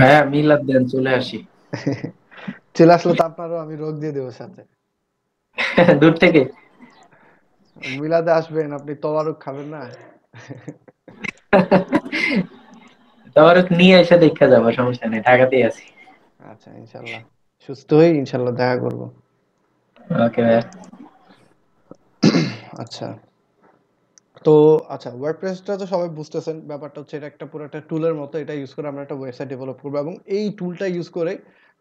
হ্যাঁ, মিলাদ দেন, চলে আসি। চলে আসলে তো আপনারও আমি রোগ দিয়ে দেবো সাথে। দূর থেকে। মিলাদে আসবেন, আপনি তবারক খাবেন না? তোমার নিয়ে এসে দেখা যাবো, সমস্যা নেই, ঢাকাতেই আছি। আচ্ছা, ইনশাল্লাহ সুস্থ হয়ে ইনশাল্লাহ দেখা করব। ওকে ভাইয়া। আচ্ছা, তো আচ্ছা, ওয়ার্ডপ্রেসটা তো সবাই বুঝতেছেন। ব্যাপারটা হচ্ছে এটা একটা পুরো একটা টুলের মতো। এটা ইউজ করে আমরা একটা ওয়েবসাইট ডেভেলপ করবো এবং এই টুলটা ইউজ করে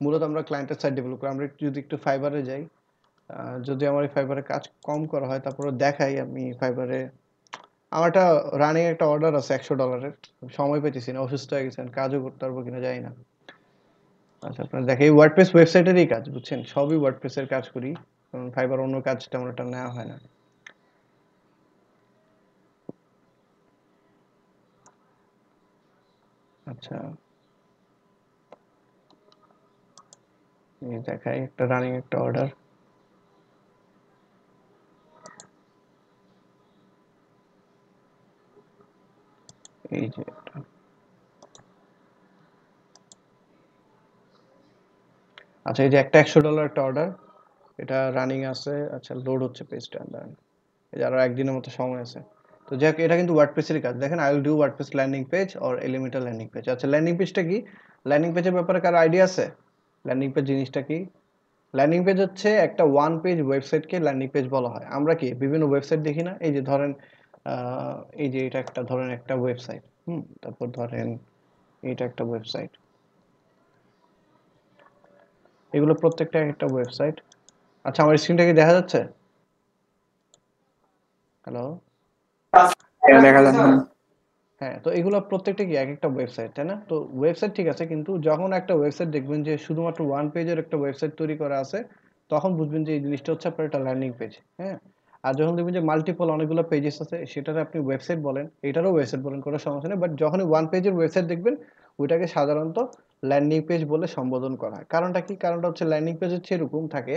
মূলত আমরা ক্লায়েন্টের সাইট ডেভেলপ করি। আমরা যদি একটু ফাইবারে যাই, যদি আমার এই ফাইবারে কাজ কম করা হয় তারপরে দেখাই আমি ফাইবারে। আমার একটা রানিং একটা অর্ডার আছে $100। সময় পেতেছি না, অসুস্থ হয়ে গেছেন, কাজও করতে পারবো কিনা জানি না। আচ্ছা, আপনার দেখে এই ওয়ার্ডপ্রেস ওয়েবসাইটেরই কাজ, বুঝছেন, সবই ওয়ার্ডপ্রেসের কাজ করি, কারণ ফাইবার অন্য কাজ তেমন একটা নেওয়া হয় না। আচ্ছা, এই দেখাই একটা রানিং একটা অর্ডার। এই যে এটা। আচ্ছা, এই যে একটা $100 একটা অর্ডার, এটা রানিং আছে। আচ্ছা, লোড হচ্ছে পেজটা, দাঁড়ান। এই যে আরো একদিনের মতো সময় আছে। তো যাক, এটা কিন্তু ওয়ার্ডপ্রেসেরই কাজ। দেখেন, I will do WordPress landing page or elemental landing page. আচ্ছা, ল্যান্ডিং পেজটা কি? ল্যান্ডিং পেজের ব্যাপারে কারো আইডিয়া আছে? ল্যান্ডিং পেজ জিনিসটা কি? ল্যান্ডিং পেজ হচ্ছে একটা ওয়ান পেজ ওয়েবসাইটকে ল্যান্ডিং পেজ বলা হয়। আমরা কি বিভিন্ন ওয়েবসাইট দেখি না? এই যে ধরেন, এই যে এটা একটা ধরেন একটা ওয়েবসাইট, তারপর ধরেন এটা একটা ওয়েবসাইট, এগুলো প্রত্যেকটা একটা ওয়েবসাইট। আচ্ছা, আমার স্ক্রিনটা কি দেখা যাচ্ছে? হ্যালো? হ্যাঁ, দেখা যাচ্ছে। হ্যাঁ, তো এগুলো প্রত্যেকটা কি এক একটা ওয়েবসাইট, তাই না? তো ওয়েবসাইট ঠিক আছে, কিন্তু যখন একটা ওয়েবসাইট দেখবেন যে শুধুমাত্র ওয়ান পেজের একটা ওয়েবসাইট তৈরি করা আছে, তখন বুঝবেন যে এই জিনিসটা হচ্ছে আপনার একটা ল্যান্ডিং পেজ। হ্যাঁ, আর যখন দেখবেন যে মাল্টিপল অনেকগুলো পেজেস আছে, সেটারে আপনি ওয়েবসাইট বলেন, এটারও ওয়েবসাইট বলেন, কোনো সমস্যা নেই। বাট যখনই ওয়ান পেজের ওয়েবসাইট দেখবেন, ওইটাকে সাধারণত ল্যান্ডিং পেজ বলে সম্বোধন করা হয়। কারণটা কি? কারণটা হচ্ছে ল্যান্ডিং পেজ হচ্ছে এরকম থাকে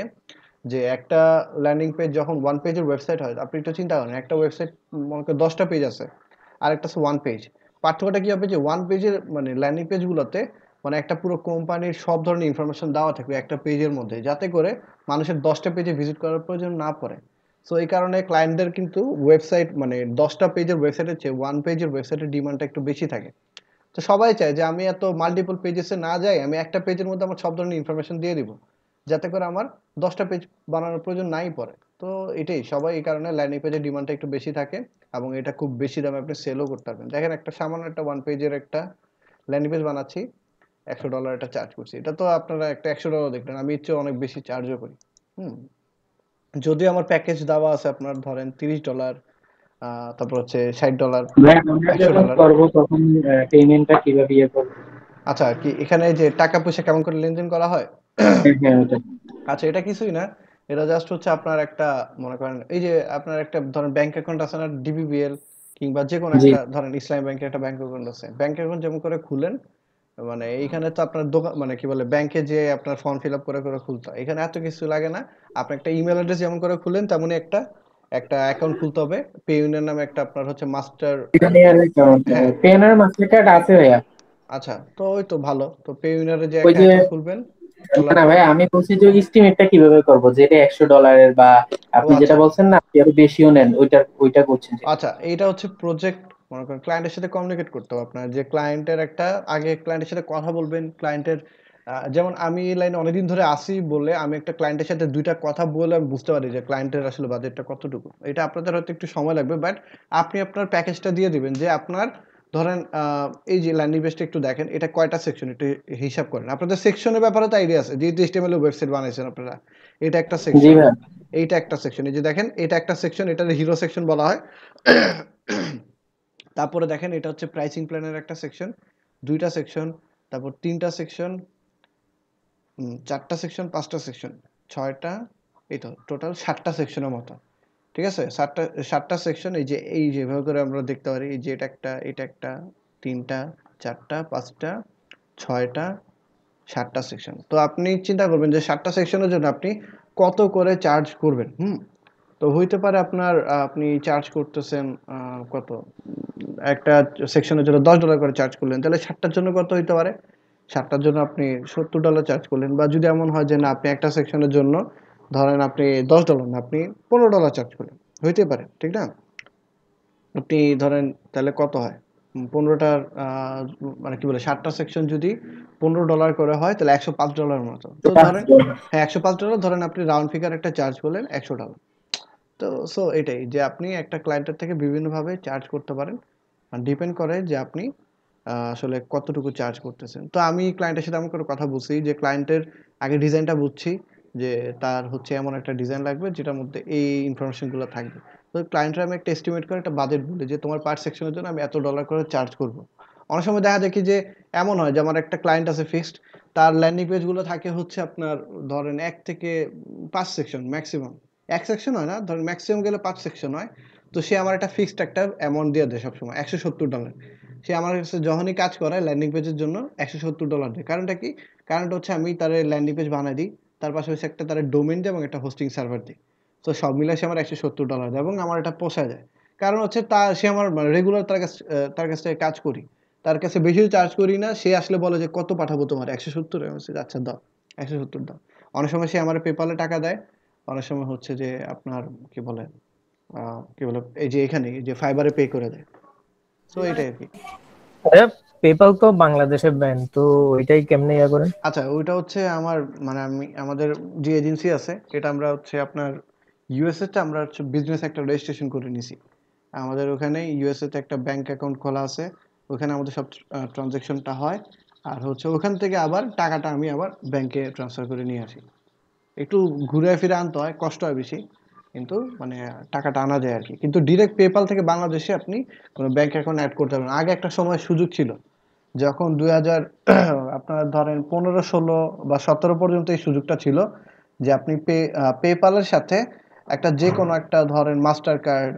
যে একটা ল্যান্ডিং পেজ যখন ওয়ান পেজের ওয়েবসাইট হয়, আপনি একটু চিন্তা করেন, একটা ওয়েবসাইট মনে করেন 10টা পেজ আছে, আর একটা হচ্ছে ওয়ান পেজ। পার্থক্যটা কি হবে? যে ওয়ান পেজের মানে ল্যান্ডিং পেজগুলোতে মানে একটা পুরো কোম্পানির সব ধরনের ইনফরমেশন দেওয়া থাকবে একটা পেজের মধ্যে, যাতে করে মানুষের 10টা পেজে ভিজিট করার প্রয়োজন না পড়ে। সো এই কারণে ক্লায়েন্টদের কিন্তু ওয়েবসাইট মানে 10টা পেজের ওয়েবসাইটের চেয়ে ওয়ান পেজের ওয়েবসাইটের ডিমান্ডটা একটু বেশি থাকে। তো সবাই চায় যে আমি এত মাল্টিপল পেজেসে না যাই, আমি একটা পেজের মধ্যে আমার সব ধরনের ইনফরমেশন দিয়ে দিব, যাতে করে আমার 10টা পেজ বানানোর প্রয়োজন নাই পড়ে। তো এটাই, সবাই এই কারণে ল্যান্ডিং পেজের ডিমান্ডটা একটু বেশি থাকে এবং এটা খুব বেশি দামে আপনি সেলও করতে পারবেন। দেখেন, একটা সামান্য একটা ওয়ান পেজের একটা ল্যান্ডিং পেজ বানাচ্ছি, $100 এটা চার্জ করছি। এটা তো আপনারা একটা $100 দেখলেন, আমি এর চেয়ে অনেক বেশি চার্জও করি। হুম, যদিও আমার প্যাকেজ দেওয়া আছে আপনার ধরেন $30, তারপর হচ্ছে $60, ভাই, আমরা যখন $100। করবো তখন পেমেন্টটা কিভাবে ইয়ে করবো? আচ্ছা, কি এখানে যে টাকা পয়সা কেমন করে লেনদেন করা হয়? হ্যাঁ, হ্যাঁ, ওটা। আচ্ছা, এটা কিছুই না। এটা জাস্ট হচ্ছে আপনার একটা, মনে করেন এই যে আপনার একটা ধরেন ব্যাংক অ্যাকাউন্ট আছে না, ডিবিবিএল কিংবা যে কোনো জি। একটা ধরেন ইসলামী ব্যাংকের একটা ব্যাংক অ্যাকাউন্ট আছে। ব্যাংক অ্যাকাউন্ট যেমন করে খুলেন, মানে এইখানে তো আপনার দোকান মানে কি বলে ব্যাংকে যে আপনার ফর্ম ফিল আপ করে করে খুলতে হয়, এখানে এত কিছু লাগে না। আপনি একটা ইমেল অ্যাড্রেস যেমন করে খুলেন তেমনই একটা একটা অ্যাকাউন্ট খুলতে হবে। পে ইউনিয়ন নামে একটা আপনার হচ্ছে মাস্টার। এখানে আর হ্যাঁ, পেন আর মাস্টার কার্ড আছে ভাইয়া। আচ্ছা, তো ওই তো ভালো। তো পে ইউনিয়নে যে ওই একটা যে, অ্যাকাউন্ট খুলবেন, না খোলার না পর। ভাই, আমি বলছি যে এস্টিমেটটা কিভাবে করবো, যেটা $100 বা ও আপনি যেটা আচ্ছা, বলছেন না, আপনি আরো বেশিও নেন, ওইটা করছেন যেটা। আচ্ছা, এইটা হচ্ছে প্রজেক্ট। মনে করেন ক্লায়েন্টের সাথে কমিউনিকেট করতে হবে আপনার, যে ক্লায়েন্টের একটা আগে ক্লায়েন্টের সাথে কথা বলবেন। ক্লায়েন্টের যেমন আমি এই লাইনে অনেকদিন ধরে আসি বলে আমি একটা ক্লায়েন্টের সাথে দুইটা কথা বলে আমি বুঝতে পারি যে ক্লায়েন্টের আসলে বাজেটটা কতটুকু। এটা আপনাদের হয়তো একটু সময় লাগবে, বাট আপনি আপনার প্যাকেজটা দিয়ে দিবেন যে আপনার ধরেন এই যে ল্যান্ডিং পেজটা একটু দেখেন, এটা কয়টা সেকশন একটু হিসাব করেন। আপনাদের সেকশনের ব্যাপারে তো আইডিয়া আছে, যেহেতু এইচটিএমএল ওয়েবসাইট বানাইছেন আপনারা। এটা একটা জি সেকশন, ভাই। এইটা একটা সেকশন, এই যে দেখেন এটা একটা সেকশন, এটা হিরো সেকশন বলা হয়। তারপরে দেখেন এটা হচ্ছে প্রাইসিং প্ল্যানের একটা সেকশন, দুইটা সেকশন, তারপর তিনটা সেকশন, চারটা সেকশন, পাঁচটা সেকশন, ছয়টা, এই তো টোটাল 7টা সেকশনের মতো। ঠিক আছে, 7টা সেকশন। এই যে যেভাবে করে আমরা দেখতে পারি, এই যে এটা একটা, তিনটা, চারটা, পাঁচটা, ছয়টা, 7টা সেকশন। তো আপনি চিন্তা করবেন যে 7টা সেকশনের জন্য আপনি কত করে চার্জ করবেন। তো হইতে পারে আপনার আপনি চার্জ করতেছেন কত, একটা সেকশনের জন্য $10 করে চার্জ করলেন, তাহলে 7টার জন্য কত হইতে পারে? 7টার জন্য আপনি $70 চার্জ করলেন, বা যদি এমন হয় যে না আপনি একটা সেকশনের জন্য ধরেন আপনি $10 না আপনি $15 চার্জ করলেন, হইতে পারে ঠিক না? আপনি ধরেন তাহলে কত হয়? 15টার মানে কি বলে 7টা সেকশন যদি $15 করে হয় তাহলে $105 মতো। তো ধরেন হ্যাঁ $105 ধরেন আপনি রাউন্ড ফিগার একটা চার্জ করলেন $100। তো সো এটাই যে আপনি একটা ক্লায়েন্টের থেকে বিভিন্নভাবে চার্জ করতে পারেন। ডিপেন্ড করে যে আপনি আসলে কতটুকু চার্জ করতেছেন। তো আমি ক্লায়েন্টের সাথে এমন করে কথা বলছি যে ক্লায়েন্টের আগে ডিজাইনটা বুঝছি যে তার হচ্ছে এমন একটা ডিজাইন লাগবে যেটার মধ্যে এই ইনফরমেশনগুলো থাকবে। তো ক্লায়েন্টরা আমি একটা এস্টিমেট করে একটা বাজেট বলি যে তোমার পার সেকশনের জন্য আমি $এত করে চার্জ করব। অনেক সময় দেখা দেখি যে এমন হয় যে আমার একটা ক্লায়েন্ট আছে ফিক্সড, তার ল্যান্ডিং পেজগুলো থাকে হচ্ছে আপনার ধরেন ১ থেকে ৫ সেকশন ম্যাক্সিমাম। ১ সেকশন হয় না, ধরেন ম্যাক্সিমাম গেলে ৫ সেকশন হয়। তো সে আমার একটা ফিক্সড একটা অ্যামাউন্ট দিয়ে দেয় সবসময় $১৭০। সে আমার কাছে যখনই কাজ করায় ল্যান্ডিং পেজের জন্য $১৭০ দেয়। কারণটা কি? কারণটা হচ্ছে আমি তার ল্যান্ডিং পেজ বানায় দিই। তার পাশাপাশি একটা তার ডোমেইন দিই এবং একটা হোস্টিং সার্ভার দিই। তো সব মিলায় সে আমার $১৭০ দেয় এবং আমার এটা পোষায় যায়। কারণ হচ্ছে সে আমার মানে রেগুলার তার কাছ থেকে কাজ করি। তার কাছে বেশিও চার্জ করি না। সে আসলে বলে যে, "কত পাঠাবো তোমার? ১৭০?" আমি বলছি, "আচ্ছা দাও। ১৭০ দাও।" অনেক সময় সে আমারে PayPal এ টাকা দেয়। অনেক সময় হচ্ছে যে আপনার কি বলে আ কি বলে এই যে এখানে এই যে Fiverr এ পে করে দেয়। সো এটাই আরকি। আরে পেপাল তো বাংলাদেশের ব্যান্ড, তো ওইটাই কেমনে ইয়া করেন? আচ্ছা ওইটা হচ্ছে আমার মানে আমাদের যে এজেন্সি আছে এটা আমরা হচ্ছে আপনার ইউএসএ তে আমরা হচ্ছে বিজনেস একটা রেজিস্ট্রেশন করে নিছি। আমাদের ওখানে ইউএসএ তে একটা ব্যাংক অ্যাকাউন্ট খোলা আছে। ওখানে আমাদের সব ট্রানজ্যাকশনটা হয়। আর হচ্ছে ওখান থেকে আবার টাকাটা আমি আবার ব্যাংকে ট্রান্সফার করে নিয়ে আসি। একটু ঘুরে ফিরে আনতে হয়, কষ্ট হয় বেশি। কিন্তু মানে টাকাটা আনা যায় আরকি। কিন্তু ডিরেক্ট পেপ্যাল থেকে বাংলাদেশে আপনি কোন ব্যাংক অ্যাকাউন্ট এড করতে পারবেন না। আগে একটা সময় সুযোগ ছিল। যখন ২০০০ আপনার ধরেন ১৫-১৬ বা ১৭ পর্যন্ত এই সুযোগটা ছিল যে আপনি পেপ্যাল এর সাথে একটা যেকোনো একটা ধরেন মাস্টার কার্ড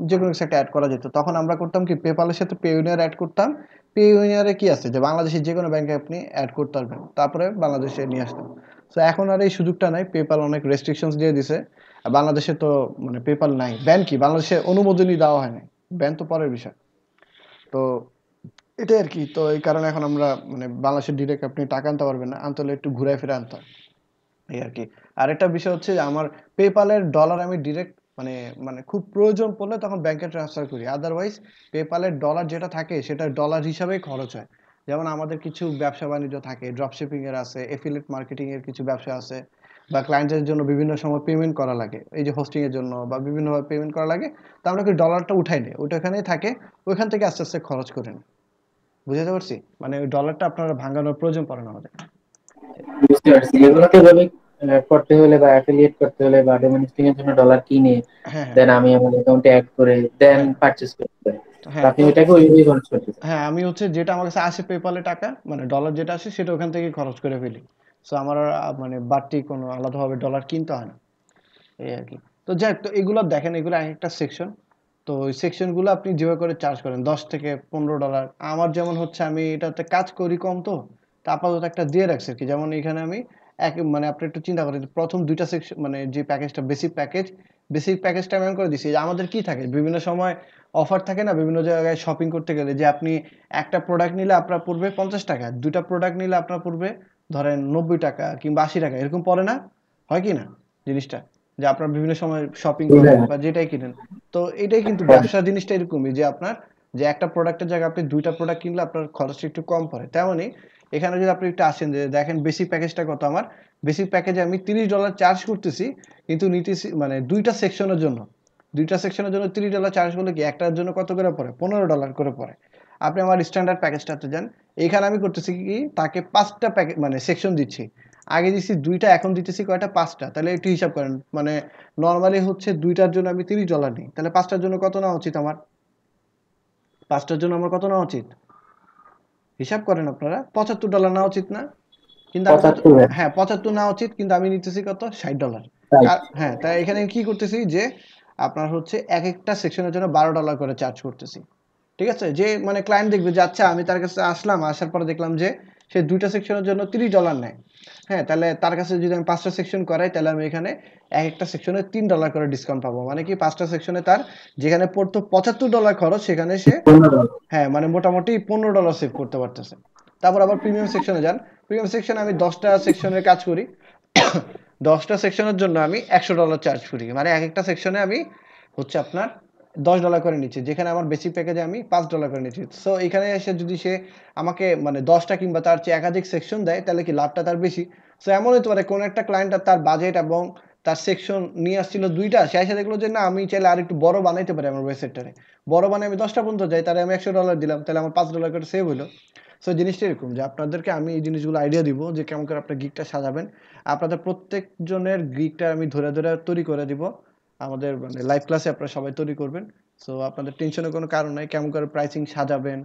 যেকোনো কিছু একটা এড করা যেত। তখন আমরা করতাম কি পেপ্যাল এর সাথে পেইওনিয়ার এড করতাম। পেইওনিয়ারে কি আছে যে বাংলাদেশের যেকোনো ব্যাংকে আপনি এড করতে পারবেন। তারপরে বাংলাদেশে নিয়ে আসতাম। সো এখন আর এই সুযোগটা নাই। পেপ্যাল অনেক রেস্ট্রিকশনস দিয়ে দিছে। আর বাংলাদেশে তো মানে পেপ্যাল নাই। ব্যান কি? বাংলাদেশে অনুমোদনই দেওয়া হয় নাই। ব্যান তো পরের বিষয়। তো এটাই আরকি। তো এই কারণে এখন আমরা মানে বাংলাদেশে ডিরেক্ট আপনি টাকা আনতে পারবেন না। আনতে হলে একটু ঘুরায় ফিরে আনতে হয়। এই আরকি। আরেকটা বিষয় হচ্ছে যে আমার PayPal এর ডলার আমি ডিরেক্ট মানে মানে খুব প্রয়োজন পড়লে তখন ব্যাংকে ট্রান্সফার করি। আদারওয়াইজ PayPal এর ডলার যেটা থাকে সেটা ডলার হিসাবেই খরচ হয়। যেমন আমাদের কিছু ব্যবসা-বাণিজ্য থাকে, ড্রপ শিপিং এর আছে, এফিলিয়েট মার্কেটিং এর কিছু ব্যবসা আছে বা ক্লায়েন্টের জন্য বিভিন্ন সময় পেমেন্ট করা লাগে। এই যে হোস্টিং এর জন্য বা বিভিন্নভাবে পেমেন্ট করা লাগে। তো আমরা কি ডলারটা উঠাই নেই। ওইটা ওখানেই থাকে। ওইখান থেকে আস্তে, আস্তে খরচ করে নিই। বুঝাতে পারছি? মানে ওই ডলারটা আপনার ভাঙানোর প্রয়োজন পড়ে না আমাদের। বুঝতে পারছি। এগুলোকে এভাবে করতে হলে বা অ্যাফিলিয়েট করতে হলে বা ডোমেইন হোস্টিং এর জন্য ডলার কিনে হ্যাঁ, হ্যাঁ। দেন আমি আমার অ্যাকাউন্টে অ্যাড করে দেন হ্যাঁ, পারচেজ করতে হয়। তো হ্যাঁ। আপনি তো ওইটাকে ওইভাবেই খরচ করতেছেন। হ্যাঁ, আমি হচ্ছে যেটা আমার কাছে আসে PayPal এ টাকা মানে ডলার যেটা আসে সেটা ওখান থেকেই খরচ করে ফেলি। সো আমার আর মানে বাড়তি কোনো আলাদাভাবে ডলার কিনতে হয় না। এই আরকি। তো যাই হোক তো এগুলো দেখেন এগুলো একেকটা সেকশন। তো ওই সেকশন গুলো আপনি যেভাবে করে চার্জ করেন $10 থেকে $15 আমার যেমন হচ্ছে আমি এটাতে কাজ করি কম তো আপাতত একটা দিয়ে রাখছি আরকি। যেমন এখানে আমি মানে আপনি একটু চিন্তা করেন যে ১ম ২ টা সেকশন মানে যে প্যাকেজটা বেসিক প্যাকেজটা আমি এমন করে দিছি যে আমাদের কি থাকে বিভিন্ন সময় অফার থাকে না বিভিন্ন জায়গায় শপিং করতে গেলে যে আপনি একটা প্রোডাক্ট নিলে আপনার পড়বে ৳৫০, ২ টা প্রোডাক্ট নিলে আপনার পড়বে ধরেন ৳৯০ কিংবা ৳৮০ এরকম পড়ে না? হয় কি না জিনিসটা? যে আপনার বিভিন্ন সময় শপিং করেন বা যেটাই কিনেন। তো এটাই কিন্তু ব্যবসা জিনিসটা এরকমই যে আপনার যে একটা প্রোডাক্টের জায়গায় আপনি ২ টা প্রোডাক্ট কিনলে আপনার খরচটা একটু কম পড়ে। তেমনই এখানে যদি আপনি একটু আসেন যে দেখেন বেসিক প্যাকেজটা কত আমার। বেসিক প্যাকেজে আমি $৩০ চার্জ করতেছি কিন্তু নিতেছি মানে ২ টা সেকশনের জন্য। ২ টা সেকশনের জন্য $৩০ চার্জ করলে কি একটার জন্য কত করে পড়ে? $15 করে পড়ে। আপনি আমার স্ট্যান্ডার্ড প্যাকেজটাতে যান। এখানে আমি করতেছি কি তাকে ৫ টা মানে সেকশন দিচ্ছি। আগে দিছি ২ টা এখন দিতেছি কয়টা ৫ টা। তাহলে একটু হিসাব করেন। মানে নরমালি হচ্ছে ২ টার জন্য আমি $৩০ নিই। তাহলে ৫ টার জন্য কত নেওয়া উচিত আমার? ৫ টার জন্য আমার কত নেওয়া উচিত? হিসাব করেন আপনারা। $৭৫ নেওয়া উচিত না? কিন্তু আমি কত ৭৫ হ্যাঁ, ৭৫ নেওয়া উচিত কিন্তু আমি নিতেছি কত? $৬০। রাইট। হ্যাঁ, তাই এখানে আমি কি করতেছি যে আপনার হচ্ছে একেকটা সেকশনের জন্য $১২ করে চার্জ করতেছি। ঠিক আছে? যে মানে ক্লায়েন্ট দেখবে যে আচ্ছা আমি তার কাছে আসলাম, আসার পরে দেখলাম যে সে ২ টা সেকশনের জন্য $৩০ নেয়। হ্যাঁ, তাহলে তার কাছে যদি আমি ৫ টা সেকশন করাই তাহলে আমি এখানে একেকটা সেকশনে $৩ করে ডিসকাউন্ট পাবো। মানে কি ৫ টা সেকশনে তার যেখানে পড়তো $৭৫ খরচ সেখানে সে $15 হ্যাঁ, মানে মোটামুটি $15 সেভ করতে পারতেছে। তারপর আবার প্রিমিয়াম সেকশনে যান, প্রিমিয়াম সেকশনে আমি 10টা সেকশনের কাজ করি, 10টা সেকশনের জন্য আমি $100 চার্জ করি, মানে এক একটা সেকশনে আমি হচ্ছে আপনার $10 করে নিচ্ছি, যেখানে আমার বেসিক প্যাকেজে আমি $5 করে নিচ্ছি। সো এখানে এসে যদি সে আমাকে মানে 10টা কিংবা তার চেয়ে একাধিক সেকশন দেয়, তাহলে কি লাভটা তার বেশি। সো এমন হতে পারে কোন একটা ক্লায়েন্ট তার বাজেট এবং তার সেকশন নিয়ে আসছিল 2টা, সে এসে দেখলো যে না আমি চাইলে আর একটু বড় বানাইতে পারি আমার ওয়েবসাইটটারে, বড় বানাই আমি 10টা পর্যন্ত যাই, তাহলে আমি $100 দিলাম, তাহলে আমার $5 করে সেভ হলো। সো জিনিসটা এরকম যে আপনাদেরকে আমি এই জিনিসগুলো আইডিয়া দিব যে কেমন করে আপনার গিগটা সাজাবেন। আপনাদের প্রত্যেকজনের গিগটা আমি ধরে ধরে তৈরি করে দিব, আমাদের মানে লাইভ ক্লাসে আপনারা সবাই তৈরি করবেন। সো আপনাদের টেনশনের কোনো কারণ নাই, কেমন করে প্রাইসিং সাজাবেন,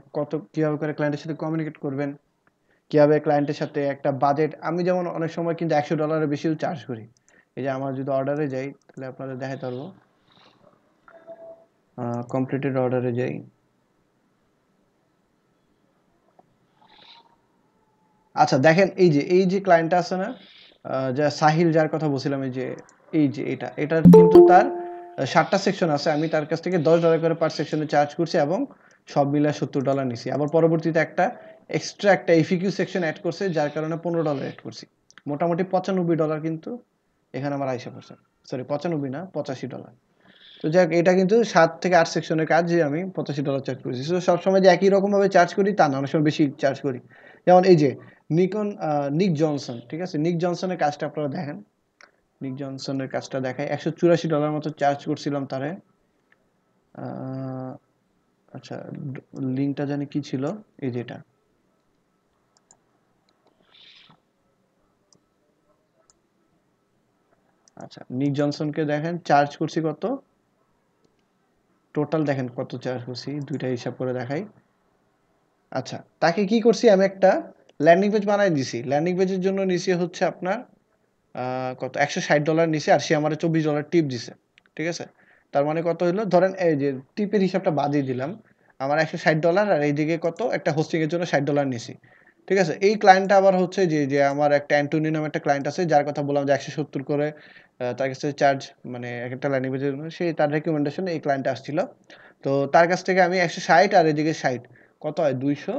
কিভাবে করে ক্লায়েন্টের সাথে কমিউনিকেট করবেন, কিভাবে ক্লায়েন্টের সাথে একটা বাজেট, আমি যেমন অনেক সময় কিন্তু $100 বেশিও চার্জ করি। এই যে আমার যদি অর্ডারে যাই তাহলে আপনাদের দেখাতে পারবো, কমপ্লিটেড অর্ডারে যাই, আচ্ছা দেখেন এই যে ক্লায়েন্টটা আছে না, যা সাহিল, যার কথা বলছিলাম, এই যে এটার কিন্তু তার 7টা সেকশন আছে, আমি তার কাছ থেকে $10 করে পার সেকশনে চার্জ করছি এবং সব মিলে $70 নিছি। আবার পরবর্তীতে একটা এক্সট্রা একটা এফিকিউ সেকশন অ্যাড করছে, যার কারণে $15 অ্যাড করছি, মোটামুটি $95 কিন্তু এখানে আমার আইসা পড়ছে, সরি 95 না $85। তো যাক, এটা কিন্তু 7 থেকে 8 সেকশনের কাজ, যে আমি $85 চার্জ করেছি। তো সবসময় যে একই রকম ভাবে চার্জ করি তা না, অনেক সময় বেশি চার্জ করি। যেমন এই যে নিক জনসন, ঠিক আছে, নিক জনসনের কাজটা আপনারা দেখেন, নিক জনসনের কাজটা দেখায়, $184 মতো চার্জ করছিলাম তারে। আচ্ছা, লিঙ্কটা জানি কি ছিল, এই যেটা, আচ্ছা নিক জনসনকে দেখেন চার্জ করছি কত, টোটাল দেখেন কত চার্জ করছি, দুইটা হিসাব করে দেখাই। আচ্ছা, তাকে কি করছি, আমি একটা ল্যান্ডিং পেজ বানাই দিছি, ল্যান্ডিং পেজের জন্য নিচে হচ্ছে আপনার কত $160 নিচে, আর সে আমার $24 টিপ দিছে, ঠিক আছে। তার মানে কত হলো, ধরেন এই যে টিপের হিসাবটা বাদই দিলাম, আমার $160 আর এইদিকে কত একটা হোস্টিং এর জন্য $60 নিছি, ঠিক আছে। এই ক্লায়েন্টটা আবার হচ্ছে যে আমার একটা অ্যান্টনি নামে একটা ক্লায়েন্ট আছে, যার কথা বললাম যে 170 করে তার কাছে চার্জ, মানে এক একটা ল্যান্ডিং পেজের জন্য, সে তার রেকমেন্ডেশনে এই ক্লায়েন্টটা আসছিল। তো তার কাছ থেকে আমি 160 আর এদিকে 60 কত হয় 200,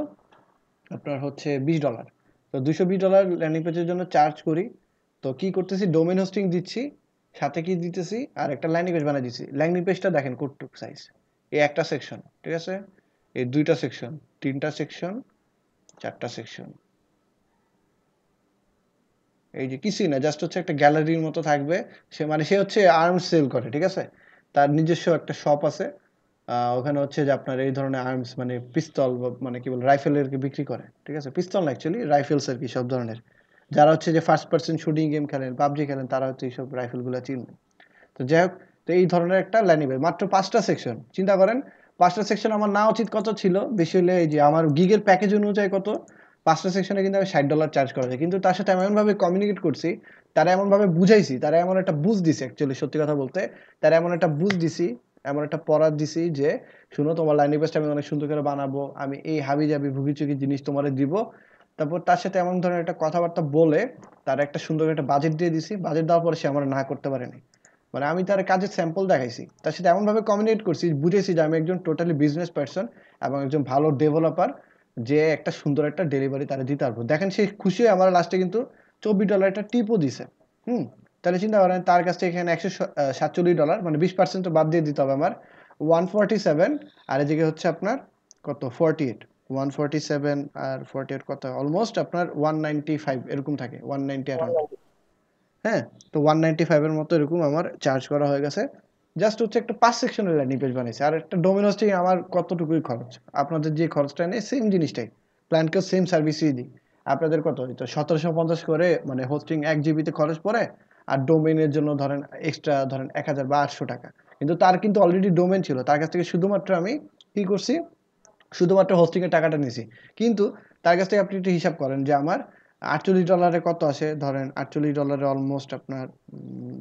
আপনার হচ্ছে $20। তো $220 ল্যান্ডিং পেজের জন্য চার্জ করি। তো কি করতেছি, ডোমেইন হোস্টিং দিচ্ছি, সাথে কি দিতেছি, আর একটা ল্যান্ডিং পেজ বানিয়ে দিচ্ছি। ল্যান্ডিং পেজটা দেখেন কতটুকু সাইজ, এই একটা সেকশন, ঠিক আছে, এই দুইটা সেকশন, তিনটা সেকশন, চারটা সেকশন, এই যে কিছুই না, জাস্ট হচ্ছে একটা গ্যালারির মতো থাকবে। সে হচ্ছে আর্মস সেল করে, ঠিক আছে, তার নিজস্ব একটা শপ আছে, ওখানে হচ্ছে যে আপনার এই ধরনের আর্মস মানে পিস্তল, মানে কি বলে রাইফেলের বিক্রি করে, ঠিক আছে, পিস্তল না অ্যাকচুয়ালি রাইফেলস আর কি, সব ধরনের, যারা হচ্ছে যে ফার্স্ট পার্সন শুটিং গেম খেলেন, পাবজি খেলেন, তারা হচ্ছে এইসব রাইফেলগুলো চিনবে। তো যাই হোক, তো এই ধরনের একটা ল্যান্ডিং পেজ, মাত্র 5টা সেকশন, চিন্তা করেন 5টা সেকশন আমার না উচিত কত ছিল, বেশি হলে এই যে আমার গিগের প্যাকেজ অনুযায়ী কত, 5টা সেকশনে কিন্তু আমি $60 চার্জ করা যায়, কিন্তু তার সাথে আমি এমনভাবে কমিউনিকেট করছি, তারা এমনভাবে বুঝাইছি, তারা এমন একটা বুঝ দিছে, অ্যাকচুয়ালি সত্যি কথা বলতে, তারা এমন একটা বুঝ দিছি, এমন একটা পড়ার দিছি যে শুনো তোমার ল্যান্ডিং পেজটা আমি অনেক সুন্দর করে বানাবো, আমি এই হাবি জাবি ভুগিচুগি জিনিস তোমার দিব। তারপর তার সাথে এমন ধরনের একটা কথাবার্তা বলে তার একটা সুন্দর একটা বাজেট দিয়ে দিছি, বাজেট দেওয়ার পরে সে আমার না করতে পারেনি, মানে আমি তার কাজের স্যাম্পল দেখাইছি, তার সাথে এমনভাবে কমিউনিকেট করছি, বুঝেছি যে আমি একজন টোটালি বিজনেস পার্সন এবং একজন ভালো ডেভেলপার, যে একটা সুন্দর একটা ডেলিভারি তারা দিতে পারবো। দেখেন সে খুশি হয়ে আমার লাস্টে কিন্তু $24 একটা টিপও দিছে। তাহলে চিন্তা করেন তার কাছ থেকে এখানে $147, মানে 20% তো বাদ দিয়ে দিতে হবে আমার, 147, আর এদিকে হচ্ছে আপনার কত 48, 147 আর 48 কত, অলমোস্ট আপনার 195 এরকম থাকে, 190 অ্যারাউন্ড। হ্যাঁ, তো 195 এর মতো এরকম আমার চার্জ করা হয়ে গেছে, জাস্ট হচ্ছে একটা 5 সেকশনের ল্যান্ডিং পেজ বানিয়েছে, আর একটা ডোমিনোস থেকে আমার কতটুকুই খরচ, আপনাদের যে খরচটা নেই সেম জিনিসটাই, ক্লায়েন্টকেও সেম সার্ভিসই দিই। আপনাদের কত হয়তো 1750 করে, মানে হোস্টিং 1 GB খরচ পড়ে, আর ডোমেইনের জন্য ধরেন এক্সট্রা ধরেন 1000 বা 800 টাকা, কিন্তু তার কিন্তু অলরেডি ডোমেইন ছিল, তার কাছ থেকে শুধুমাত্র আমি কি করছি, শুধুমাত্র হোস্টিং এর টাকাটা নিছি। কিন্তু তার কাছ থেকে আপনি একটু হিসাব করেন যে আমার $48 কত আসে, ধরেন $48 অলমোস্ট আপনার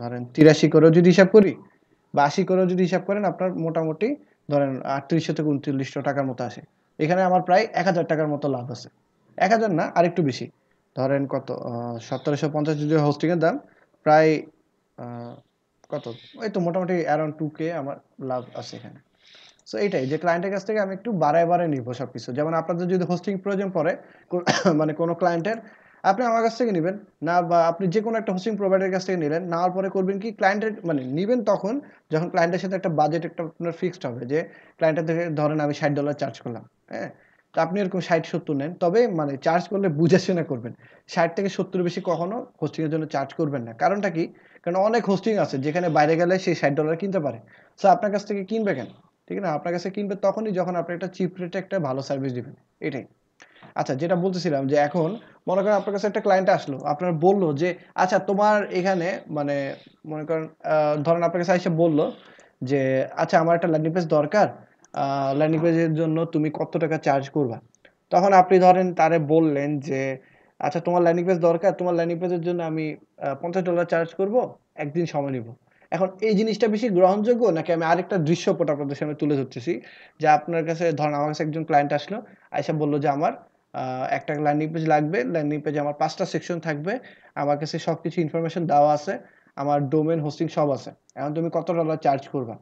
ধরেন 83 করেও যদি হিসাব করি বা 80 করেও যদি হিসাব করেন, আপনার মোটামুটি ধরেন 3800 থেকে 2900 টাকার মতো আসে। এখানে আমার প্রায় 1000 টাকার মতো লাভ আছে, 1000 না আর একটু বেশি, ধরেন কত 1750 যদি হোস্টিং এর দাম, প্রায় কত, ওই তো মোটামুটি অ্যারাউন্ড 2K আমার লাভ আছে এখানে। সো এটাই যে ক্লায়েন্টের কাছ থেকে আমি একটু বাড়ায় বাড়ায় নিব সবকিছু। যেমন আপনাদের যদি হোস্টিং প্রয়োজন পড়ে মানে কোনো ক্লায়েন্টের, আপনি আমার কাছ থেকে নিবেন না, বা আপনি যে কোনো একটা হোস্টিং প্রোভাইডারের কাছ থেকে নিলেন, নেওয়ার পরে করবেন কি ক্লায়েন্টের মানে নিবেন তখন যখন ক্লায়েন্টের সাথে একটা বাজেট একটা আপনার ফিক্সড হবে, যে ক্লায়েন্টের থেকে ধরেন আমি $60 চার্জ করলাম, হ্যাঁ? তো আপনি এরকম 60-70 নেন, তবে মানে চার্জ করলে বুঝে শুনে করবেন। 60 থেকে 70 বেশি কখনো হোস্টিং এর জন্য চার্জ করবেন না। কারণটা কি? কারণ অনেক হোস্টিং আছে যেখানে বাইরে গেলে সে $60 কিনতে পারে। সো আপনার কাছ থেকে কিনবে কেন? ঠিক না? আপনার কাছে কিনবে তখনই যখন আপনি একটা চিপ রেটে একটা ভালো সার্ভিস দিবেন। এটাই। আচ্ছা, যেটা বলতেছিলাম যে এখন মনে করেন আপনার কাছে একটা ক্লায়েন্ট আসলো, আপনার বলল যে আচ্ছা তোমার এখানে মানে মনে করেন ধরেন আপনার কাছে এসে বলল যে আচ্ছা আমার একটা ল্যান্ডিং পেজ দরকার, ল্যান্ডিং পেজের জন্য তুমি কত টাকা চার্জ করবা? তখন আপনি ধরেন তারে বললেন যে আচ্ছা তোমার ল্যান্ডিং পেজ দরকার, তোমার ল্যান্ডিং পেজের জন্য আমি $50 চার্জ করব, একদিন সময় নিব। এখন এই জিনিসটা বেশি গ্রহণযোগ্য, নাকি আমি আরেকটা দৃশ্যপট আপনাদের সামনে তুলে ধরতেছি, যে আপনার কাছে ধরেন আমার কাছে একজন ক্লায়েন্ট আসলো, আইসা বলল যে আমার একটা ল্যান্ডিং পেজ লাগবে, ল্যান্ডিং পেজে আমার 5টা সেকশন থাকবে, আমার কাছে সবকিছু ইনফরমেশন দেওয়া আছে, আমার ডোমেন হোস্টিং সব আছে, এখন তুমি কত ডলার চার্জ করবা?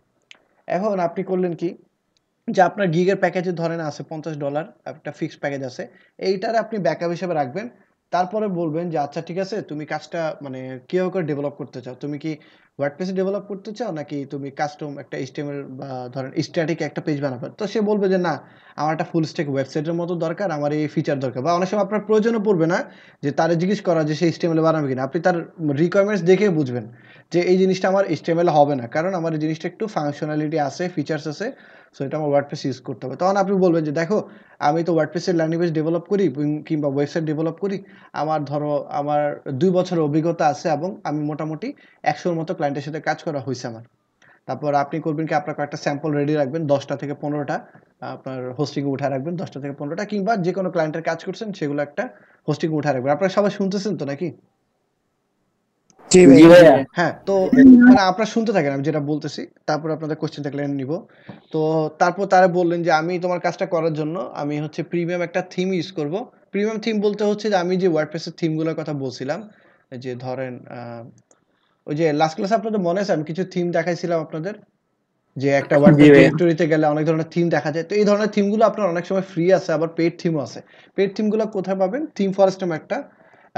এখন আপনি করলেন কি, যে আপনার গিগের প্যাকেজে ধরেন আছে $50, একটা ফিক্সড প্যাকেজ আছে, এইটার আপনি ব্যাকআপ হিসেবে রাখবেন। তারপরে বলবেন যে আচ্ছা ঠিক আছে, তুমি কাজটা মানে কিভাবে করে ডেভেলপ করতে চাও? তুমি কি ওয়ার্ডপ্রেসে ডেভেলপ করতে চাও, নাকি তুমি কাস্টম একটা HTML বা ধরেন স্ট্যাটিক একটা পেজ বানাবে? তো সে বলবে যে না, আমার একটা ফুল স্ট্যাক ওয়েবসাইটের মতো দরকার, আমার এই ফিচার দরকার। বা অনেক সময় আপনার প্রয়োজনও পড়বে না যে তারে জিজ্ঞেস করা যে সে HTML এ বানাবে কিনা, আপনি তার রিকোয়ারমেন্টস দেখে বুঝবেন যে এই জিনিসটা আমার HTML হবে না, কারণ আমার এই জিনিসটা একটু ফাংশনালিটি আছে, ফিচার্স আছে, সো এটা আমার ওয়ার্ডপ্রেস ইউজ করতে হবে। তখন আপনি বলবেন যে দেখো, আমি তো ওয়ার্ডপ্রেসের ল্যান্ডিং পেজ ডেভেলপ করি কিংবা ওয়েবসাইট ডেভেলপ করি, আমার ধরো আমার 2 বছরের অভিজ্ঞতা আছে এবং আমি মোটামুটি 100-র মতো ক্লায়েন্টের সাথে কাজ করা হয়েছে আমার। তারপর আপনি করবেন কি, আপনার কয়েকটা স্যাম্পল রেডি রাখবেন, 10টা থেকে 15টা আপনার হোস্টিংয়ে উঠায় রাখবেন, 10টা থেকে 15টা, কিংবা যে কোনো ক্লায়েন্টের কাজ করছেন সেগুলো একটা হোস্টিংয়ে উঠায় রাখবেন। আপনারা সবাই শুনতেছেন তো নাকি? জি জি ভাই। ভাইয়া। হ্যাঁ, তো মানে আপনারা শুনতে থাকেন আমি যেটা বলতেছি, তারপর আপনাদের কোশ্চেন থাকলে আমি নিব। তো তারপর তারা বললেন যে আমি তোমার কাজটা করার জন্য আমি হচ্ছে প্রিমিয়াম একটা থিম ইউজ করব। প্রিমিয়াম থিম বলতে হচ্ছে যে আমি যে ওয়ার্ডপ্রেসের থিমগুলোর কথা বলছিলাম, যে ধরেন ওই যে লাস্ট ক্লাসে আপনাদের মনে আছে আমি কিছু থিম দেখাইছিলাম আপনাদের, যে একটা জি ওয়ার্ডপ্রেস ভাইয়া। ডিরেক্টরিতে গেলে অনেক ধরনের থিম দেখা যায়। তো এই ধরনের থিমগুলো আপনার অনেক সময় ফ্রি আছে, আবার পেইড থিমও আছে। পেইড থিমগুলো কোথায় পাবেন? থিম ফরেস্ট নামে একটা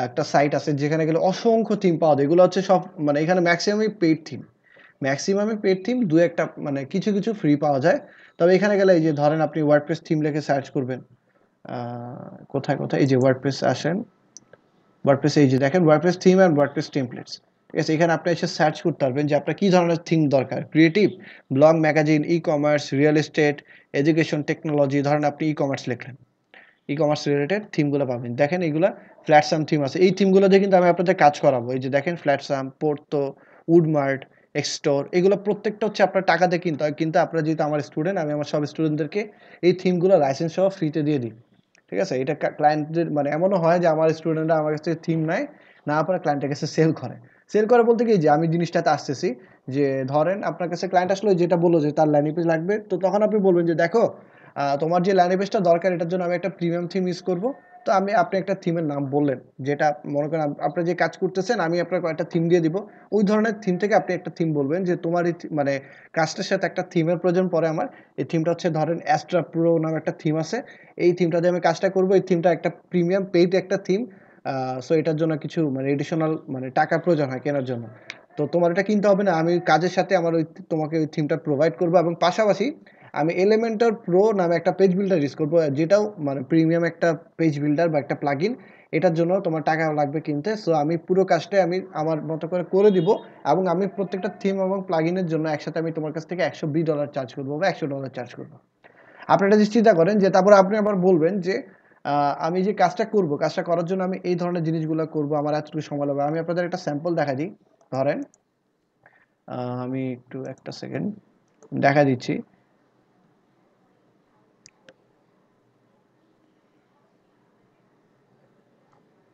একটা সাইট আছে, যেখানে গেলে অসংখ্য থিম পাওয়া যায়। এগুলো হচ্ছে সব মানে এখানে ম্যাক্সিমামই পেইড থিম। ম্যাক্সিমামই পেইড থিম, ২-১ টা মানে কিছু, কিছু ফ্রি পাওয়া যায়। তবে এখানে গেলে এই যে ধরেন আপনি ওয়ার্ডপ্রেস থিম লিখে সার্চ করবেন। আ কোথায়, কোথায়? এই যে ওয়ার্ডপ্রেস আসেন। ওয়ার্ডপ্রেস এই যে দেখেন WordPress theme and WordPress templates. ঠিক আছে? এখানে আপনি এসে সার্চ করতে পারবেন যে আপনার কি ধরনের থিম দরকার। Creative, blog, magazine, e-commerce, real estate, education, technology. ধরেন আপনি ই-কমার্স লিখলেন। ই-কমার্স রিলেটেড থিমগুলো পাবেন। দেখেন এগুলা ফ্ল্যাটসাম থিম আছে। এই থিমগুলো দিয়ে কিন্তু আমি আপনাদের কাজ করাবো। এই যে দেখেন ফ্ল্যাটসাম, পোর্তো, উডমার্ট, এক্সটোর, এগুলো প্রত্যেকটা হচ্ছে আপনার টাকা দিয়ে কিনতে হয়। কিন্তু আপনারা যেহেতু আমার স্টুডেন্ট, আমি আমার সব স্টুডেন্টদেরকে এই থিমগুলো লাইসেন্স সহ ফ্রিতে দিয়ে দিই। ঠিক আছে? এটা ক্লায়েন্টদের মানে এমনও হয় যে আমার স্টুডেন্টরা আমার কাছ থেকে থিম নেয়, নেওয়ার পরে ক্লায়েন্টের কাছে সেল করে। সেল করে বলতে কি, যে আমি জিনিসটাতে আসতেছি, যে ধরেন আপনার কাছে ক্লায়েন্ট আসলো, যেটা বললো যে তার ল্যান্ডিং পেজ লাগবে। তো তখন আপনি বলবেন যে দেখো, তোমার যে ল্যান্ডিং পেজটা দরকার এটার জন্য আমি একটা প্রিমিয়াম থিম ইউজ করব। তো আপনি একটা থিমের নাম বললেন, যেটা মনে করেন আপনি যে কাজ করতেছেন আমি আপনাকে একটা থিম দিয়ে দিব। ওই ধরনের থিম থেকে আপনি একটা থিম বলবেন যে তোমার এই মানে কাজটার সাথে একটা থিমের প্রয়োজন পড়ে আমার। এই থিমটা হচ্ছে ধরেন অ্যাস্ট্রা প্রো নামে একটা থিম আছে। এই থিমটা দিয়ে আমি কাজটা করব। এই থিমটা একটা প্রিমিয়াম পেইড একটা থিম। সো এটার জন্য কিছু মানে এডিশনাল মানে টাকা প্রয়োজন হয় কেনার জন্য। তো তোমার এটা কিনতে হবে না। আমি কাজের সাথে আমার তোমাকে ওই থিমটা প্রোভাইড করব, এবং পাশাপাশি আমি এলিমেন্টর প্রো নামে একটা পেজ বিল্ডার ইউজ করব, যেটাও মানে প্রিমিয়াম একটা পেজ বিল্ডার বা একটা প্লাগইন। এটার জন্য তোমার টাকা লাগবে কিনতে। সো আমি পুরো কাজটাই আমি আমার মতো করে দিব, এবং আমি প্রত্যেকটা থিম এবং প্লাগইনের জন্য একসাথে আমি তোমার কাছ থেকে $120 চার্জ করব বা $100 চার্জ করব। আপনি এটা যদি চিন্তা করেন, যে তারপরে আপনি আবার বলবেন যে আমি যে কাজটা করব, কাজটা করার জন্য আমি এই ধরনের জিনিসগুলো করব, আমার এতটুকু সময় লাগবে। আমি আপনাদের একটা স্যাম্পল দেখা দিই। ধরেন আমি একটু একটা সেকেন্ড দেখা দিচ্ছি।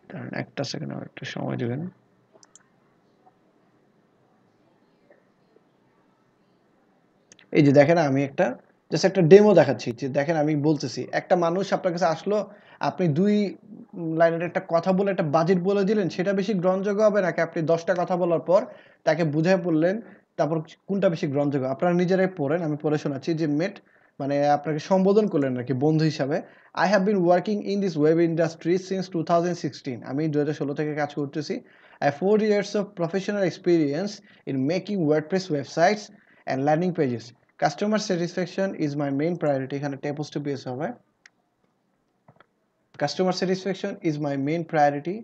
দাঁড়ান একটা সেকেন্ড, আমার একটু সময় দিবেন। এই যে দেখেন আমি একটা জাস্ট একটা ডেমো দেখাচ্ছি, যে দেখেন আমি বলতেছি একটা মানুষ আপনার কাছে আসলো, আপনি 2 লাইনের একটা কথা বলে একটা বাজেট বলে দিলেন, সেটা বেশি গ্রহণযোগ্য হবে, নাকি আপনি 10টা কথা বলার পর তাকে বুঝায় বললেন, তারপর কোনটা বেশি গ্রহণযোগ্য? আপনারা নিজেরাই পড়েন, আমি পড়ে শোনাচ্ছি। যে মেট মানে আপনাকে সম্বোধন করলেন নাকি বন্ধু হিসাবে। I have been working in this web industry since 2016, আমি 2016 থেকে কাজ করতেছি। I 4 years of professional experience in making WordPress websites and landing pages. Customer satisfaction is my main priority, এখানে টেপোস টু পিএস হবে। Customer satisfaction is my main priority.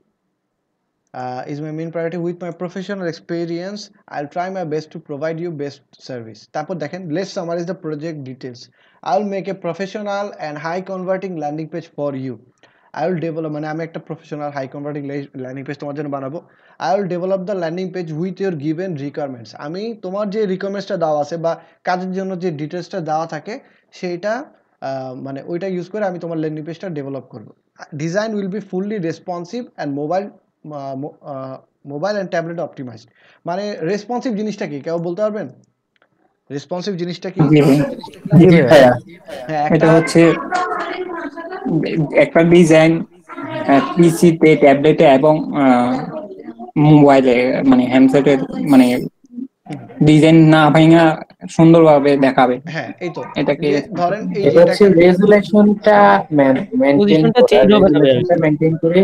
With my professional experience I'll try my best to provide you best service. তারপর দেখেন let's summarize the project details. I'll make a professional and high converting landing page for you. I will develop, মানে আমি একটা professional high converting landing page তোমার জন্য বানাবো। I will develop the landing page with your given requirements. আমি তোমার যে রিকোয়ারমেন্টসটা দেওয়া আছে বা কাজের জন্য যে ডিটেলসটা দেওয়া থাকে সেইটা মানে ওইটা ইউজ করে আমি তোমার ল্যান্ডিং পেজটা ডেভেলপ করব। Design will be fully responsive and mobile and tablet optimised. মানে রেসপন্সিভ জিনিসটা কি কেউ বলতে পারবেন? রেসপন্সিভ জিনিসটা কি? জি ভাই, জি জি ভাই। ভাইয়া, হ্যাঁ, এটা একটা হচ্ছে একটা ডিজাইন পিসিতে, ট্যাবলেটে এবং মোবাইলে, মানে হ্যান্ডসেটের, মানে ডিজাইন না ভাঙা সুন্দরভাবে দেখাবে। হ্যাঁ এই তো, এটাকে যে ধরেন এই যে এটা এটা হচ্ছে রেজুলেশনটা মেনটেন পজিশনটা করা, চেঞ্জ হবে না ভাই। রেজুলেশনটা মেনটেন করে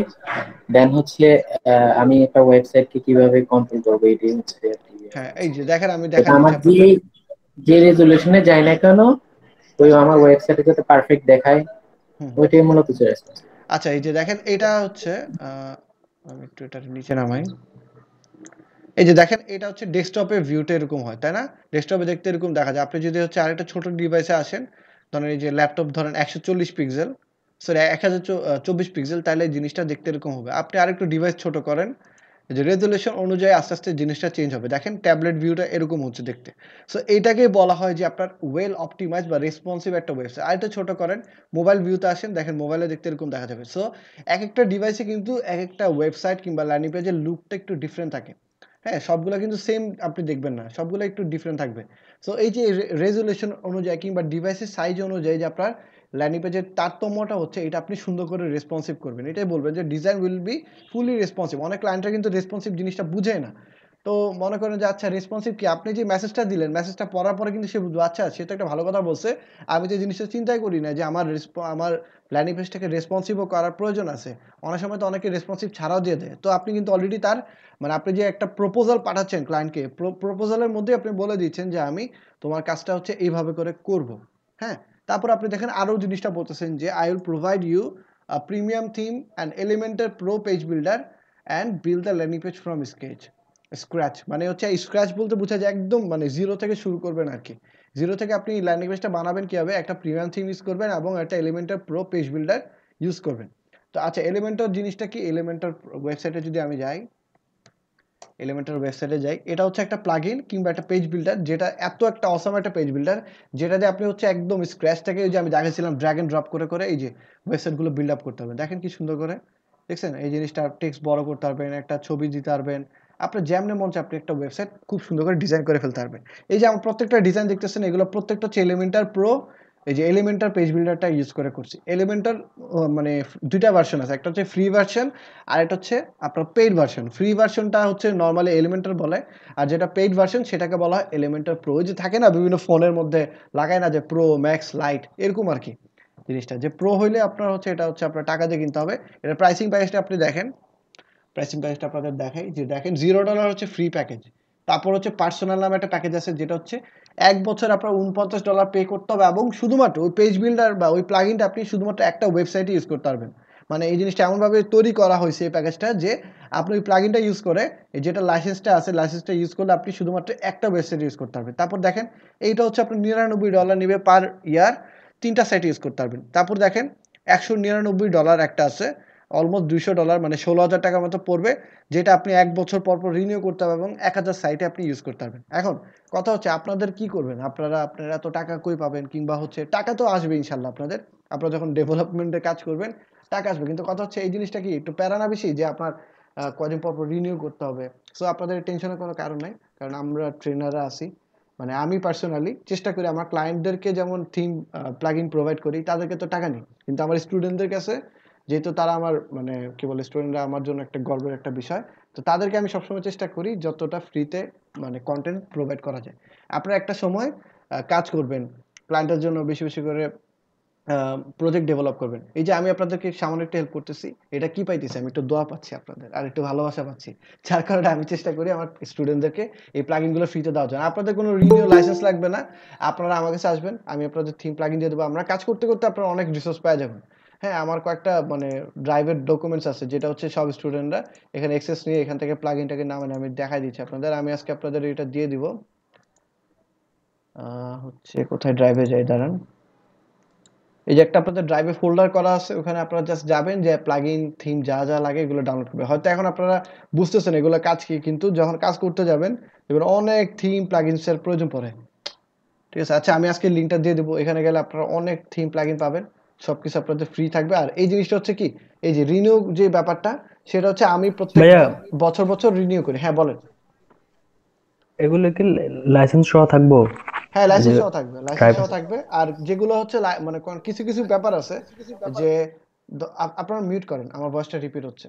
দেন হচ্ছে আমি একটা ওয়েবসাইটকে কিভাবে কন্ট্রোল করবো, এটাই হচ্ছে আর কি। হ্যাঁ এই যে দেখেন আমি এটা দেখাই আমার দিচ্ছি যে আপনাদের। যে রেজুলেশনে যায় না কেন ওই আমার ওয়েবসাইটে যাতে পারফেক্ট দেখায়, হুম, ওইটাই মূলত রেসপন্স। আচ্ছা এই যে দেখেন এটা হচ্ছে আমি একটু এটা নিচে নামাই। এই যে দেখেন এটা হচ্ছে ডেস্কটপের ভিউটা এরকম হয়, তাই না? ডেস্কটপে দেখতে এরকম দেখা যায়। আপনি যদি হচ্ছে আরেকটা ছোট ডিভাইসে আসেন, ধরেন এই যে ল্যাপটপ ধরেন 140 পিক্সেল, সরি 1024 পিক্সেল, তাহলে এই জিনিসটা দেখতে এরকম হবে। আপনি আরেকটু ডিভাইস ছোট করেন, এই যে রেজুলেশন অনুযায়ী আস্তে আস্তে জিনিসটা চেঞ্জ হবে। দেখেন ট্যাবলেট ভিউটা এরকম হচ্ছে দেখতে। সো এইটাকেই বলা হয় যে আপনার ওয়েল অপটিমাইজ বা রেসপন্সিভ একটা ওয়েবসাইট। আরেকটা ছোট করেন, মোবাইল ভিউতে আসেন, দেখেন মোবাইলে দেখতে এরকম দেখা যাবে। সো এক একটা ডিভাইসে কিন্তু এক একটা ওয়েবসাইট কিংবা ল্যান্ডিং পেজের লুকটা একটু ডিফারেন্ট থাকে। হ্যাঁ, সবগুলা কিন্তু সেম আপনি দেখবেন না, সবগুলো একটু ডিফারেন্ট থাকবে। সো এই যে রেজুলেশন অনুযায়ী কিংবা ডিভাইসের সাইজ অনুযায়ী যে আপনার ল্যান্ডিং পেজের তারতম্যটা হচ্ছে, এটা আপনি সুন্দর করে রেসপন্সিভ করবেন। এটাই বলবেন যে design will be fully responsive. অনেক ক্লায়েন্টরা কিন্তু রেসপন্সিভ জিনিসটা বুঝে না। তো মনে করেন যে আচ্ছা রেসপন্সিভ কি, আপনি যে মেসেজটা দিলেন মেসেজটা পড়ার পরে কিন্তু সে বুঝবে আচ্ছা সে তো একটা ভালো কথা বলছে, আমি যে জিনিসটা চিন্তাই করি না যে আমার ল্যান্ডিং পেজটাকে রেসপন্সিভও করার প্রয়োজন আছে। অনেক সময় তো অনেকে রেসপন্সিভ ছাড়াও দিয়ে দেয়। তো আপনি কিন্তু অলরেডি তার, মানে আপনি যে একটা প্রপোজাল পাঠাচ্ছেন ক্লায়েন্টকে, প্রপোজালের মধ্যে আপনি বলে দিচ্ছেন যে আমি তোমার কাজটা হচ্ছে এইভাবে করে করব। হ্যাঁ, তারপর আপনি দেখেন আরও জিনিসটা বলতেছেন যে I will provide you a premium theme and elemental pro page builder and build the landing page from scratch. মানে হচ্ছে স্ক্র্যাচ বলতে বোঝা যায় একদম মানে জিরো থেকে শুরু করবেন আর কি। জিরো থেকে আপনি ল্যান্ডিং পেজটা বানাবেন কীভাবে, একটা প্রিমিয়াম থিম ইউজ করবেন এবং একটা elemental pro page builder use করবেন। তো আচ্ছা এলিমেন্টাল জিনিসটা কি, এলিমেন্টাল ওয়েবসাইটে যদি আমি যাই, এলিমেন্টার ওয়েবসাইটে যাই, এটা হচ্ছে একটা প্লাগইন কিংবা একটা পেজ বিল্ডার, যেটা এত একটা অসাম একটা পেজ বিল্ডার, যেটা দিয়ে আপনি হচ্ছে একদম স্ক্র্যাচ থেকে, যে আমি দেখাচ্ছিলাম ড্র্যাগ এন্ড ড্রপ করে করে এই যে ওয়েবসাইটগুলো বিল্ড আপ করতে হবে। দেখেন কি সুন্দর করে, দেখছেন এই জিনিসটা টেক্সট বড় করতে পারবেন, একটা ছবি দিতে পারবেন, আপনার যেমন মন চায় আপনি একটা ওয়েবসাইট খুব সুন্দর করে ডিজাইন করে ফেলতে পারবেন। এই যে আমার প্রত্যেকটা ডিজাইন দেখতেছেন, এগুলো প্রত্যেকটা হচ্ছে এলিমেন্টার প্রো, এই যে এলিমেন্টার পেজ বিল্ডারটা ইউজ করে করছি। এলিমেন্টার মানে দুইটা ভার্সন আছে, একটা হচ্ছে ফ্রি ভার্সন আর একটা হচ্ছে আপনার পেইড ভার্সন। ফ্রি ভার্সনটা হচ্ছে নর্মালি এলিমেন্টার বলে, আর যেটা পেইড ভার্সন সেটাকে বলা হয় এলিমেন্টার প্রো। যে থাকে না বিভিন্ন ফোনের মধ্যে লাগায় না যে প্রো ম্যাক্স লাইট, এরকম আর কি জিনিসটা, যে প্রো হইলে আপনার হচ্ছে এটা হচ্ছে আপনার টাকা দিয়ে কিনতে হবে। এটা প্রাইসিং প্রাইসটা আপনি দেখেন, প্রাইসিং প্রাইসটা আপনাদের দেখাই, যে দেখেন $0 হচ্ছে ফ্রি প্যাকেজ। তারপর হচ্ছে পার্সোনাল নামে একটা প্যাকেজ আছে, যেটা হচ্ছে 1 বছর আপনার $49 পে করতে হবে এবং শুধুমাত্র ওই পেজ বিল্ডার বা ওই প্লাগইনটা আপনি শুধুমাত্র একটা ওয়েবসাইটে ইউজ করতে পারবেন। মানে এই জিনিসটা এমনভাবে তৈরি করা হয়েছে এই প্যাকেজটা, যে আপনি ওই প্লাগইনটা ইউজ করে যেটা লাইসেন্সটা আছে, লাইসেন্সটা ইউজ করলে আপনি শুধুমাত্র একটা ওয়েবসাইট ইউজ করতে পারবেন। তারপর দেখেন এইটা হচ্ছে আপনার $99 নেবে পার ইয়ার, 3টা সাইট ইউজ করতে পারবেন। তারপর দেখেন $199 একটা আছে, অলমোস্ট $200 মানে 16,000 টাকার মতো পড়বে, যেটা আপনি 1 বছর পর পর রিনিউ করতে পারবেন এবং 1000 সাইটে আপনি ইউজ করতে পারবেন। এখন কথা হচ্ছে আপনাদের কি করবেন, আপনারা এত টাকা কই পাবেন, কিংবা হচ্ছে টাকা তো আসবে ইনশাল্লাহ আপনাদের, আপনারা যখন ডেভেলপমেন্টের কাজ করবেন টাকা আসবে, কিন্তু কথা হচ্ছে এই জিনিসটা কি একটু প্যারা না বেশি, যে আপনার কদিন পর পর রিনিউ করতে হবে। সো আপনাদের টেনশনের কোনো কারণ নাই, কারণ আমরা ট্রেনাররা আছি। মানে আমি পার্সোনালি চেষ্টা করি আমার ক্লায়েন্টদেরকে যেমন থিম প্লাগইন প্রোভাইড করি, তাদেরকে তো টাকা নিই, কিন্তু আমার স্টুডেন্টদের কাছে যেহেতু তারা আমার মানে কি বলে স্টুডেন্টরা আমার জন্য একটা গর্বের একটা বিষয়, তো তাদেরকে আমি সবসময় চেষ্টা করি যতটা ফ্রিতে মানে কন্টেন্ট প্রোভাইড করা যায়। আপনারা একটা সময় কাজ করবেন, ক্লায়েন্টের জন্য বেশি বেশি করে প্রজেক্ট ডেভেলপ করবেন। এই যে আমি আপনাদেরকে সামান্য একটু হেল্প করতেছি, এটা কি পাইতেছি? আমি একটু দোয়া পাচ্ছি আপনাদের আর একটু ভালোবাসা পাচ্ছি, যার কারণে আমি চেষ্টা করি আমার স্টুডেন্টদেরকে এই প্লাগইনগুলো ফ্রিতে দেওয়ার জন্য। আপনাদের কোনো রিনিউ লাইসেন্স লাগবে না, আপনারা আমার কাছে আসবেন, আমি আপনাদের থিম প্লাগইন দিয়ে দেবো। আমরা কাজ করতে করতে আপনারা অনেক রিসোর্স পেয়ে যাবেন। হ্যাঁ, আমার কয়েকটা মানে ড্রাইভের ডকুমেন্টস আছে, যেটা হচ্ছে সব স্টুডেন্টরা এখানে অ্যাক্সেস নিয়ে এখান থেকে প্লাগইনটাকে নামানো আমি দেখাই দিচ্ছি আপনাদের। আমি আজকে আপনাদের এটা দিয়ে দিব। হচ্ছে কোথায় ড্রাইভে যাই, দাঁড়ান। এই যে একটা আপনাদের ড্রাইভে ফোল্ডার করা আছে, ওখানে আপনারা জাস্ট যাবেন, যে প্লাগইন থিম যা যা লাগে এগুলো ডাউনলোড করবে। হয়তো এখন আপনারা বুঝতেছেন এগুলো কাজ কি, কিন্তু যখন কাজ করতে যাবেন এবার অনেক থিম প্লাগইনসের প্রয়োজন পড়ে। ঠিক আছে, আচ্ছা আমি আজকে লিঙ্কটা দিয়ে দেবো, এখানে গেলে আপনারা অনেক থিম প্লাগইন পাবেন, সবকিছু আপনাদের ফ্রি থাকবে। আর এই জিনিসটা হচ্ছে কি, এই যে রিনিউ যে ব্যাপারটা, সেটা হচ্ছে আমি প্রত্যেক ভাইয়া বছর বছর রিনিউ করি। হ্যাঁ বলেন। এগুলো কি লাইসেন্স সহ থাকবো? হ্যাঁ, যে লাইসেন্স সহ থাকবে, লাইসেন্স ড্রাইভ সহ থাকবে। আর যেগুলো হচ্ছে মানে কিছু কিছু ব্যাপার আছে যে আপনারা মিউট করেন, আমার ভয়েসটা রিপিট হচ্ছে।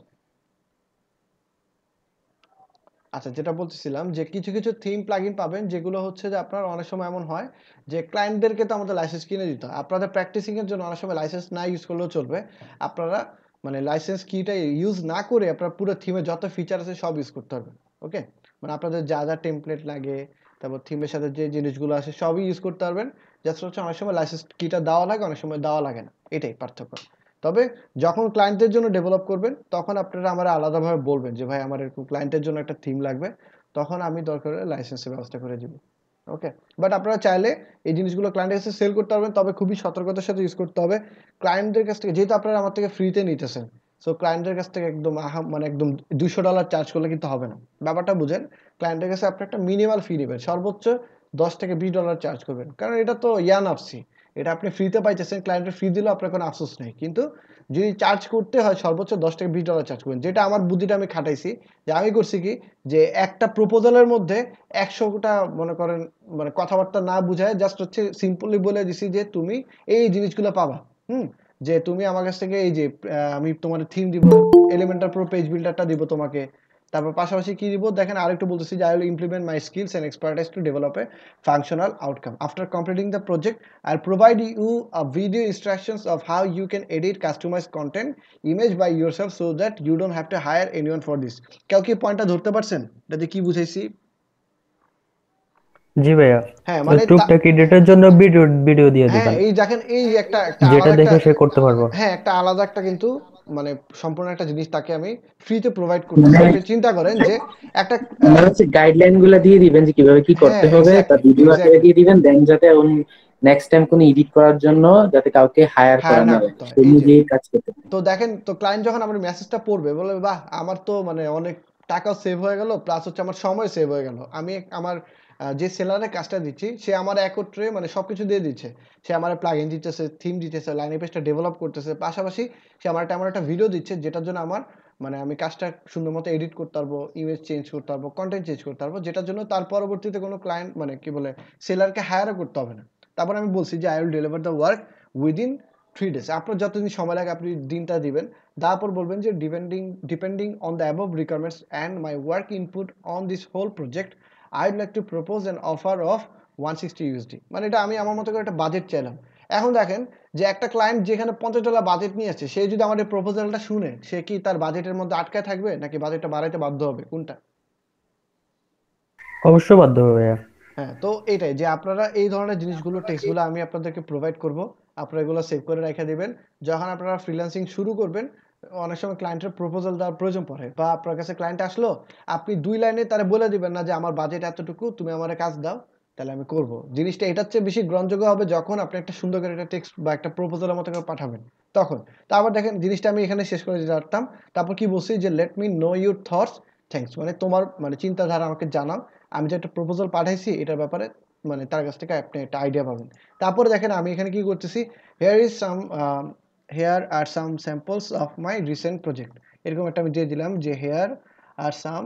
আচ্ছা, যেটা বলতেছিলাম যে কিছু কিছু থিম প্লাগইন পাবেন, যেগুলো হচ্ছে যে আপনার অনেক সময় এমন হয় যে ক্লায়েন্টদেরকে তো আমাদের লাইসেন্স কিনে দিতে হয়, আপনাদের প্র্যাকটিসিং এর জন্য অনেক সময় লাইসেন্স না ইউজ করলেও চলবে। আপনারা মানে লাইসেন্স কিটা ইউজ না করে আপনার পুরো থিমে যত ফিচার আছে সব ইউজ করতে হবে। ওকে, মানে আপনাদের যা যা টেমপ্লেট লাগে, তারপর থিমের সাথে যে জিনিসগুলো আসে সবই ইউজ করতে পারবেন। জাস্ট হচ্ছে অনেক সময় লাইসেন্স কিটা দেওয়া লাগে, অনেক সময় দেওয়া লাগে না, এটাই পার্থক্য। তবে যখন ক্লায়েন্টদের জন্য ডেভেলপ করবেন, তখন আপনারা আমার আলাদাভাবে বলবেন যে ভাই আমার এরকম ক্লায়েন্টের জন্য একটা থিম লাগবে, তখন আমি দরকার হলে লাইসেন্সের ব্যবস্থা করে দিব। ওকে, বাট আপনারা চাইলে এই জিনিসগুলো ক্লায়েন্টের কাছে সেল করতে পারবেন, তবে খুবই সতর্কতার সাথে ইউজ করতে হবে। ক্লায়েন্টদের কাছ থেকে, যেহেতু আপনারা আমার থেকে ফ্রিতে নিতেছেন, সো ক্লায়েন্টের কাছ থেকে একদম মানে একদম $200 চার্জ করলে কিন্তু হবে না। ব্যাপারটা বুঝেন, ক্লায়েন্টের কাছে আপনি একটা মিনিমাল ফি নেবেন, সর্বোচ্চ $10 থেকে $20 চার্জ করবেন, কারণ এটা তো নাফসি, এটা আপনি ফ্রিতে পাইতেছেন, ক্লায়েন্টের ফি দিলেও আপনার কোনো আফসোস নেই। কিন্তু যদি চার্জ করতে হয়, সর্বোচ্চ $10 থেকে $20 চার্জ করবেন। যেটা আমার বুদ্ধিটা আমি খাটাইছি, যে আমি করছি কি, যে একটা প্রপোজালের মধ্যে 100টা মনে করেন মানে কথাবার্তা না বুঝায় জাস্ট হচ্ছে সিম্পলি বলে দিছি যে তুমি এই জিনিসগুলো পাবা। যে তুমি আমার কাছ থেকে এই যে আমি তোমার থিম দিব, এলিমেন্টাল প্রো পেজ বিল্ডারটা দিব তোমাকে, তারপর পাশাপাশি কি দিব দেখেন, আরেকটু বলতেছি যে I will implement my skills and expertise to develop a functional outcome. After completing the project, I'll provide you a video instructions of how you can edit customized content image by yourself so that you don't have to hire anyone for this. কেউ কি পয়েন্টটা ধরতে পারছেন এটাতে কি বুঝাইছি? জি ভাইয়া, হ্যাঁ মানে টুকটাক এডিটের জন্য ভিডিও ভিডিও দিয়ে হ্যাঁ, দিবেন, এই দেখেন এই একটা যেটা আলাদা একটা, দেখে সে করতে পারবো। হ্যাঁ একটা আলাদা একটা কিন্তু মানে সম্পূর্ণ একটা জিনিস তাকে আমি ফ্রিতে প্রোভাইড করতেছি। মানে আপনি চিন্তা করেন যে একটা মানে হচ্ছে গাইডলাইন গুলা দিয়ে দিবেন যে কিভাবে কি হ্যাঁ করতে হবে, তার এক্স্যাক্টলি ভিডিও আকারে এক্স্যাক্টলি দিয়ে দিবেন, দেন যাতে নেক্সট টাইম কোনো এডিট করার জন্য যাতে কাউকে হায়ার হায়ার করা না না লাগে, করতে হয়। সে এই যে নিজেই কাজ করতে পারে। তো দেখেন, তো ক্লায়েন্ট যখন আমার মেসেজটা পড়বে বলবে বাহ আমার তো মানে অনেক টাকাও সেভ হয়ে গেল, প্লাস হচ্ছে আমার সময় সেভ হয়ে গেল। আমি আমার যে সেলারের কাজটা দিচ্ছি সে আমার একত্রে মানে সবকিছু দিয়ে দিচ্ছে, সে আমার প্লাগইন দিতেছে, থিম দিতেছে, লাইন পেজটা ডেভেলপ করতেছে, পাশাপাশি সে আমার একটা ভিডিও দিচ্ছে, যেটার জন্য আমার মানে আমি কাজটা সুন্দর মতো এডিট করতে পারবো, ইমেজ চেঞ্জ করতে পারবো, কন্টেন্ট চেঞ্জ করতে পারবো, যেটার জন্য তার পরবর্তীতে কোনো ক্লায়েন্ট মানে কি বলে সেলারকে হায়ারও করতে হবে না। তারপর আমি বলছি যে I will deliver the work within 3 days। আপনার যতদিন সময় লাগে আপনি দিনটা দিবেন, তারপর বলবেন যে depending on the above requirements and my work input on this whole project, I would like to propose an offer of $160। মানে এটা আমি আমার মতো করে একটা বাজেট চাইলাম। এখন দেখেন যে একটা ক্লায়েন্ট যেখানে $50 বাজেট নিয়ে আসছে, সে যদি আমার এই প্রপোজালটা শুনে, সে কি তার বাজেটের মধ্যে আটকায় থাকবে নাকি বাজেটটা বাড়াইতে বাধ্য হবে, কোনটা? অবশ্যই বাধ্য হবে ভাইয়া। হ্যাঁ, তো এইটাই যে আপনারা এই ধরনের জিনিসগুলো টেক্সটগুলো আমি আপনাদেরকে প্রোভাইড করব, আপনারা এগুলো সেভ করে রেখে দিবেন। যখন আপনারা ফ্রিল্যান্সিং শুরু করবেন, অনেক সময় ক্লায়েন্টের প্রপোজাল দেওয়ার প্রয়োজন পড়ে, বা আপনার কাছে ক্লায়েন্ট আসলো, আপনি 2 লাইনে তারে বলে দিবেন না যে আমার বাজেট এতটুকু, তুমি আমারে কাজ দাও, তাহলে আমি করব। জিনিসটা এটার চেয়ে বেশি গ্রহণযোগ্য হবে যখন আপনি একটা সুন্দর করে একটা টেক্সট বা একটা প্রপোজালের মতো করে পাঠাবেন, তখন। তারপর দেখেন জিনিসটা আমি এখানে শেষ করে দিতে পারতাম, তারপর কি বলছি যে let me no your thoughts, thanks, মানে তোমার মানে চিন্তাধারা আমাকে জানাও, আমি যে একটা প্রপোজাল পাঠাইছি এটার ব্যাপারে মানে তার কাছ থেকে আপনি একটা আইডিয়া পাবেন। তারপরে দেখেন আমি এখানে কি করতেছি, here are some samples of my recent project, এরকম একটা আমি দিয়ে দিলাম যে here are some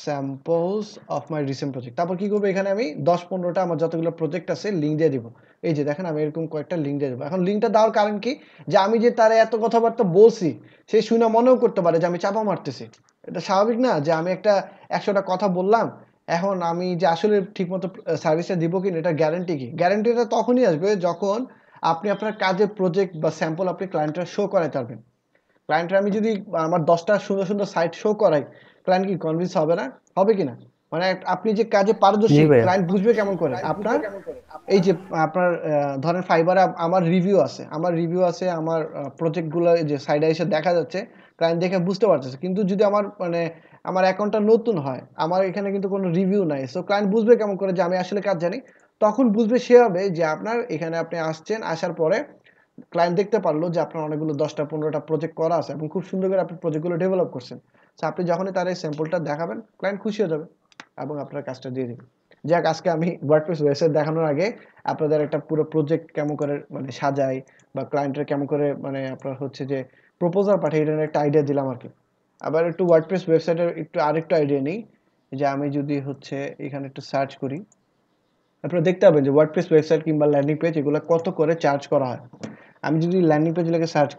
samples of my recent project. তারপর কি করবো, এখানে আমি 10-15টা আমার যতগুলো প্রজেক্ট আছে লিঙ্ক দিয়ে দিব। এই যে দেখেন আমি এরকম কয়েকটা লিঙ্ক দিয়ে দেবো। এখন লিঙ্কটা দেওয়ার কারণ কি, যে আমি যে তারা এত কথাবার্তা বলছি, সে শুনে মনেও করতে পারে যে আমি চাপা মারতেছি। এটা স্বাভাবিক না যে আমি একটা 100টা কথা বললাম, এখন আমি যে আসলে ঠিকমতো সার্ভিসটা দিব কিনা এটা গ্যারান্টি কি? গ্যারান্টিটা তখনই আসবে যখন আপনি আপনার কাজের প্রজেক্ট বা স্যাম্পল আপনি ক্লায়েন্টরা শো করাইতে পারবেন। ক্লায়েন্টরা আমি যদি আমার ১০ টা সুন্দর, সুন্দর সাইট শো করাই, ক্লায়েন্ট কি কনভিন্স হবে না? হবে কিনা? মানে আপনি যে কাজে জি পারদর্শী, ভাইয়া। ক্লায়েন্ট বুঝবে কেমন করে? আপনার এই যে আপনার ধরেন ফাইবারে আমার রিভিউ আছে। আমার প্রজেক্ট গুলো যে সাইডে এসে দেখা যাচ্ছে, ক্লায়েন্ট দেখে বুঝতে পারতেছে। কিন্তু যদি আমার মানে আমার অ্যাকাউন্টটা নতুন হয়, আমার এখানে কিন্তু কোনো রিভিউ নাই। সো ক্লায়েন্ট বুঝবে কেমন করে যে আমি আসলে কাজ জানি? তখন বুঝবে সে হবে যে আপনার এখানে আপনি আসছেন, আসার পরে ক্লায়েন্ট দেখতে পারলো যে আপনার অনেকগুলো ১০টা ১৫টা প্রজেক্ট করা আছে এবং খুব সুন্দর করে আপনি প্রজেক্টগুলো ডেভেলপ করছেন। সো আপনি যখনই তার এই স্যাম্পলটা দেখাবেন, ক্লায়েন্ট খুশি হয়ে যাবে এবং আপনার কাজটা দিয়ে দিবে। যাক, আজকে আমি ওয়ার্ডপ্রেস ওয়েবসাইট দেখানোর আগে আপনাদের একটা পুরো প্রজেক্ট কেমন করে মানে সাজাই বা ক্লায়েন্টের কেমন করে মানে আপনার হচ্ছে যে প্রপোজাল পাঠাই, এটার একটা আইডিয়া দিলাম আরকি। আবার একটু ওয়ার্ডপ্রেস ওয়েবসাইটের আরেকটু আইডিয়া নেই যে আমি যদি হচ্ছে এখানে একটু সার্চ করি, আপনারা দেখতে পাবেন যে ওয়ার্ডপ্রেস ওয়েবসাইট কিংবা ল্যান্ডিং পেজ এগুলো কত করে চার্জ করা হয়। আমি যদি ল্যান্ডিং পেজ লিখে সার্চ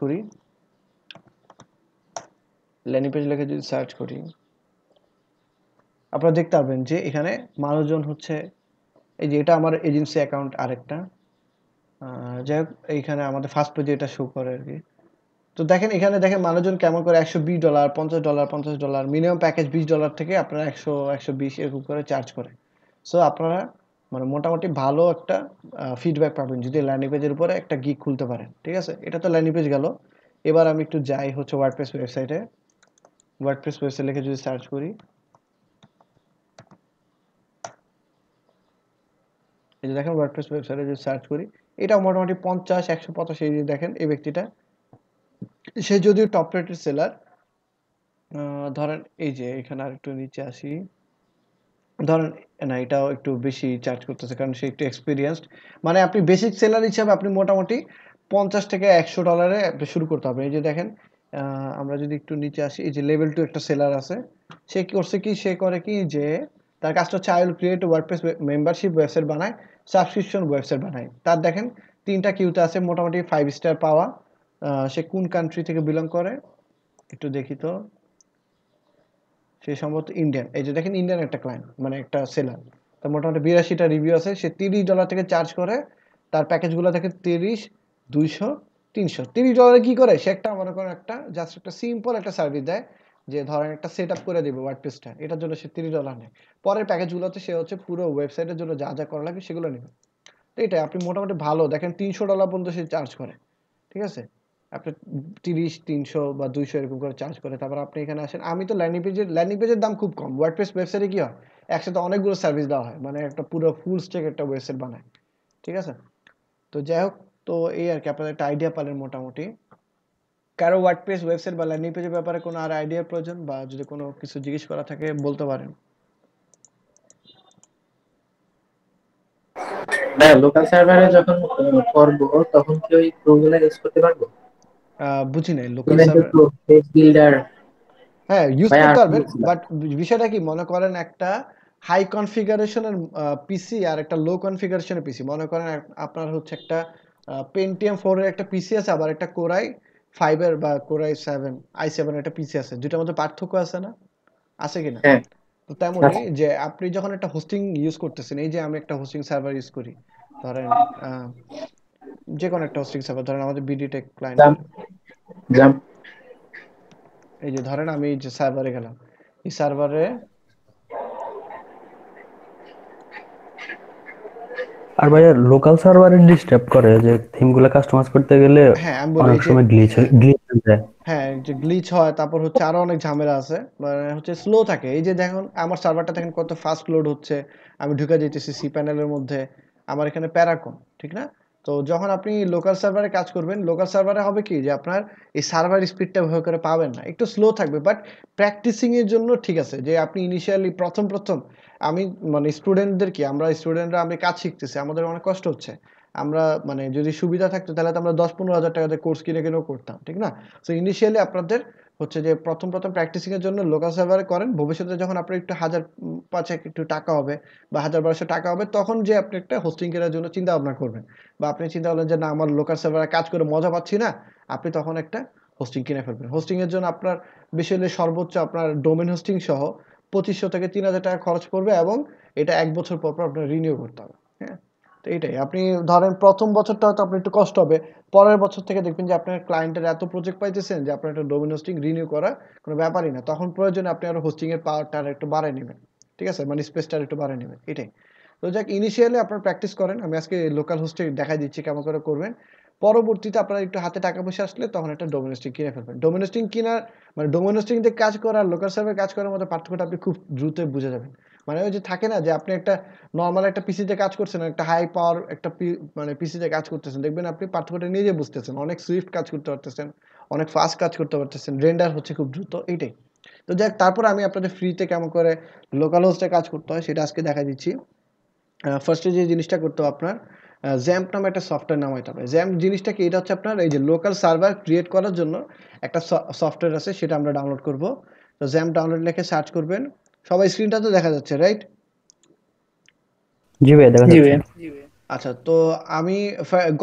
করি, আপনারা দেখতে পাবেন যে এখানে মানুষজন হচ্ছে এই যে এটা আমার এজেন্সি অ্যাকাউন্ট আরেকটা। যাই হোক, এইখানে আমাদের ফার্স্ট পেজে এটা শো করে আরকি। তো দেখেন এখানে দেখেন মানুষজন কেমন করে $120, $50, $50 মিনিমাম প্যাকেজ $20 থেকে আপনারা 100, 120 এরকম করে চার্জ করে। সো আপনারা মানে মোটামুটি ভালো একটা ফিডব্যাক পাবেন যদি ল্যান্ডিং পেজের উপরে একটা গিগ খুলতে পারেন। ঠিক আছে? এটা তো ল্যান্ডিং পেজ গেল। এবার আমি একটু যাই হচ্ছে ওয়ার্ডপ্রেস ওয়েবসাইটে। ওয়ার্ডপ্রেস ওয়েবসাইট লিখে যদি সার্চ করি, এই যে দেখেন ওয়ার্ডপ্রেস ওয়েবসাইটে যদি সার্চ করি, এটা মোটামুটি 50, 185 এই যে দেখেন এই ব্যক্তিটা। সে যদিও টপ রেটেড সেলার। ধরেন এই যে এখানে আরেকটু নিচে আসি। ধরেন না, এটাও একটু বেশি চার্জ করতেছে কারণ সে একটু এক্সপেরিয়েন্সড। মানে আপনি বেসিক সেলার হিসাবে আপনি মোটামুটি $50 থেকে $100 আপনি শুরু করতে হবে। এই যে দেখেন আমরা যদি একটু নিচে আসি, এই যে লেভেল 2 একটা সেলার আছে। সে কি করছে কি, সে করে কি যে তার কাজটা হচ্ছে I will create WordPress membership website বানায়, সাবস্ক্রিপশন ওয়েবসাইট বানায়। তার দেখেন 3টা কিউতে আছে মোটামুটি 5 স্টার পাওয়া। সে কোন কান্ট্রি থেকে বিলং করে একটু দেখি তো। সে সম্ভবত ইন্ডিয়ান। এই যে দেখেন ইন্ডিয়ান একটা ক্লায়েন্ট মানে একটা সেলার। তার মোটামুটি 82টা রিভিউ আছে। সে $30 থেকে চার্জ করে। তার প্যাকেজগুলো দেখেন 30, 200, 300। $30 কি করে? সে একটা মনে করেন একটা জাস্ট একটা সিম্পল একটা সার্ভিস দেয় যে ধরেন একটা সেটআপ করে দিবে ওয়ার্ডপ্রেসটা। এটার জন্য সে $30 নেয়। পরের প্যাকেজগুলোতে সে হচ্ছে পুরো ওয়েবসাইটের জন্য যা, যা করা লাগে সেগুলো নেবে। তো এটাই আপনি মোটামুটি ভালো দেখেন $300 পর্যন্ত সে চার্জ করে। ঠিক আছে? আপনার 30, 300 বা 200 এরকম করে চার্জ করে। তারপর আপনি এখানে আসেন। আমি তো ল্যান্ডিং পেজের দাম খুব কম। ওয়ার্ডপ্রেস ওয়েবসাইটে কি হয়? একসাথে অনেকগুলো সার্ভিস দেওয়া হয়। মানে একটা পুরো ফুল স্ট্যাক একটা ওয়েবসাইট বানায়। ঠিক আছে? তো যাই হোক, তো এই আরকি আপনারা একটা আইডিয়া পেলেন মোটামুটি। কারো ওয়ার্ডপ্রেস ওয়েবসাইট বা ল্যান্ডিং পেজের ব্যাপারে কোনো আর আইডিয়ার প্রয়োজন বা যদি কোনো কিছু জিজ্ঞেস করা থাকে বলতে পারেন। ভাইয়া লোকাল সার্ভারে যখন করবো তখন কি ওই প্রোগুলো ইউজ করতে পারবো? বুঝি নাই লোকাল ইভেন্টের সার্ভার। প্রো, পেজ বিল্ডার, হ্যাঁ, ইউজ ভাইয়া করতে আর কি পারবেন। বলছিলাম? বাট বিষয়টা কি মনে করেন একটা হাই কনফিগারেশনের পিসি আর একটা লো কনফিগারেশনের পিসি। মনে করেন আপনার হচ্ছে একটা Pentium 4 এর একটা পিসি আছে, আবার একটা Core i5 এর বা Core i7 এর একটা পিসি আছে। দুটার মধ্যে পার্থক্য আছে না? আছে কিনা? হ্যাঁ তো তেমনি আচ্ছা। যে আপনি যখন একটা হোস্টিং ইউজ করতেছেন, এই যে আমি একটা হোস্টিং সার্ভার ইউজ করি। ধরেন যে কোনো একটা হোস্টিং সার্ভার, ধরেন আমাদের বিডিটেক জাম্প ক্লায়েন্টের। জাম্প এই যে ধরেন আমি এই যে সার্ভারে গেলাম। এই সার্ভারে আর ভাইয়া লোকাল সার্ভারে ডিস্টার্ব করে যে থিম গুলো কাস্টমাইজ করতে গেলে হ্যাঁ, আমি বলি অনেক এই যে সময় গ্লিচ হয়ে যায়। হ্যাঁ, যে গ্লিচ হয়, তারপর হচ্ছে আরো অনেক ঝামেলা আছে। মানে হচ্ছে স্লো থাকে। এই যে দেখুন আমার সার্ভারটা দেখেন কত ফাস্ট লোড হচ্ছে। আমি ঢুকে যাইতেছি সি প্যানেলের মধ্যে। আমার এখানে প্যারা কম, ঠিক না? তো যখন আপনি লোকাল সার্ভারে কাজ করবেন, লোকাল সার্ভারে হবে কি যে আপনার এই সার্ভার স্পিডটা ওইভাবে করে পাবেন না। একটু স্লো থাকবে, বাট প্র্যাকটিসিং এর জন্য ঠিক আছে। যে আপনি ইনিশিয়ালি প্রথম আমি মানে স্টুডেন্টদের কি, আমরা স্টুডেন্টরা আমি কাজ শিখতেছি। আমাদের অনেক কষ্ট হচ্ছে। আমরা মানে যদি সুবিধা থাকতো তাহলে তো আমরা ১০-১৫ হাজার টাকা দিয়ে কোর্স কিনেও করতাম, ঠিক না? সো ইনিশিয়ালি আপনাদের হচ্ছে যে প্রথম প্র্যাকটিসিং এর জন্য লোকাল সার্ভারে করেন। ভবিষ্যতে যখন আপনার একটু ১,০০০-৫,০০০ একটু টাকা হবে বা ১,০০০-১,২০০ টাকা হবে, তখন যে আপনি একটা হোস্টিং কেনার জন্য চিন্তা ভাবনা করবেন। বা আপনি চিন্তা করলেন যে না, আমার লোকাল সার্ভারে কাজ করে মজা পাচ্ছি না, আপনি তখন একটা হোস্টিং কিনে ফেলবেন। হোস্টিং এর জন্য আপনার বেশি হলে সর্বোচ্চ আপনার ডোমেইন হোস্টিং সহ 2500 থেকে 3000 টাকা খরচ পড়বে এবং এটা 1 বছর পর পর আপনার রিনিউ করতে হবে। হ্যাঁ? তো এটাই। আপনি ধরেন ১ম বছরটা হয়তো আপনার একটু কষ্ট হবে। পরের বছর থেকে দেখবেন যে আপনার ক্লায়েন্টের এত প্রজেক্ট পাইতেছেন যে আপনার একটা ডোমেইন হোস্টিং রিনিউ করা কোনো ব্যাপারই না। তখন প্রয়োজনে আপনি আরো হোস্টিং এর পাওয়ারটা আরেকটু বাড়ায় নিবেন। ঠিক আছে? মানে স্পেসটা আরেকটু বাড়ায় নিবেন। এটাই। তো যাক ইনিশিয়ালি আপনারা প্র্যাকটিস করেন। আমি আজকে লোকাল হোস্টে দেখাই দিচ্ছি কেমন করে করবেন। পরবর্তীতে আপনার একটু হাতে টাকা পয়সা আসলে তখন একটা ডোমেইন হোস্টিং কিনে ফেলবেন। ডোমেইন হোস্টিং কিনার মানে ডোমেইন হোস্টিং দিয়ে কাজ করা আর লোকাল সার্ভারে কাজ করার মধ্যে পার্থক্যটা আপনি খুব দ্রুতই বুঝে যাবেন। মানে ওই যে থাকে না যে আপনি একটা নরমাল একটা পিসিতে কাজ করছেন, একটা হাই পাওয়ার একটা মানে পিসিতে কাজ করতেছেন। দেখবেন আপনি পার্থক্যটা নিজে বুঝতেছেন। অনেক সুইফট কাজ করতে পারতেছেন, অনেক ফাস্ট কাজ করতে পারতেছেন, রেন্ডার হচ্ছে খুব দ্রুত এইটাই। তো যাক তারপরে আমি আপনাদের ফ্রিতে কেমন করে লোকাল হোস্টে কাজ করতে হয় সেটা আজকে দেখাই দিচ্ছি। ফার্স্টে যে জিনিসটা করতে হবে আপনার জ্যাম্প নামে একটা সফটওয়্যার নামাইতে হবে। জ্যাম্প জিনিসটা কি? এটা হচ্ছে আপনার এই যে লোকাল সার্ভার ক্রিয়েট করার জন্য একটা সফটওয়্যার আছে, সেটা আমরা ডাউনলোড করব। তো জ্যাম্প ডাউনলোড লিখে সার্চ করবেন। সবাই স্ক্রিনটা তো দেখা যাচ্ছে, রাইট? জি ভাই দেখা জি যাচ্ছে। ভাইয়া। আচ্ছা, তো আমি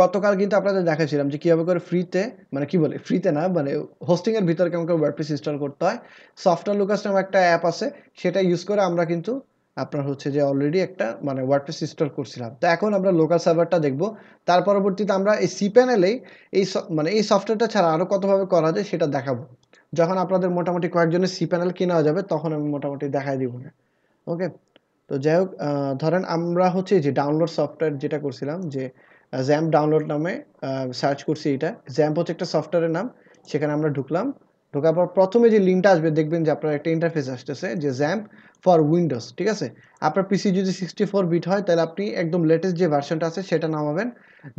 গতকাল কিন্তু আপনাদের দেখাচ্ছিলাম যে কিভাবে করে ফ্রিতে, মানে কি বলে ফ্রিতে না, মানে হোস্টিং এর ভিতরে কেমন করে ওয়ার্ডপ্রেস ইনস্টল করতে হয়। সফটওয়্যার লুকাস নামে একটা অ্যাপ আছে, সেটা ইউজ করে আমরা কিন্তু আপনার হচ্ছে যে অলরেডি একটা মানে ওয়ার্ডপ্রেস ইনস্টল করছিলাম। তো এখন আমরা লোকাল সার্ভারটা দেখব। তার পরবর্তীতে আমরা এই সি প্যানেলেই মানে এই সফটওয়্যারটা ছাড়া আরো কতভাবে করা যায় সেটা দেখাবো। যখন আপনাদের মোটামুটি কয়েকজনের সি প্যানেল কেনা যাবে তখন আমি মোটামুটি দেখাই দিব না। ওকে? তো যাই হোক ধরেন আমরা হচ্ছে যে ডাউনলোড সফটওয়্যার যেটা করছিলাম যে জ্যাম্প ডাউনলোড নামে সার্চ করছি এটা। জ্যাম্প হচ্ছে একটা সফটওয়্যারের নাম। সেখানে আমরা ঢুকলাম। ঢোকার পর ১ম এ যে লিঙ্কটা আসবে দেখবেন যে আপনার একটা ইন্টারফেস আসতেছে যে জ্যাম্প ফর উইন্ডোজ। ঠিক আছে? আপনার পিসি যদি 64 বিট হয় তাহলে আপনি একদম লেটেস্ট যে ভার্সনটা আছে সেটা নামাবেন।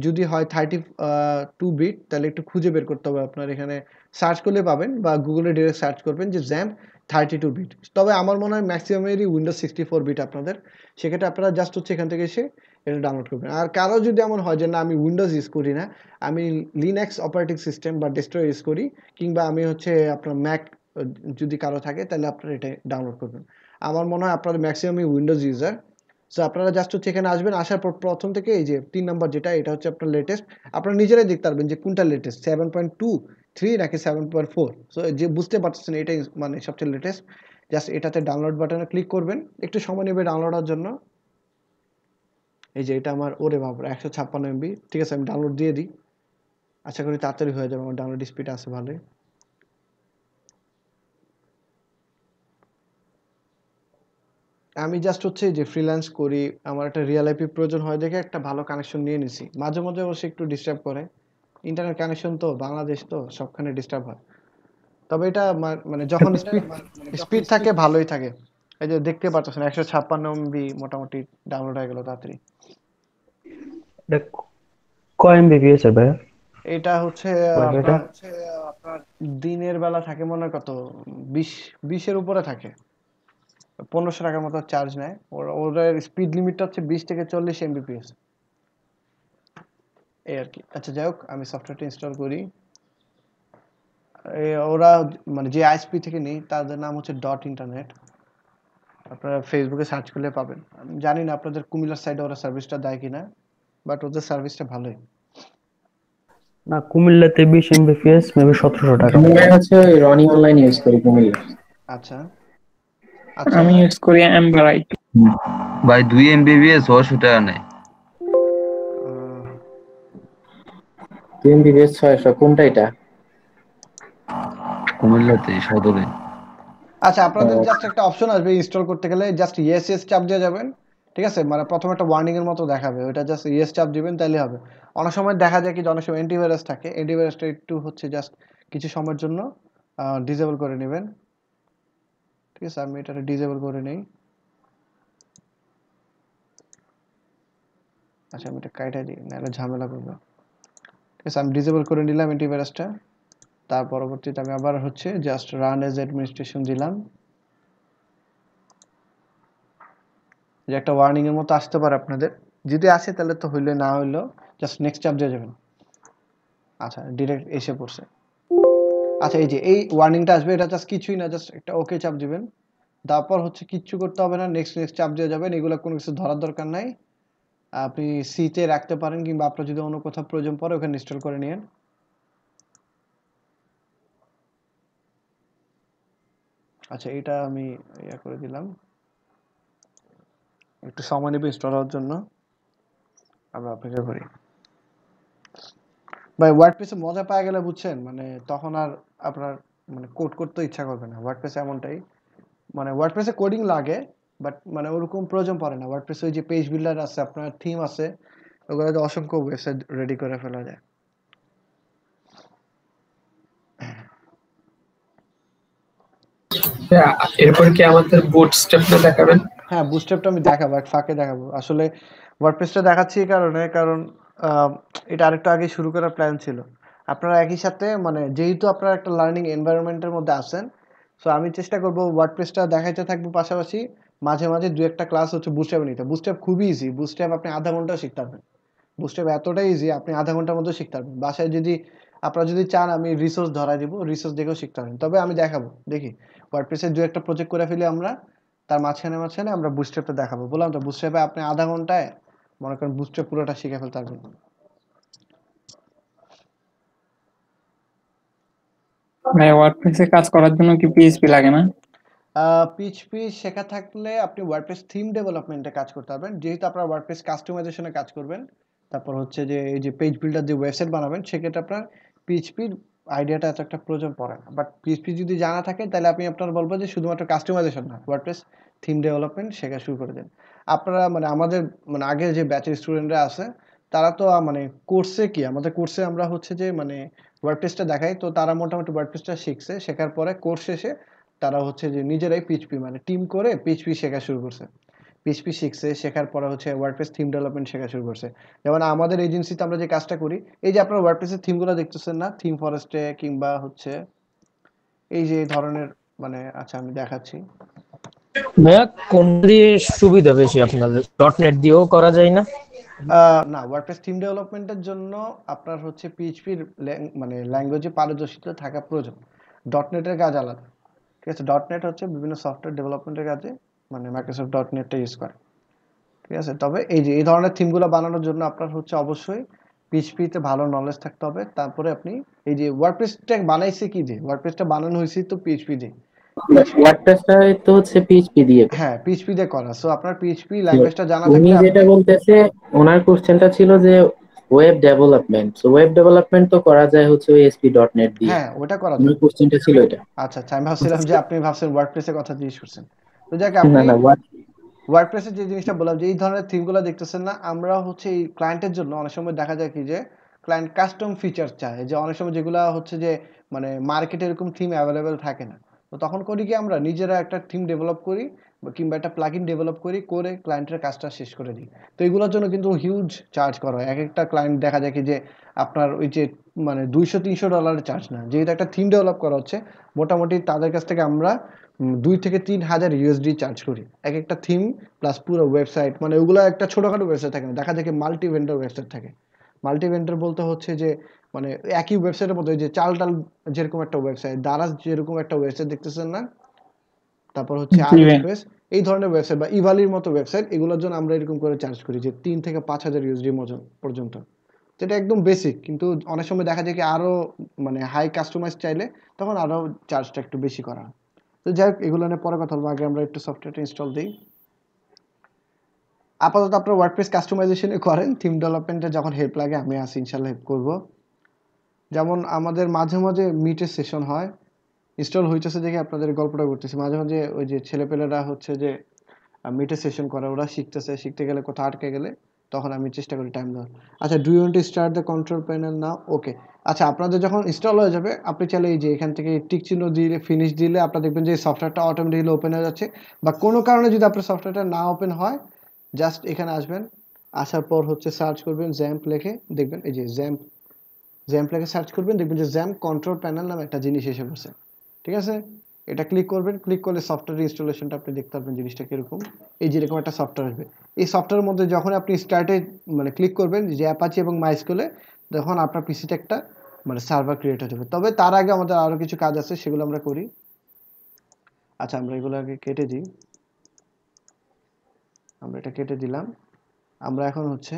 যদি হয় 32 বিট তাহলে একটু খুঁজে বের করতে হবে আপনার এখানে সার্চ করলে পাবেন বা গুগলে ডিরেক্ট সার্চ করবেন যে জ্যাম্প 32 বিট। তবে আমার মনে হয় ম্যাক্সিমামেরই উইন্ডোজ 64 বিট আপনাদের। সেক্ষেত্রে আপনারা জাস্ট হচ্ছে এখান থেকে এসে এটা ডাউনলোড করবেন। আর কারো যদি এমন হয় যে না আমি উইন্ডোজ ইউজ করি না, আমি লিনাক্স অপারেটিং সিস্টেম বা ডেস্কটপ ইউজ করি, কিংবা আমি হচ্ছে আপনার ম্যাক যদি কারো থাকে তাহলে আপনারা এটা ডাউনলোড করবেন। আমার মনে হয় আপনাদের ম্যাক্সিমামই উইন্ডোজ ইউজার। সো আপনারা জাস্ট হচ্ছে এখানে আসবেন, আসার পর প্রথম থেকে এই যে ৩ নাম্বার যেটা এটা হচ্ছে আপনার লেটেস্ট। আপনারা নিজেরাই দেখতে পারবেন যে কোনটা লেটেস্ট 7.23 নাকি 7.4। সো যে বুঝতে পারতেছেন এটাই মানে সবচেয়ে লেটেস্ট। জাস্ট এটাতে ডাউনলোড বাটনে ক্লিক করবেন। একটু সময় নেবে ডাউনলোড হওয়ার জন্য। এই যে এটা আমার ওরে বাবা 156 এমবি। ঠিক আছে, আমি ডাউনলোড দিয়ে দিই। আশা করি তাড়াতাড়ি হয়ে যাবে, আমার ডাউনলোড স্পিড আছে ভালোই। আমি জাস্ট হচ্ছে যে ফ্রিল্যান্স করি, আমার একটা রিয়েল আইপি প্রয়োজন হয় দেখে একটা ভালো কানেকশন নিয়ে নিছি। মাঝে মধ্যে অবশ্যই একটু ডিস্টার্ব করে, ইন্টারনেট কানেকশন তো বাংলাদেশ তো সবখানে ডিস্টার্ব হয়। তবে এটা মানে যখন স্পিড স্পিড থাকে ভালোই থাকে। এই যে দেখতে পাচ্ছেন 156 এমবি মোটামুটি ডাউনলোড হয়ে গেল তাড়াতাড়ি। এটা কয় এমবিপিএস এর ভাই এটা হচ্ছে ওয়াইফাইটা? আপনার দিনের বেলা থাকে মনে হয় কত 20 এর উপরে থাকে। 1500 টাকার মতো চার্জ নেয়। ওদের স্পিড লিমিটটা হচ্ছে 20 থেকে 40 এমবিপিএস এই আর কি। আচ্ছা যাই হোক, আমি সফটওয়্যারটা ইনস্টল করি। ওরা মানে যে আইএসপি থেকে নেই তাদের নাম হচ্ছে ডট ইন্টারনেট। আপনারা ফেসবুকে সার্চ করলে পাবেন। আমি জানি না আপনাদের কুমিল্লার সাইডে ওরা সার্ভিসটা দেয় কিনা, বাট ওদের সার্ভিসটা ভালোই। না, কুমিল্লাতে 20 এমবিপিএস মেবি 1700 টাকা মতো। কুমিল্লায় হচ্ছে ওই রনি অনলাইন ইউজ করি কুমিল্লা। আচ্ছা আচ্ছা। আমি ইউজ করি এমবারাই। ভাই 2 MBps 600 টাকা নেয় আহ, 2 MBps 600 কোনটা এটা? কুমিল্লাতে সদরে। আচ্ছা, আপনাদের জাস্ট একটা অপশন আসবে ইনস্টল করতে গেলে, জাস্ট ইয়েস ইয়েস চাপ দিয়ে যাবেন। ঠিক আছে, মানে প্রথমে একটা ওয়ার্নিং এর মতো দেখাবে, ওইটা জাস্ট ইয়েস চাপ দিবেন তাহলে হবে। অনেক সময় দেখা যায় কি যে অনেক সময় অ্যান্টিভাইরাস থাকে, অ্যান্টিভাইরাসটা একটু হচ্ছে জাস্ট কিছু সময়ের জন্য ডিসেবল করে নেবেন। ঠিক আছে, আমি এটা ডিসেবল করে নেই। আচ্ছা আমি এটা কাইটা দিই, নাহলে ঝামেলা করবে। ঠিক আছে, আমি ডিসেবল করে নিলাম অ্যান্টিভাইরাসটা। তার পরবর্তীতে আমি আবার হচ্ছে জাস্ট রান এজ অ্যাডমিনিস্ট্রেশন দিলাম। যে একটা ওয়ার্নিং এর মতো আসতে পারে আপনাদের, যদি আসে তাহলে তো হইলে, না হইলেও জাস্ট নেক্সট চাপ দিয়ে যাবেন। আচ্ছা ডিরেক্ট এসে পড়ছে। আচ্ছা এই যে এই ওয়ার্নিংটা আসবে, এটা জাস্ট কিছুই না, জাস্ট একটা ওকে চাপ দিবেন। তারপর হচ্ছে কিচ্ছু করতে হবে না, নেক্সট নেক্সট চাপ দিয়ে যাবেন। এগুলো কোনো কিছু ধরার দরকার নাই। আপনি সিতে রাখতে পারেন, কিংবা আপনার যদি অন্য কোথাও প্রয়োজন পড়ে ওখানে ইনস্টল করে নিন। আচ্ছা, এটা আমি ইয়া করে দিলাম, একটু সময় নেবে ইনস্টল হওয়ার জন্য, আমরা অপেক্ষা করি। ভাই ওয়ার্ডপ্রেসে মজা পাওয়া গেলে বুঝছেন, মানে তখন আর আপনার মানে কোড করতে ইচ্ছা করবে না। ওয়ার্ডপ্রেসে এমনটাই, মানে ওয়ার্ডপ্রেসে কোডিং লাগে বাট মানে ওরকম প্রয়োজন পড়ে না। ওয়ার্ডপ্রেসে ওই যে পেজ বিল্ডার আছে, আপনার থিম আছে, ওগুলোতে অসংখ্য ওয়েবসাইট রেডি করে ফেলা যায়। এরপর কি আমাদের বুটস্ট্র্যাপটা দেখাবেন? হ্যাঁ, বুটস্ট্র্যাপটা আমি দেখাবো, এক ফাঁকে দেখাবো। আসলে ওয়ার্ডপ্রেসটা দেখাচ্ছি এই কারণে, কারণ আহ, এটা আরেকটু আগে শুরু করার প্ল্যান ছিল। আপনারা একই সাথে মানে যেহেতু আপনারা একটা লার্নিং এনভায়রনমেন্টের মধ্যে আছেন, সো আমি চেষ্টা করবো ওয়ার্ডপ্রেসটা দেখাইতে থাকবো, পাশাপাশি মাঝে মাঝে দু একটা ক্লাস হচ্ছে বুটস্ট্র্যাপ নিতে। বুটস্ট্র্যাপ খুবই ইজি, বুটস্ট্র্যাপ আপনি আধা ঘন্টাও শিখতে পারবেন। বুটস্ট্র্যাপ এতটাই ইজি, আপনি আধা ঘন্টার মধ্যে শিখতে পারবেন। বাসায় যদি আপনারা যদি চান আমি রিসোর্স ধরাই দিব, রিসোর্স দেখেও শিখতে পারবেন। তবে আমি দেখাবো, দেখি ওয়ার্ডপ্রেসের দু একটা প্রজেক্ট করে ফেলি আমরা, তার মাঝখানে মাঝখানে আমরা বুটস্ট্র্যাপটা দেখাবো। বললাম তো বুটস্ট্র্যাপে আপনি আধা ঘন্টায় মনে করেন বুটস্ট্র্যাপ পুরোটা শিখে ফেলতে পারবেন। মানে ওয়ার্ডপ্রেসে কাজ করার জন্য কি পিএইচপি লাগে না? পিএইচপি শেখা থাকলে আপনি ওয়ার্ডপ্রেস থিম ডেভেলপমেন্টে কাজ করতে পারবেন, যেহেতু আপনার ওয়ার্ডপ্রেস কাস্টমাইজেশনে কাজ করবেন। তারপর হচ্ছে যে এই যে পেজ বিল্ডার যে ওয়েবসাইট বানাবেন, সেক্ষেত্রে আপনার পিএইচপির আইডিয়াটা এত একটা প্রয়োজন পড়ে না। বাট পিএইচপি যদি জানা থাকে তাহলে আপনি আপনার বলবো যে শুধুমাত্র কাস্টমাইজেশন না, ওয়ার্ডপ্রেস থিম ডেভেলপমেন্ট শেখা শুরু করে দেন। আপনারা মানে আমাদের মানে আগে যে ব্যাচের স্টুডেন্টরা আছে, তারা তো মানে কোর্সে কি আমাদের কোর্সে আমরা হচ্ছে যে মানে ওয়ার্ডপ্রেসটা দেখাই, তো তারা মোটামুটি ওয়ার্ডপ্রেসটা শিখছে, শেখার পরে কোর্স শেষে তারা হচ্ছে যে নিজেরাই পিএইচপি মানে টিম করে পিএইচপি শেখা শুরু করছে। পিএইচপি শিখছে, শেখার পরে হচ্ছে ওয়ার্ডপ্রেস থিম ডেভেলপমেন্ট শেখা শুরু করছে। যেমন আমাদের এজেন্সিতে আমরা যে কাজটা করি, এই যে আপনারা ওয়ার্ডপ্রেসের থিমগুলো দেখতেছেন না, থিম ফরেস্টে কিংবা হচ্ছে এই যে এই ধরনের, মানে আচ্ছা আমি দেখাচ্ছি। ভাইয়া কোন দিয়ে সুবিধা বেশি আপনাদের? ডট নেট দিয়েও করা যায় না? না, ওয়ার্ডপ্রেস থিম ডেভেলপমেন্টের জন্য আপনার হচ্ছে পিএইচপির মানে ল্যাঙ্গুয়েজে পারদর্শিতা থাকা প্রয়োজন। ডটনেটের কাজ আলাদা, ঠিক আছে? ডটনেট হচ্ছে বিভিন্ন সফটওয়্যার ডেভেলপমেন্টের কাজে মানে মাইক্রোসফট ডটনেটটা ইউজ করে, ঠিক আছে? তবে এই যে এই ধরনের থিমগুলো বানানোর জন্য আপনার হচ্ছে অবশ্যই পিএইচপিতে ভালো নলেজ থাকতে হবে। তারপরে আপনি এই যে ওয়ার্ডপ্রেসটা বানাইছে কি দিয়ে, ওয়ার্ডপ্রেসটা বানানো হয়েছে তো পিএইচপি দিয়ে। ওয়ার্ডপ্রেসটা তো হচ্ছে পিএইচপি দিয়ে। হ্যাঁ, পিএইচপি দিয়ে করা। সো আপনার পিএইচপি তো ল্যাঙ্গুয়েজটা জানা উনি থাকলে যেটা আপনি বলতেছে, ওনার কোশ্চেনটা ছিল যে ওয়েব ডেভেলপমেন্ট, তো ওয়েব ডেভেলপমেন্ট তো করা যায় হচ্ছে ওই ASP.NET দিয়ে। হ্যাঁ ওটা করা ওনার যায়। কোশ্চেনটা ছিল এটা। আচ্ছা আচ্ছা, আমি ভাবছিলাম যে আপনি ভাবছেন ওয়ার্ডপ্রেসের কথা জিজ্ঞেস করছেন। তো যাক, না আপনি না, ওয়ার্ডপ্রেসের যে জিনিসটা বললাম যে এই ধরনের থিমগুলো দেখতেছেন না, আমরা হচ্ছে এই ক্লায়েন্টের জন্য অনেক সময় দেখা যায় কি যে ক্লায়েন্ট কাস্টম ফিচার চায়, যে অনেক সময় যেগুলো হচ্ছে যে মানে মার্কেটে এরকম থিম অ্যাভেলেবেল থাকে না। তো তখন করি কি আমরা নিজেরা একটা থিম ডেভেলপ করি কিংবা একটা প্লাগইন ডেভেলপ করি, করে ক্লায়েন্টের কাজটা শেষ করে দিই। তো এগুলোর জন্য কিন্তু হিউজ চার্জ করা হয়। এক একটা ক্লায়েন্ট দেখা যায় কি যে আপনার ওই যে মানে $200-300 চার্জ না, যেহেতু একটা থিম ডেভেলপ করা হচ্ছে, মোটামুটি তাদের কাছ থেকে আমরা 2 থেকে 3 হাজার চার্জ করি এক একটা থিম প্লাস পুরো ওয়েবসাইট। মানে ওগুলো একটা ছোটখাটো ওয়েবসাইট থাকে না, দেখা যায় মাল্টি ভেন্ডর ওয়েবসাইট থাকে। মাল্টি ভেন্ডর বলতে হচ্ছে যে মানে একই ওয়েবসাইটের মধ্যে যে চাল টাল যেরকম একটা ওয়েবসাইট, দারাজ যেরকম একটা ওয়েবসাইট দেখতেছেন না, তারপর হচ্ছে জি আলি ভাই। এক্সপ্রেস, এই ধরনের ওয়েবসাইট বা ইভালির মতো ওয়েবসাইট, এগুলোর জন্য আমরা এরকম করে চার্জ করি যে 3 থেকে 5 হাজার পর্যন্ত। যেটা একদম বেসিক, কিন্তু অনেক সময় দেখা যায় কি আরো মানে হাই কাস্টমাইজ চাইলে তখন আরো চার্জটা একটু বেশি করা হয়। তো যাই হোক, এগুলো নিয়ে পরে কথা বলবো, আগে আমরা একটু সফটওয়্যারটা ইনস্টল দিই। আপাতত আপনারা ওয়ার্ডপ্রেস কাস্টমাইজেশনে করেন, থিম ডেভেলপমেন্টে যখন হেল্প লাগে আমি আসি, ইনশাল্লাহ হেল্প করবো। যেমন আমাদের মাঝে মাঝে মিটের সেশন হয়, ইনস্টল হইতেছে দেখে আপনাদের গল্পটা করতেছি। মাঝে মাঝে ওই যে ছেলেপেলেরা হচ্ছে যে মিটের সেশন করে, ওরা শিখতেছে, শিখতে গেলে কোথাও আটকে গেলে তখন আমি চেষ্টা করি টাইম দেওয়ার। আচ্ছা, do you want to start the control panel now? Okay. আচ্ছা, আপনাদের যখন ইনস্টল হয়ে যাবে আপনি চাইলে এই যে এখান থেকে টিক চিহ্ন দিলে, ফিনিশ দিলে আপনারা দেখবেন যে সফটওয়্যারটা অটোমেটিক্যালি ওপেন হয়ে যাচ্ছে। বা কোনো কারণে যদি আপনার সফটওয়্যারটা না ওপেন হয়, জাস্ট এখানে আসবেন, আসার পর হচ্ছে সার্চ করবেন জ্যাম্প লেখে, দেখবেন এই যে জ্যাম্প, জ্যাম্প লেখে সার্চ করবেন, দেখবেন যে জ্যাম্প কন্ট্রোল প্যানেল নামে একটা জিনিস এসে পড়ছে, ঠিক আছে? এটা ক্লিক করবেন, ক্লিক করলে সফটওয়্যার ইনস্টলেশনটা আপনি দেখতে পারবেন জিনিসটা কিরকম। এই যেরকম একটা সফটওয়্যার আসবে, এই সফটওয়্যারের মধ্যে যখন আপনি স্টার্টে মানে ক্লিক করবেন যে অ্যাপাচি এবং মাইস্কুলে, তখন আপনার পিসিতে একটা মানে সার্ভার ক্রিয়েট হয়ে যাবে। তবে তার আগে আমাদের আরো কিছু কাজ আছে, সেগুলো আমরা করি। আচ্ছা, আমরা এগুলো আগে কেটে দিই, আমরা এটা কেটে দিলাম। আমরা এখন হচ্ছে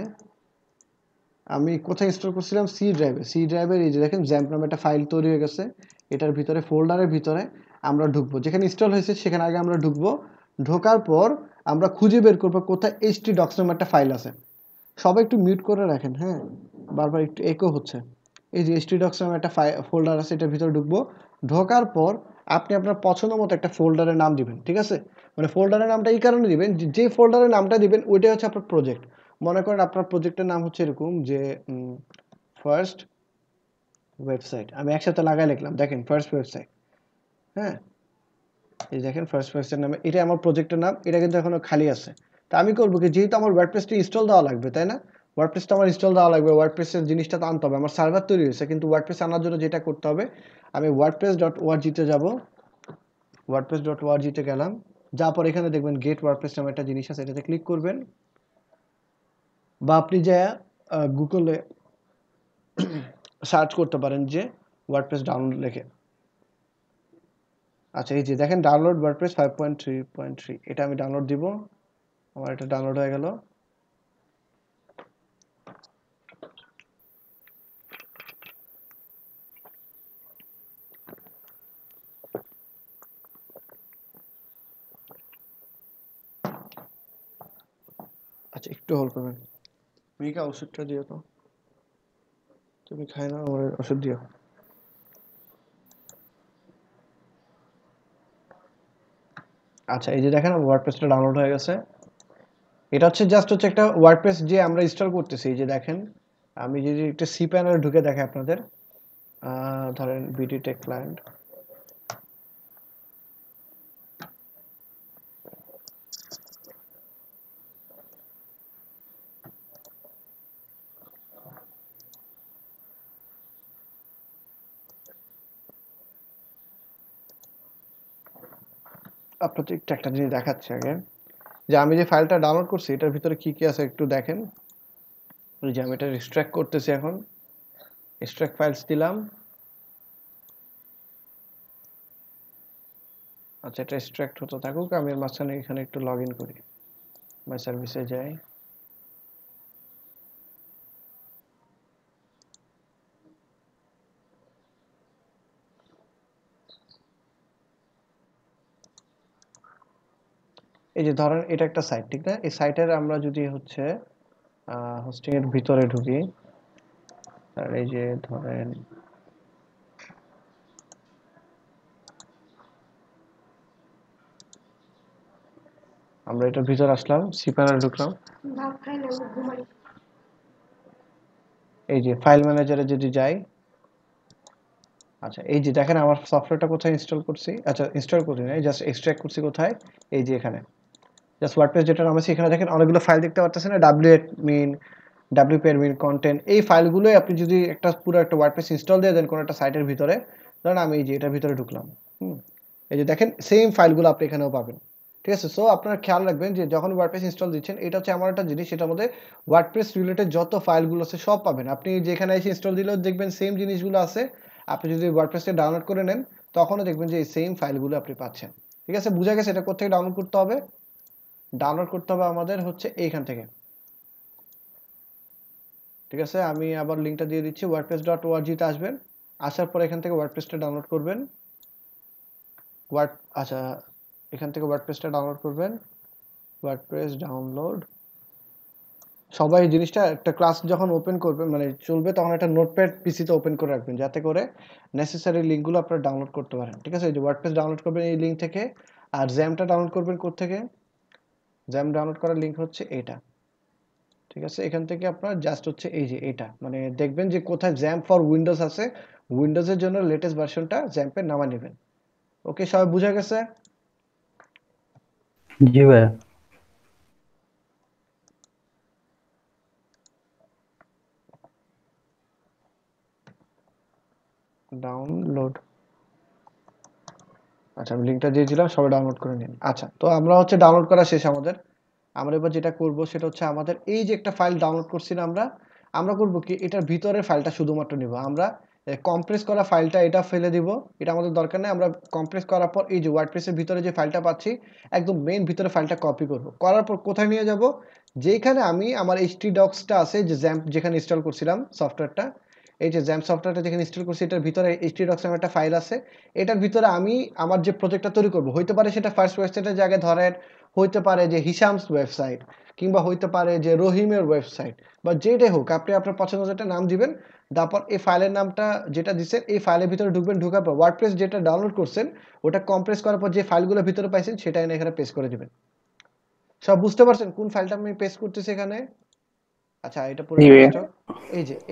আমি কোথায় ইনস্টল করছিলাম, সি ড্রাইভে। সি ড্রাইভের এই যে দেখেন জ্যাম্প নামে একটা ফাইল তৈরি হয়ে গেছে, এটার ভিতরে ফোল্ডারের ভিতরে আমরা ঢুকবো, যেখানে ইনস্টল হয়েছে সেখানে আগে আমরা ঢুকবো। ঢোকার পর আমরা খুঁজে বের করবো কোথায় htdocs নামে একটা ফাইল আছে। সবাই একটু মিউট করে রাখেন, হ্যাঁ, বারবার একটু একো হচ্ছে। এই যে htdocs নামে একটা ফোল্ডার আছে, এটার ভিতরে ঢুকবো। ঢোকার পর আপনি আপনার পছন্দ মতো একটা ফোল্ডারের নাম দিবেন, ঠিক আছে? মানে ফোল্ডারের নামটা এই কারণে দিবেন, যে ফোল্ডারের নামটা দিবেন ওইটাই হচ্ছে আপনার প্রজেক্ট। মনে করেন আপনার প্রজেক্টের নাম হচ্ছে এরকম যে ফার্স্ট ওয়েবসাইট, আমি একসাথে লাগাই লিখলাম, দেখেন ফার্স্ট ওয়েবসাইট, হ্যাঁ, এই দেখেন ফার্স্ট ওয়েবসাইট নামে, এটা আমার প্রজেক্টের নাম। এটা কিন্তু এখনো খালি আছে। তা আমি করবো কি, যেহেতু আমার ওয়ার্ডপ্রেসটা ইনস্টল দেওয়া লাগবে, তাই না? ওয়ার্ডপ্রেসটা আমার ইনস্টল দেওয়া লাগবে, ওয়ার্ডপ্রেসের জিনিসটা তো আনতে হবে। আমার সার্ভার তৈরি হয়েছে, কিন্তু ওয়ার্ডপ্রেস আনার জন্য যেটা করতে হবে, আমি wordpress.org-তে যাব। wordpress.org-তে গেলাম, যাওয়ার পর এখানে দেখবেন গেট ওয়ার্ডপ্রেস নামে একটা জিনিস আছে, এটাতে ক্লিক করবেন। বা আপনি যা গুগলে সার্চ করতে পারেন যে ওয়ার্ডপ্রেস ডাউনলোড লিখে। আচ্ছা, এই যে দেখেন ডাউনলোড ওয়ার্ডপ্রেস 5.3.3, এটা আমি ডাউনলোড দিব। আমার এটা ডাউনলোড হয়ে গেল। আচ্ছা, একটু হোল্ড করবেন। মিকা ওষুধটা দিও তো, তুমি খাই না, আমার ওষুধ দিও। আচ্ছা, এই যে দেখেন আমার ওয়ার্ডপ্রেসটা ডাউনলোড হয়ে গেছে। এটা হচ্ছে জাস্ট হচ্ছে একটা ওয়ার্ডপ্রেস যে আমরা ইনস্টল করতেছি। এই যে দেখেন, আমি যদি একটা সি প্যানেলে ঢুকে দেখাই আপনাদের, ধরেন বিডি টেক ক্লায়েন্ট, আপনাদের একটু একটা জিনিস দেখাচ্ছি আগে, যে আমি যে ফাইলটা ডাউনলোড করছি এটার ভিতরে কি কি আছে একটু দেখেন। ওই যে আমি এটা এক্সট্রাক্ট করতেছি, এখন এক্সট্রাক্ট ফাইলস দিলাম। আচ্ছা, এটা এক্সট্রাক্ট হতে থাকুক, আমি এর মাঝখানে এখানে একটু লগ ইন করি, মাই সার্ভিসে যাই। এই যে ধরেন এটা একটা সাইট, ঠিক না? এই সাইটের আমরা যদি হচ্ছে হোস্টিং এর ভিতরে ঢুকি, আর এই যে ধরেন আমরা এটার ভিতরে আসলাম, সি প্যানেলে ঢুকলাম। এই যে ফাইল ম্যানেজারে যদি যাই, আচ্ছা এই যে দেখেন আমার সফটওয়্যারটা কোথায় ইনস্টল করছি। আচ্ছা, ইনস্টল করি নাই, জাস্ট এক্সট্রাক্ট করছি কোথায়, এই যে এখানে জাস্ট ওয়ার্ডপ্রেস যেটা নাম আছে এখানে দেখেন অনেকগুলো ফাইল দেখতে পাচ্ছেন না, wadmin, wp-admin, কন্টেন্ট, এই ফাইলগুলোই আপনি যদি একটা পুরো একটা ওয়ার্ডপ্রেস ইনস্টল দিয়ে দেন কোনো একটা সাইটের ভিতরে, ধরেন আমি এই যে এটার ভিতরে ঢুকলাম, এই যে দেখেন সেম ফাইলগুলো আপনি এখানেও পাবেন, ঠিক আছে? সো আপনারা খেয়াল রাখবেন যে যখন ওয়ার্ডপ্রেস ইনস্টল দিচ্ছেন, এটা হচ্ছে এমন একটা জিনিস, এটার মধ্যে ওয়ার্ডপ্রেস রিলেটেড যত ফাইলগুলো আছে সব পাবেন। আপনি যেখানে এসে ইনস্টল দিলেও দেখবেন সেম জিনিসগুলো আছে। আপনি যদি ওয়ার্ডপ্রেসটা ডাউনলোড করে নেন তখনও দেখবেন যে এই সেম ফাইলগুলো আপনি পাচ্ছেন, ঠিক আছে? বুঝা গেছে এটা কোথা থেকে ডাউনলোড করতে হবে? ডাউনলোড করতে হবে আমাদের হচ্ছে এইখান থেকে, ঠিক আছে? আমি আবার লিঙ্কটা দিয়ে দিচ্ছি, wordpress.org-তে আসবেন, আসার পর এখান থেকে ওয়ার্ডপ্রেসটা ডাউনলোড করবেন। আচ্ছা, এখান থেকে ওয়ার্ডপ্রেসটা ডাউনলোড করবেন, ওয়ার্ডপ্রেস ডাউনলোড। সবাই এই জিনিসটা একটা ক্লাস যখন ওপেন করবেন মানে চলবে, তখন একটা নোটপ্যাড পিসিতে ওপেন করে রাখবেন যাতে করে নেসেসারি লিঙ্কগুলো আপনারা ডাউনলোড করতে পারেন, ঠিক আছে? এই যে ওয়ার্ডপ্রেস ডাউনলোড করবেন এই লিঙ্ক থেকে, আর জ্যামটা ডাউনলোড করবেন কোথা থেকে? জ্যাম ডাউনলোড করার লিঙ্ক হচ্ছে এটা, ঠিক আছে? এখান থেকে আপনার জাস্ট হচ্ছে এই যে এটা, মানে দেখবেন যে কোথায় জ্যাম ফর উইন্ডোজ আছে, উইন্ডোজের জন্য লেটেস্ট ভার্সনটা জ্যাম্পের নামা নেবেন। ওকে, সবাই বুঝা গেছে? জি ভাইয়া। ডাউনলোড, আচ্ছা আমি লিঙ্কটা দিয়ে দিলাম, সবাই ডাউনলোড করে নিন। আচ্ছা, তো আমরা হচ্ছে ডাউনলোড করা শেষ আমাদের। আমরা এবার যেটা করব সেটা হচ্ছে আমাদের এই যে একটা ফাইল ডাউনলোড করছি না আমরা করব কি, এটার ভিতরের ফাইলটা শুধুমাত্র নিব। আমরা কম্প্রেস করা ফাইলটা এটা ফেলে দিব, এটা আমাদের দরকার নেই। আমরা কম্প্রেস করার পর এই যে ওয়ার্ডপ্রেসের ভিতরে যে ফাইলটা পাচ্ছি, একদম মেইন ভিতরে ফাইলটা কপি করব। করার পর কোথায় নিয়ে যাব? যেখানে আমি আমার htdocs-টা আছে, যে জ্যাম্প যেখানে ইনস্টল করছিলাম সফটওয়্যারটা, এই যে জ্যাম সফটওয়্যারটা যেখানে ইনস্টল করছি এটার ভিতরে htdocs নামে একটা ফাইল আছে। এটার ভিতরে আমি আমার যে প্রজেক্টটা তৈরি করব, হইতে পারে সেটা ফার্স্ট ওয়েবসাইটের জায়গায় ধরেন, হইতে পারে যে হিসামস ওয়েবসাইট, কিংবা হইতে পারে যে রহিমের ওয়েবসাইট, বা যেটাই হোক আপনি আপনার পছন্দ একটা নাম দিবেন। তারপর এই ফাইলের নামটা যেটা দিচ্ছেন এই ফাইলের ভিতরে ঢুকবেন, ঢোকার পর ওয়ার্ডপ্রেস যেটা ডাউনলোড করছেন ওটা কম্প্রেস করার পর যে ফাইলগুলো ভিতরে পাইছেন সেটা এনে এখানে পেস্ট করে দিবেন। সব বুঝতে পারছেন কোন ফাইলটা আমি পেস্ট করতেছি এখানে? আচ্ছা এটা পুরো ডেস্কটপ।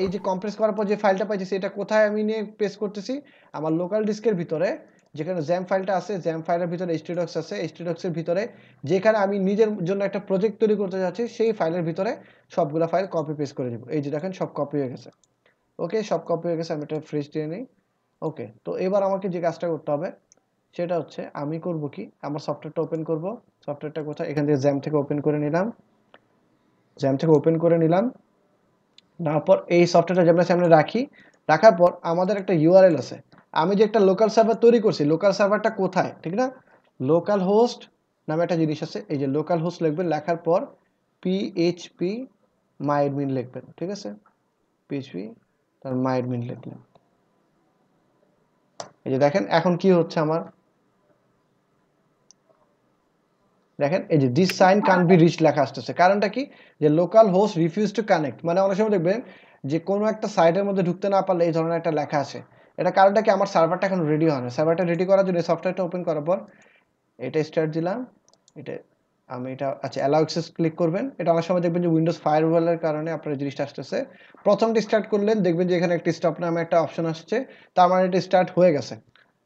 এই যে কম্প্রেস করার পর যে ফাইলটা পাইছি সেটা কোথায় আমি নিয়ে পেস্ট করতেছি? আমার লোকাল ডিস্কের ভিতরে, যেখানে জ্যাম ফাইলটা আছে, জ্যাম ফাইলের ভিতরে htdocs আছে, htdocs এর ভিতরে যেখানে আমি নিজের জন্য একটা প্রজেক্ট তৈরি করতে যাচ্ছি সেই ফাইলের ভিতরে সবগুলা ফাইল কপি পেস্ট করে দিব। এই যে দেখেন সব কপি হয়ে গেছে। ওকে, সব কপি হয়ে গেছে, আমি এটা ফ্রেশ দিয়ে নিই। ওকে, তো এবার আমাকে যে কাজটা করতে হবে সেটা হচ্ছে আমি করব কি, আমার সফটওয়্যারটা ওপেন করব। সফটওয়্যারটা কোথায়? এখান থেকে জ্যাম থেকে ওপেন করে নিলাম, তারপর এই সফটওয়্যারটা যেমন সামনে রাখি, রাখার পর আমাদের একটা ইউআরএল আছে। আমি যে একটা লোকাল সার্ভার তৈরি করছি, লোকাল সার্ভারটা কোথায়, ঠিক না? লোকাল হোস্ট নামে একটা জিনিস আছে, এই যে লোকাল হোস্ট লিখবেন, লেখার পর php myadmin লিখবেন, ঠিক আছে? php তার myadmin লিখলেন। এই যে দেখেন এখন কি হচ্ছে আমার, দেখেন এই যে this site can't be reach লেখা আসতেছে। কারণটা কি? যে localhost refuse to connect, মানে অনেক সময় দেখবেন যে কোনো একটা সাইটের মধ্যে ঢুকতে না পারলে এই ধরনের একটা লেখা আছে। এটা কারণটা কি? আমার সার্ভারটা এখন রেডি হয় না। সার্ভারটা রেডি করার জন্য সফটওয়্যারটা ওপেন করার পর এটা স্টার্ট দিলাম, এটা আমি এটা আচ্ছা অ্যালাউ অ্যাক্সেস ক্লিক করবেন। এটা অনেক সময় দেখবেন যে উইন্ডোজ ফায়ারওয়ালের কারণে আপনার এই জিনিসটা আসতেছে। প্রথমটা স্টার্ট করলেন দেখবেন যে এখানে একটা স্টপ নামে একটা অপশন আসছে, তার মানে এটা স্টার্ট হয়ে গেছে।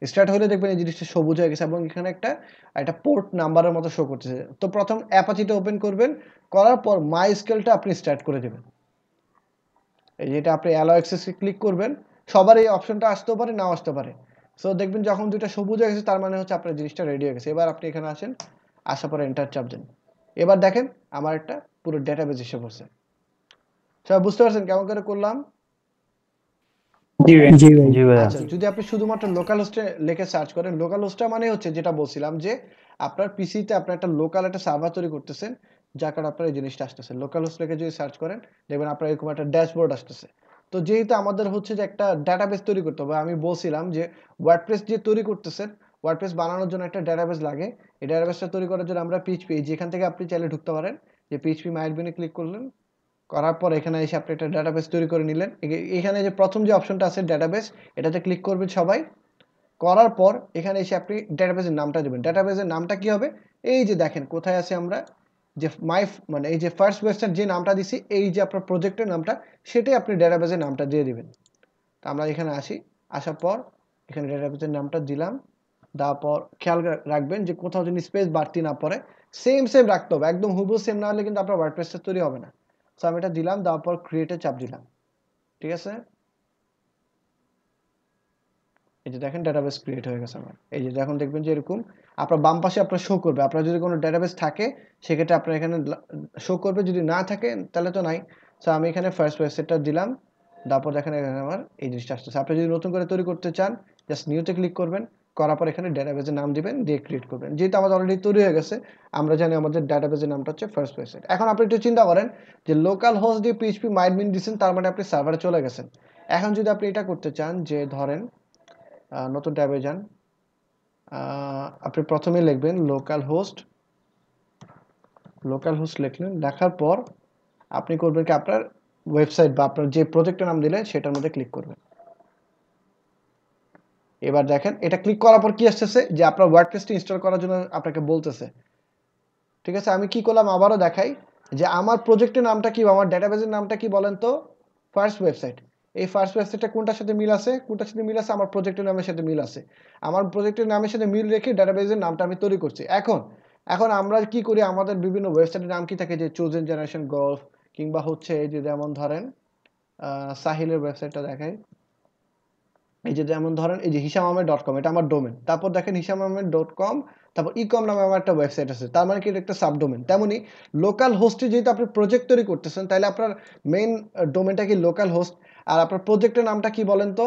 স্টার্ট হলে দেখবেন এই জিনিসটা সবুজ হয়ে গেছে এবং এখানে একটা পোর্ট নাম্বারের মতো শো করতেছে। তো প্রথম অ্যাপাচিটা ওপেন করবেন, করার পর মাই স্কেলটা আপনি স্টার্ট করে দেবেন। এই যেটা আপনি অ্যালাউ অ্যাক্সেসে ক্লিক করবেন, সবার এই অপশনটা আসতেও পারে নাও আসতে পারে। সো দেখবেন যখন দুইটা সবুজ হয়ে গেছে তার মানে হচ্ছে আপনার জিনিসটা রেডি হয়ে গেছে। এবার আপনি এখানে আসেন, আসার পরে এন্টার চাপ দেন। এবার দেখেন আমার একটা পুরো ডেটাবেস এসে পড়ছে। সবাই বুঝতে পারছেন কেমন করে করলাম? জি ভাইয়া। আচ্ছা, যদি আপনি শুধুমাত্র লোকাল হোস্টে লিখে সার্চ করেন, লোকাল হোস্টটা মানে হচ্ছে যেটা বলছিলাম যে আপনার পিসিতে আপনি একটা লোকাল একটা সার্ভার তৈরি করতেছেন, যার কারণে আপনার এই জিনিসটা আসতেছে। লোকাল হোস্ট লিখে যদি সার্চ করেন দেখবেন আপনার এরকম একটা ড্যাশবোর্ড আসতেছে। তো যেহেতু আমাদের হচ্ছে যে একটা ডেটাবেস তৈরি করতে হবে, আমি বলছিলাম যে ওয়ার্ডপ্রেস যে তৈরি করতেছেন, ওয়ার্ডপ্রেস বানানোর জন্য একটা ডেটাবেস লাগে। এই ডেটাবেসটা তৈরি করার জন্য আমরা পিএইচপি, যেখান থেকে আপনি চাইলে ঢুকতে পারেন, যে পিএইচপি মাইডবিনে ক্লিক করলেন, করার পর এখানে এসে আপনি একটা ডেটাবেস তৈরি করে নিলেন। এখানে যে প্রথম যে অপশনটা আছে ডেটাবেস, এটাতে ক্লিক করবেন সবাই। করার পর এখানে এসে আপনি ডেটাবেসের নামটা দেবেন। ডেটাবেসের নামটা কি হবে? এই যে দেখেন কোথায় আছে আমরা, যে মানে এই যে ফার্স্ট ওয়েবসাইট যে নামটা দিছি, এই যে আপনার প্রজেক্টের নামটা, সেটাই আপনি ডেটাবেসের নামটা দিয়ে দিবেন। তো আমরা এখানে আসি, আসার পর এখানে ডেটাবেসের নামটা দিলাম। দেওয়ার পর খেয়াল রাখবেন যে কোথাও যদি স্পেস বাড়তি না পড়ে, সেম রাখতে হবে, একদম হুবহু সেম না হলে কিন্তু আপনার ওয়ার্ডপ্রেসটা তৈরি হবে না। সো আমি এটা দিলাম, দেওয়ার পর ক্রিয়েটে চাপ দিলাম, ঠিক আছে? এই যে দেখেন ডেটাবেস ক্রিয়েট হয়ে গেছে আমার। এই যে এখন দেখবেন যে এরকম আপনার বাম পাশে আপনার শো করবে। আপনার যদি কোনো ডেটাবেস থাকে সেক্ষেত্রে আপনার এখানে শো করবে, যদি না থাকে তাহলে তো নাই। সো আমি এখানে ফার্স্ট ওয়েবসাইটটা দিলাম, তারপর দেখেন এখানে আমার এই জিনিসটা আসতেছে। আপনি যদি নতুন করে তৈরি করতে চান জাস্ট নিউতে ক্লিক করবেন, করার পর এখানে ডেটাবেসের নাম দিবেন, দিয়ে ক্রিয়েট করবেন। যেহেতু আমাদের অলরেডি তৈরি হয়ে গেছে, আমরা জানি আমাদের ডেটাবেসের নামটা হচ্ছে ফার্স্ট ওয়েবসাইট। এখন আপনি একটু চিন্তা করেন যে লোকাল হোস্ট দিয়ে পিএইচপি মাইডমিন দিচ্ছেন, তার মানে আপনি সার্ভারে চলে গেছেন। এখন যদি আপনি এটা করতে চান যে ধরেন নতুন ট্যাবে যান, আপনি প্রথমে লিখবেন লোকাল হোস্ট লিখলেন, লেখার পর আপনি করবেন কি আপনার ওয়েবসাইট বা আপনার যে প্রজেক্টের নাম দিলেন সেটার মধ্যে ক্লিক করবেন। এবার দেখেন এটা ক্লিক করার পর কি আসতেছে, যে আপনার ওয়ার্ডপ্রেসটা ইনস্টল করার জন্য আপনাকে বলতেছে, ঠিক আছে? আমি কি করলাম আবারও দেখাই, যে আমার প্রজেক্টের নামটা কি, আমার ডেটাবেসের নামটা কি বলেন তো? First website. এই ফার্স্ট ওয়েবসাইটটা কোনটার সাথে মিল আছে? আমার প্রজেক্টের নামের সাথে মিল আছে। আমার প্রজেক্টের নামের সাথে মিল রেখে ডেটাবেসের নামটা আমি তৈরি করছি। এখন আমরা কি করি, আমাদের বিভিন্ন ওয়েবসাইটের নাম কি থাকে, যে চোজেন জেনারেশন গল্ফ, কিংবা হচ্ছে এই যে যেমন ধরেন সাহিলের ওয়েবসাইটটা দেখাই, এই যে যেমন ধরেন এই যে hisamamed.com, এটা আমার ডোমেন। তারপর দেখেন hisamamed.com, তারপর ইকম নামে আমার একটা ওয়েবসাইট আছে, তার মানে কি এটা একটা সাবডোমেন। তেমনি লোকাল হোস্টে যেহেতু আপনি প্রজেক্ট তৈরি করতেছেন, তাহলে আপনার মেইন ডোমেনটা কি লোকাল হোস্ট, আর আপনার প্রজেক্টের নামটা কি বলেন তো?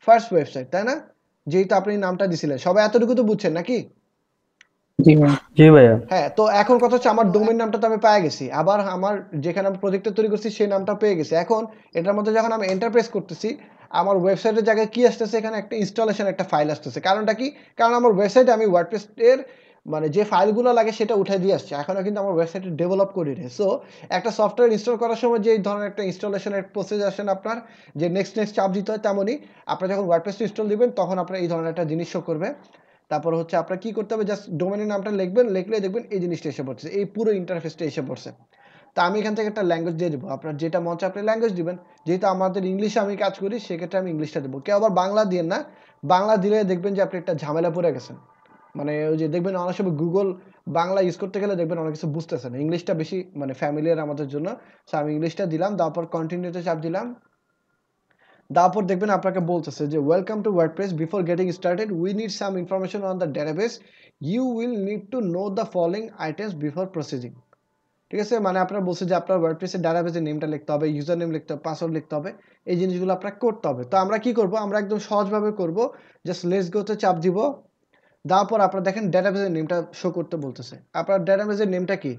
ফার্স্ট ওয়েবসাইট, তাই না? যেহেতু আপনি নামটা দিছিলেন, সবাই এতটুকু তো বুঝছেন নাকি? জি ভাইয়া। হ্যাঁ, তো এখন কথা হচ্ছে আমার ডোমেন নামটা তো আমি পেয়ে গেছি, আবার আমার যেখানে আমি প্রজেক্টটা তৈরি করছি সেই নামটা পেয়ে গেছি। এখন এটার মধ্যে যখন আমি এন্টারপ্রেস করতেছি, আমার ওয়েবসাইটের জায়গায় কি আসতেছে, এখানে একটা ইনস্টলেশন একটা ফাইল আসতেছে। কারণটা কি? কারণ আমার ওয়েবসাইটে আমি ওয়ার্ডপ্রেস এর মানে যে ফাইলগুলো লাগে সেটা উঠাই দিয়ে আসছি, এখনো কিন্তু আমার ওয়েবসাইটে ডেভেলপ করি নাই। সো একটা সফটওয়্যার ইনস্টল করার সময় যে ধরনের একটা ইনস্টলেশনের প্রসেস আসে না আপনার, যে নেক্সট চাপ দিতে হয়, তেমনই আপনার যখন ওয়ার্ডপ্রেস ইনস্টল দিবেন তখন আপনার এই ধরনের একটা জিনিস শো করবে। তারপর হচ্ছে আপনার কি করতে হবে, জাস্ট ডোমেনের নামটা লিখবেন, লিখলে দেখবেন এই জিনিসটা এসে পড়ছে, এই পুরো ইন্টারফেসটা এসে পড়ছে। তা আমি এখান থেকে একটা ল্যাঙ্গুয়েজ দিয়ে দেবো, আপনার যেটা মন চায় আপনি ল্যাঙ্গুয়েজ দিবেন। যেহেতু আমাদের ইংলিশে আমি কাজ করি সেক্ষেত্রে আমি ইংলিশটা দেবো। কেউ আবার বাংলা দিয়ে না, বাংলা দিলে দেখবেন যে আপনি একটা ঝামেলা পড়ে গেছেন। মানে ওই যে দেখবেন অনেক সময় গুগল বাংলা ইউজ করতে গেলে দেখবেন অনেক কিছু বুঝতেছেন, ইংলিশটা বেশি মানে ফ্যামিলিয়ার আমাদের জন্য। সো আমি ইংলিশটা দিলাম, তারপর কন্টিনিউতে চাপ দিলাম। তারপর দেখবেন আপনাকে বলতেছে যে welcome to WordPress, before getting started we need some information on the database, you will need to know the following items before proceeding. ঠিক আছে, মানে আপনার বলছে যে আপনার ওয়ার্ডপ্রেসের ডাটাবেসের নেমটা লিখতে হবে, ইউজার নেম লিখতে হবে, পাসওয়ার্ড লিখতে হবে, এই জিনিসগুলো আপনাকে করতে হবে। তো আমরা কি করব, আমরা একদম সহজভাবে করব, জাস্ট লেটস গোতে চাপ দিব। তারপর আপনারা দেখেন ডাটাবেসের নেমটা শো করতে বলতেছে। আপনার ডাটাবেসের নেমটা কি,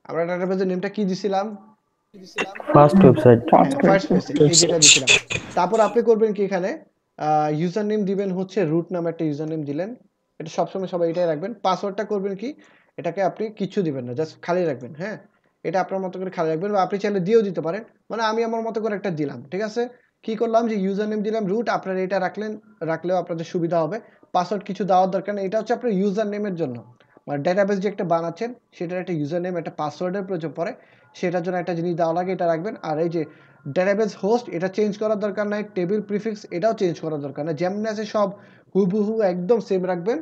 আমরা ডাটাবেসের নেমটা কি দিছিলাম, ফার্স্ট ওয়েবসাইট। ফার্স্ট ওয়েবসাইট, এই যেটা দিছিলাম। তারপর আপনি করবেন কি, এখানে ইউজার নেম দিবেন হচ্ছে রুট নামে একটা ইউজার নেম দিলেন, এটা সবসময় সবাই এটাই রাখবেন। পাসওয়ার্ডটা করবেন কি, এটাকে আপনি কিছু দিবেন না, জাস্ট খালি রাখবেন। হ্যাঁ, এটা আপনার মতো করে খালি রাখবেন, বা আপনি চাইলে দিয়েও দিতে পারেন। মানে আমি আমার মতো করে একটা দিলাম। ঠিক আছে, কি করলাম যে ইউজার নেম দিলাম রুট, আপনারা এটা রাখলেও আপনাদের সুবিধা হবে। পাসওয়ার্ড কিছু দেওয়ার দরকার নেই, এটা হচ্ছে আপনার ইউজার নেমের জন্য। মানে ডেটাবেস যে একটা বানাচ্ছেন সেটার একটা ইউজার নেম একটা পাসওয়ার্ডের প্রয়োজন পড়ে, সেটার জন্য একটা জিনিস দেওয়া লাগে, এটা রাখবেন। আর এই যে ডেটাবেস হোস্ট, এটা চেঞ্জ করার দরকার নাই। টেবিল প্রিফিক্স এটাও চেঞ্জ করার দরকার নাই, যেমন আছে সব হুবহু একদম সেম রাখবেন।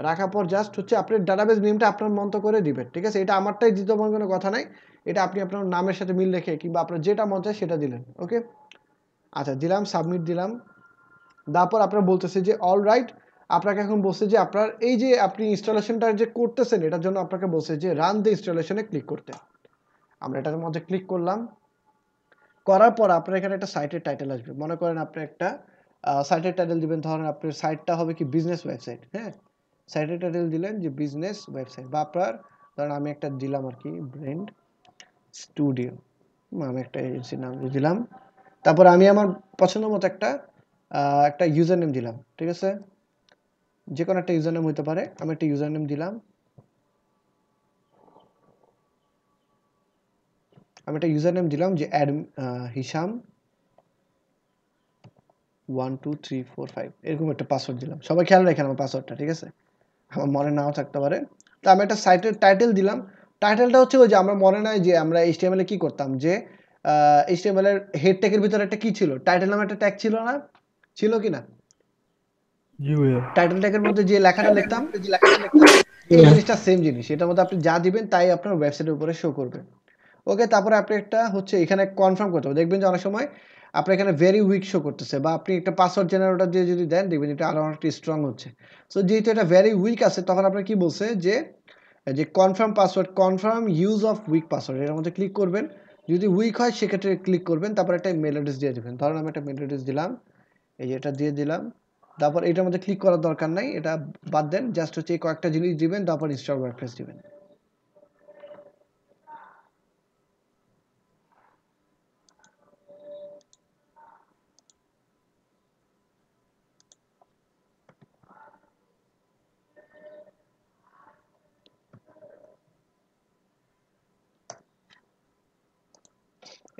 রাখার পর জাস্ট হচ্ছে আপনি ডাটাবেস নেমটা আপনার মতো করে দিবেন। ঠিক আছে, এটা আমারটাই দিতে মন কোনো কথা নাই, এটা আপনি আপনার নামের সাথে মিল রেখে কিংবা আপনার যেটা মন চায় সেটা দিলেন। ওকে, আচ্ছা দিলাম, সাবমিট দিলাম। তারপর আপনার বলতেছে যে অল রাইট, আপনাকে এখন বলছে যে আপনার এই যে আপনি ইনস্টলেশনটা যে করতেছেন এটার জন্য আপনাকে বলছে যে রান দ্য ইনস্টলেশনে ক্লিক করতে। আমরা এটার মধ্যে ক্লিক করলাম, করার পর আপনার এখানে একটা সাইটের টাইটেল আসবে। মনে করেন আপনি একটা সাইটের টাইটেল দিবেন, ধরেন আপনার সাইটটা হবে কি বিজনেস ওয়েবসাইট। হ্যাঁ, সাইটের টাইটেল দিলেন যে বিজনেস ওয়েবসাইট, বা আপনার ধরেন আমি একটা দিলাম আর কি ব্র্যান্ড স্টুডিও, আমি একটা এজেন্সির নাম দিলাম। তারপর আমি আমার পছন্দ মতো একটা ইউজার নেম দিলাম। ঠিক আছে, যে কোনো একটা ইউজার নেম হতে পারে, আমি একটা ইউজার নেম দিলাম। আমি একটা ইউজার নেম দিলাম যে হিসাম 1 2 3 4 5, এরকম একটা পাসওয়ার্ড দিলাম। সবাই খেয়াল রাখেন আমার পাসওয়ার্ডটা, ঠিক আছে, আমার মনে নাও থাকতে পারে। তো আমি একটা সাইটের টাইটেল দিলাম। টাইটেলটা হচ্ছে ওই যে আমরা মনে নাই যে আমরা এইচটিএমএল এ কি করতাম, যে এইচটিএমএল এর হেড ট্যাগের ভিতরে একটা কি ছিল, টাইটেল নামে একটা ট্যাগ ছিল না, ছিল কি না? টাইটেল ট্যাগের মধ্যে যে লেখাটা লিখতাম, এই জিনিসটা সেম জিনিস, এটার মধ্যে আপনি যা দিবেন তাই আপনার ওয়েবসাইটের উপরে শো করবে। ওকে, তারপরে আপনি একটা হচ্ছে এখানে কনফার্ম করতে হবে। দেখবেন যে অনেক সময় আপনার এখানে ভেরি উইক শো করতেছে, বা আপনি একটা পাসওয়ার্ড জেনারেটর দিয়ে যদি দেন দেখবেন এটা আরো অনেকটা স্ট্রং হচ্ছে। সো যেহেতু এটা ভেরি উইক আছে তখন আপনার কি বলছে যে confirm password, confirm use of week password, এর মধ্যে ক্লিক করবেন। যদি উইক হয় সেক্ষেত্রে ক্লিক করবেন, তারপর একটা মেল অ্যাড্রেস দিয়ে দেবেন। ধরুন আমি একটা মেল অ্যাড্রেস দিলাম, এই যে এটা দিয়ে দিলাম। তারপর এটার মধ্যে ক্লিক করার দরকার নাই, এটা বাদ দেন, জাস্ট হচ্ছে এই কয়েকটা জিনিস দিবেন, তারপর ইনস্টল ওয়ার্ডপ্রেস দিবেন।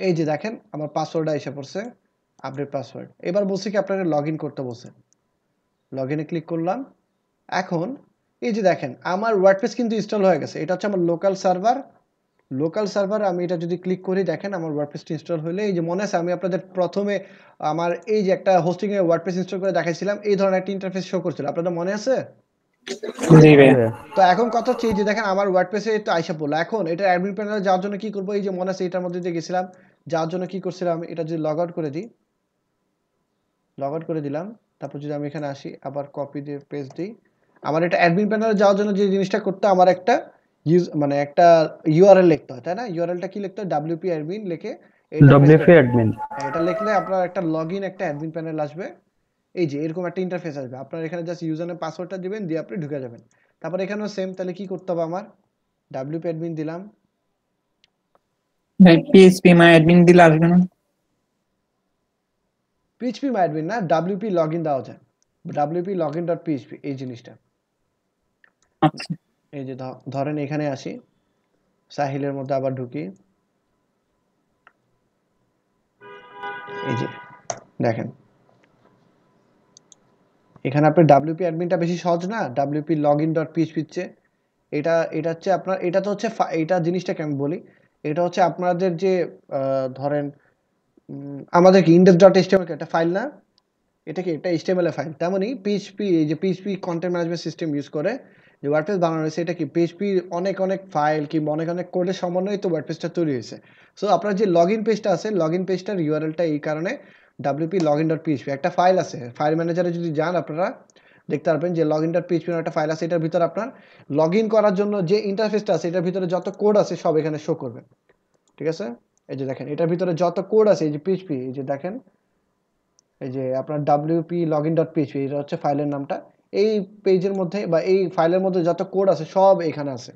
এই যে দেখেন আমার পাসওয়ার্ডটা এসে পড়ছে, আপডেট পাসওয়ার্ড। এবার বলছে কি আপনাকে লগ ইন করতে বলছে, লগ ইনে ক্লিক করলাম। এখন এই যে দেখেন আমার ওয়ার্ডপ্রেস কিন্তু ইনস্টল হয়ে গেছে, এটা হচ্ছে আমার লোকাল সার্ভার। আমি এটা যদি ক্লিক করি দেখেন আমার ওয়ার্ডপ্রেসটা ইনস্টল হলে, এই যে মনে আছে আমি আপনাদের প্রথমে আমার এই যে একটা হোস্টিং এ ওয়ার্ডপ্রেস ইনস্টল করে দেখাইছিলাম, এই ধরনের একটা ইন্টারফেস শো করছিল, আপনাদের মনে আছে? জি ভাই। তো এখন কথা হচ্ছে এই যে দেখেন আমার ওয়ার্ডপ্রেসে তো আইসা পড়লো। এখন এটা অ্যাডমিন প্যানেলে যাওয়ার জন্য কি করব, এই যে মনে আছে এটার মধ্যে দিয়ে গেছিলাম, যাওয়ার জন্য কি করছিলাম, এটা যদি লগ আউট করে দিই, লগ আউট করে দিলাম। তারপর যদি আমি এখানে আসি আবার কপি দিয়ে পেস্ট দিই, আমার এটা অ্যাডমিন প্যানেলে যাওয়ার জন্য যে জিনিসটা করতে আমার একটা মানে একটা ইউআরএল লিখতে হয়, তাই না? ইউআরএলটা কি লিখতে হয়, wp admin লিখে ডব্লিউপি অ্যাডমিন, এটা লিখলে আপনার একটা লগইন একটা অ্যাডমিন প্যানেল আসবে। এই যে এরকম একটা ইন্টারফেস আসবে, আপনার এখানে জাস্ট ইউজার নেম পাসওয়ার্ডটা দিবেন, দিয়ে আপনি ঢুকে যাবেন। তারপর এখানেও সেম, তাহলে কি করতে হবে, আমার wp admin দিলাম। ভাই পিএইচপি মাই অ্যাডমিন দিলে আসবে না? পিএইচপি অ্যাডমিন না, ডাব্লিউপি লগইন দেওয়া যায়, ডাব্লিউপি লগইন ডট পিএইচপি এই জিনিসটা। আচ্ছা এই যে ধরেন এখানে আসি, সাহিলের মধ্যে আবার ঢুকি, এই যে দেখেন এখানে আপনার ডাব্লিউপি অ্যাডমিনটা বেশি সহজ না, ডাব্লিউপি লগইন ডট পিএইচপি হচ্ছে এটা হচ্ছে আপনার, এটা তো হচ্ছে এটা জিনিসটাকে আমি বলি, এটা হচ্ছে আপনাদের যে ধরেন আমাদের কি ইনডেক্স ডট এইচটিএমএল একটা ফাইল না, এটা কি একটা এইচটিএমএল এর ফাইল, তেমনই পিএইচপি এই যে PHP content management system use করে যে ওয়ার্ডপ্রেস বানানো হয়েছে, এটা কি পিএইচপি অনেক অনেক ফাইল কিংবা অনেক অনেক কোডের সমন্বয়ে তো ওয়ার্ডপ্রেসটা তৈরি হয়েছে। সো আপনার যে লগইন পেজটা আছে, লগইন পেজটার ইউআরএলটা এই কারণে wp login ডট পিএইচপি একটা ফাইল আছে, ফাইল ম্যানেজারে যদি যান আপনারা দেখতে পারবেন যে login ডট পিএইচপি একটা ফাইল আছে, এটার ভিতরে আপনার লগইন করার জন্য যে ইন্টারফেসটা আছে এটার ভিতরে যত কোড আছে সব এখানে শো করবে, ঠিক আছে। এই যে দেখেন এটার ভিতরে যত কোড আছে, এই যে পিএইচপি, এই যে দেখেন এই যে আপনার wp login ডট পিএইচপি এটা হচ্ছে ফাইলের নামটা, এই পেজের মধ্যে বা এই ফাইলের মধ্যে যত কোড আছে সব এখানে আছে,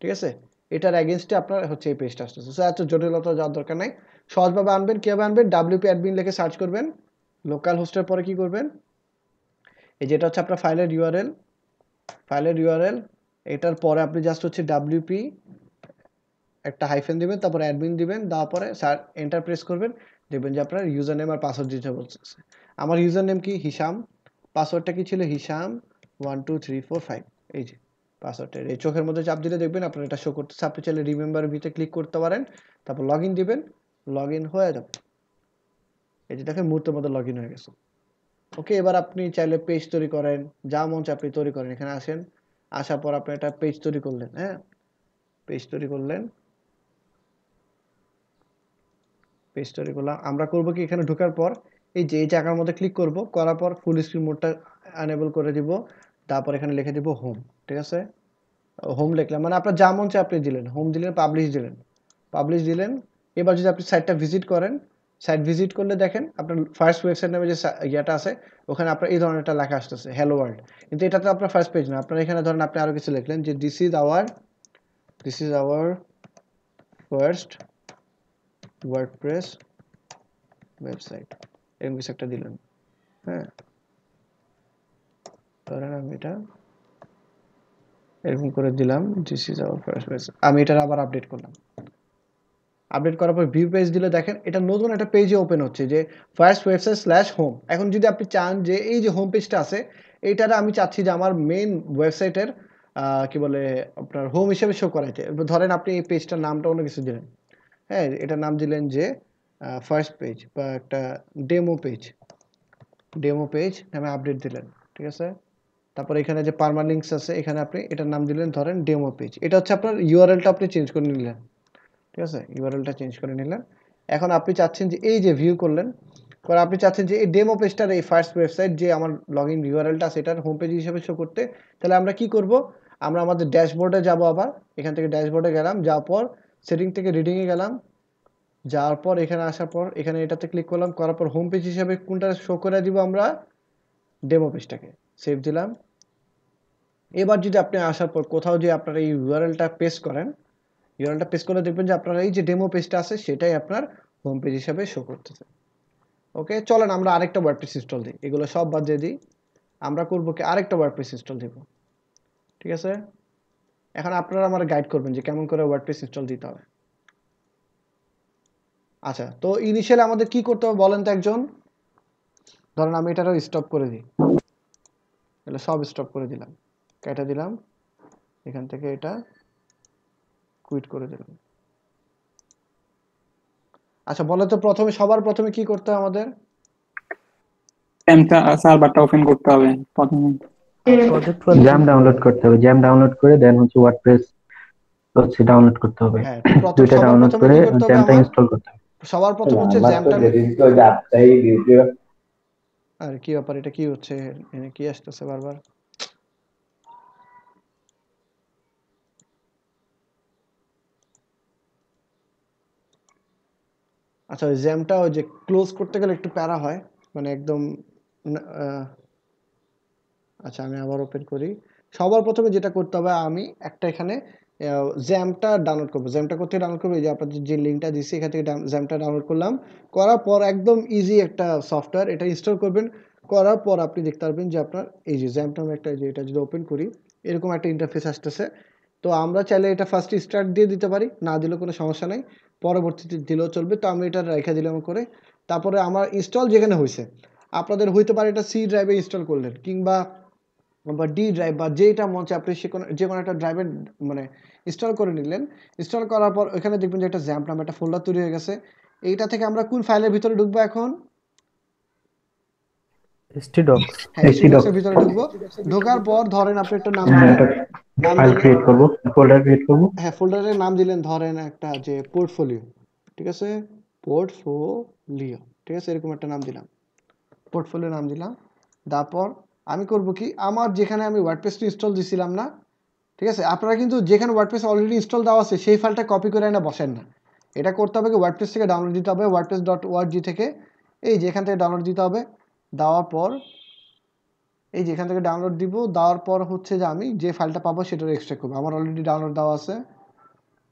ঠিক আছে। এটার এগেইনস্টে আপনার হচ্ছে এই পেজটা আসতেছে। সো এত জটিলতা যাওয়ার দরকার নাই, সহজভাবে আনবেন। কিভাবে আনবেন? wp admin লিখে সার্চ করবেন, লোকাল হোস্টের পরে কি করবেন, এই যেটা হচ্ছে আপনার ফাইলের ইউআরএল, এটার পরে আপনি জাস্ট হচ্ছে wp একটা হাইফেন দিবেন, তারপর অ্যাডমিন দিবেন, দেওয়ার পরে এন্টার প্রেস করবেন, দেখবেন যে আপনার ইউজার নেম আর পাসওয়ার্ড দিতে বলছে। আমার ইউজার নেম কি হিসাম, পাসওয়ার্ডটা কি ছিল হিসাম 12345, এই যে পাসওয়ার্ডটা এই চোখের মধ্যে চাপ দিলে দেখবেন আপনার এটা শো করতেছে। আপনি চাইলে রিমেম্বার ভিতরে ক্লিক করতে পারেন, তারপর লগ ইন দিবেন, লগ ইন হয়ে যাবে। এই যে দেখেন মুহূর্তের মধ্যে লগ ইন হয়ে গেছে। ওকে, এবার আপনি চাইলে পেজ তৈরি করেন, যা মন চায় আপনি তৈরি করেন। এখানে আসেন, আসার পর আপনি একটা পেজ তৈরি করলেন, হ্যাঁ পেজ তৈরি করলেন, পেজ তৈরি করলাম। আমরা করব কি, এখানে ঢোকার পর এই যে এই জায়গার মধ্যে ক্লিক করব, করার পর ফুল স্ক্রিন মোডটা এনেবল করে দিব, তারপর এখানে লিখে দিব হোম, ঠিক আছে। হোম লিখলাম মানে আপনার যা মন চায় আপনি দিলেন, হোম দিলেন, পাবলিশ দিলেন। এবার যদি আপনি সাইটটা ভিজিট করেন, সাইট ভিজিট করলে দেখেন আপনার ফার্স্ট ওয়েবসাইট নামে যে ইয়েটা আছে ওখানে আপনার এই ধরনের একটা লেখা আসতেছে হ্যালো ওয়ার্ল্ড, কিন্তু এটা তো আপনার ফার্স্ট পেজ না। আপনার এখানে ধরেন আপনি আরো কিছু লিখলেন যে this is our first WordPress website, এরকম কিছু একটা দিলেন, হ্যাঁ ধরেন আমি এটা এরকম করে দিলাম, this is our first website. আমি এটা আবার আপডেট করলাম, আপডেট করার পর ভিউ পেজ দিলে দেখেন এটা নতুন একটা পেজে ওপেন হচ্ছে যে ফার্স্ট ওয়েবসাইট স্ল্যাশ হোম। এখন যদি আপনি চান যে এই যে হোম পেজটা আছে এইটারে আমি চাচ্ছি যে আমার মেইন ওয়েবসাইটের কি বলে আপনার হোম হিসেবে শো করাইতে, ধরেন আপনি এই পেজটার নামটা অন্য কিছু দিলেন, হ্যাঁ এটার নাম দিলেন যে ফার্স্ট পেজ বা একটা ডেমো পেজ নামে আপডেট দিলেন, ঠিক আছে। তারপর এখানে যে পারমালিঙ্কস আছে এখানে আপনি এটার নাম দিলেন ধরেন ডেমো পেজ, এটা হচ্ছে আপনার ইউআরএলটা আপনি চেঞ্জ করে নিলেন, ঠিক আছে, ইউআরএলটা চেঞ্জ করে নিলেন। এখন আপনি চাচ্ছেন যে এই যে ভিউ করলেন, পরে আপনি চাচ্ছেন যে এই ডেমো পেজটার এই ফার্স্ট ওয়েবসাইট যে আমার লগইন ইউআরএলটা সেটার হোম পেজ হিসেবে শো করতে, তাহলে আমরা কি করব, আমরা আমাদের ড্যাশবোর্ডে যাব, আবার এখান থেকে ড্যাশবোর্ডে গেলাম, যাওয়ার পর সেটিং থেকে রিডিংয়ে গেলাম, যাওয়ার পর এখানে আসার পর এখানে এটাতে ক্লিক করলাম, করার পর হোম পেজ হিসেবে কোনটা শো করে দিব আমরা, ডেমো পেজটাকে সেভ দিলাম। এবার যদি আপনি আসার পর কোথাও যে আপনার এই ইউআরএলটা পেস্ট করেন, ইউআরএলটা পেস্ট করে দেখবেন যে আপনার এই যে ডেমো পেজটা আছে সেটাই আপনার হোম পেজ হিসেবে শো করতেছে। ওকে, চলেন আমরা আরেকটা ওয়ার্ডপ্রেস ইনস্টল দিই, এগুলো সব বাদ দিয়ে দিই, আমরা করব কি আরেকটা ওয়ার্ডপ্রেস ইনস্টল দিব, ঠিক আছে। এখন আপনারা আমার গাইড করবেন যে কেমন করে ওয়ার্ডপ্রেস ইনস্টল দিতে হবে। আচ্ছা, তো ইনিশিয়ালি আমাদের কি করতে হবে বলেন তো একজন, ধরেন আমি এটারও স্টপ করে দিই, এগুলো সব স্টপ করে দিলাম, কেটে দিলাম, এখান থেকে এটা কুইট করে দিলাম। আচ্ছা বলো তো সবার প্রথমে কি করতে হবে আমাদের, সার্ভারটা ওপেন করতে হবে প্রথমে, জ্যাম ডাউনলোড করতে হবে, জ্যাম ডাউনলোড করে দেন হচ্ছে ওয়ার্ডপ্রেস হচ্ছে ডাউনলোড করতে হবে, হ্যাঁ দুইটা ডাউনলোড করে জ্যামটা ইনস্টল করতে হবে। সবার প্রথম হচ্ছে জ্যামটা, আর কি ব্যাপার এটা কি হচ্ছে, এখানে কি আসতেছে বারবার, আচ্ছা ওই জ্যামটা ওই যে ক্লোজ করতে গেলে একটু প্যারা হয়, মানে একদম আচ্ছা আমি আবার ওপেন করি। সবার প্রথমে যেটা করতে হবে, আমি একটা এখানে জ্যামটা ডাউনলোড করবো। জ্যামটা কোথায় ডাউনলোড করবো? এই যে আপনাদের যে লিঙ্কটা দিচ্ছি এখান থেকে জ্যামটা ডাউনলোড করলাম। করার পর একদম ইজি একটা সফটওয়্যার, এটা ইনস্টল করবেন। করার পর আপনি দেখতে পারবেন যে আপনার এই যে জ্যাম নামে একটা, যে এটা যদি ওপেন করি এরকম একটা ইন্টারফেস আসতেছে। তো আমরা চাইলে এটা ফার্স্ট স্টার্ট দিয়ে দিতে পারি, না দিলেও কোনো সমস্যা নেই, পরবর্তীতে দিলেও চলবে। তো আমি এটা রেখে দিলাম করে। তারপরে আমার ইনস্টল যেখানে হয়েছে, আপনাদের হইতে পারে এটা সি ড্রাইভে ইনস্টল করলেন, কিংবা ডি ড্রাইভ বা যেটা মন চায় আপনি যে কোনো একটা ড্রাইভে মানে ইনস্টল করে নিলেন। ইনস্টল করার পর ওখানে দেখবেন যে একটা জ্যাম্প নামে একটা ফোল্ডার তৈরি হয়ে গেছে। এইটা থেকে আমরা কোন ফাইলের ভিতরে ঢুকবো এখন? htdocs হ্যাঁ, htdocs এর ভিতরে ঢুকবো। ঢোকার পর ধরেন আপনি একটা নাম দিলেন, নাম ফাইল দিলেন, ক্রিয়েট করব, ফোল্ডার ক্রিয়েট করব। হ্যাঁ ফোল্ডারের নাম দিলেন ধরেন একটা যে পোর্টফোলিও, ঠিক আছে, পোর্টফোলিও, ঠিক আছে, এরকম একটা নাম দিলাম, পোর্টফোলিও নাম দিলাম। তারপর আমি করব কি, আমার যেখানে আমি ওয়ার্ডপ্রেসটা ইনস্টল দিছিলাম না, ঠিক আছে, আপনারা কিন্তু যেখানে ওয়ার্ডপ্রেস অলরেডি ইনস্টল দেওয়া আছে সেই ফাইলটা কপি করে এনে বসেন না। এটা করতে হবে কি, ওয়ার্ডপ্রেস থেকে ডাউনলোড দিতে হবে, wordpress.org থেকে, এই যে এখান থেকে ডাউনলোড দিতে হবে। দেওয়ার পর এই যে এখান থেকে ডাউনলোড দিব, দেওয়ার পর হচ্ছে যে আমি যে ফাইলটা পাবো সেটার এক্সট্রাক্ট করবো। আমার অলরেডি ডাউনলোড দেওয়া আছে।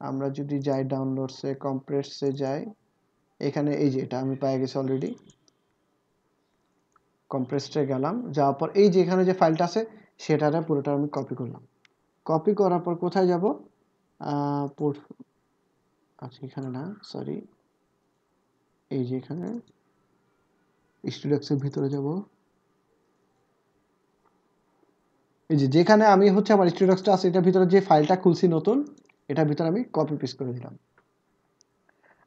আমরা যদি যাই ডাউনলোডসে, কম্প্রেসে যাই, এখানে এই যে এটা আমি পেয়ে গেছি অলরেডি। কম্প্রেসে গেলাম, যাওয়ার পর এই যে এখানে যে ফাইলটা আছে সেটারে পুরোটা আমি কপি করলাম। কপি করার পর কোথায় যাব? আচ্ছা এখানে না, সরি, এই যে এখানে স্টুডিওসের ভিতরে যাব। এই যে যেখানে আমি হচ্ছে আমার স্টুডিওসটা আছে এটার ভিতরে যে ফাইলটা খুলছি নতুন, এটার ভিতরে আমি কপি পেস্ট করে দিলাম।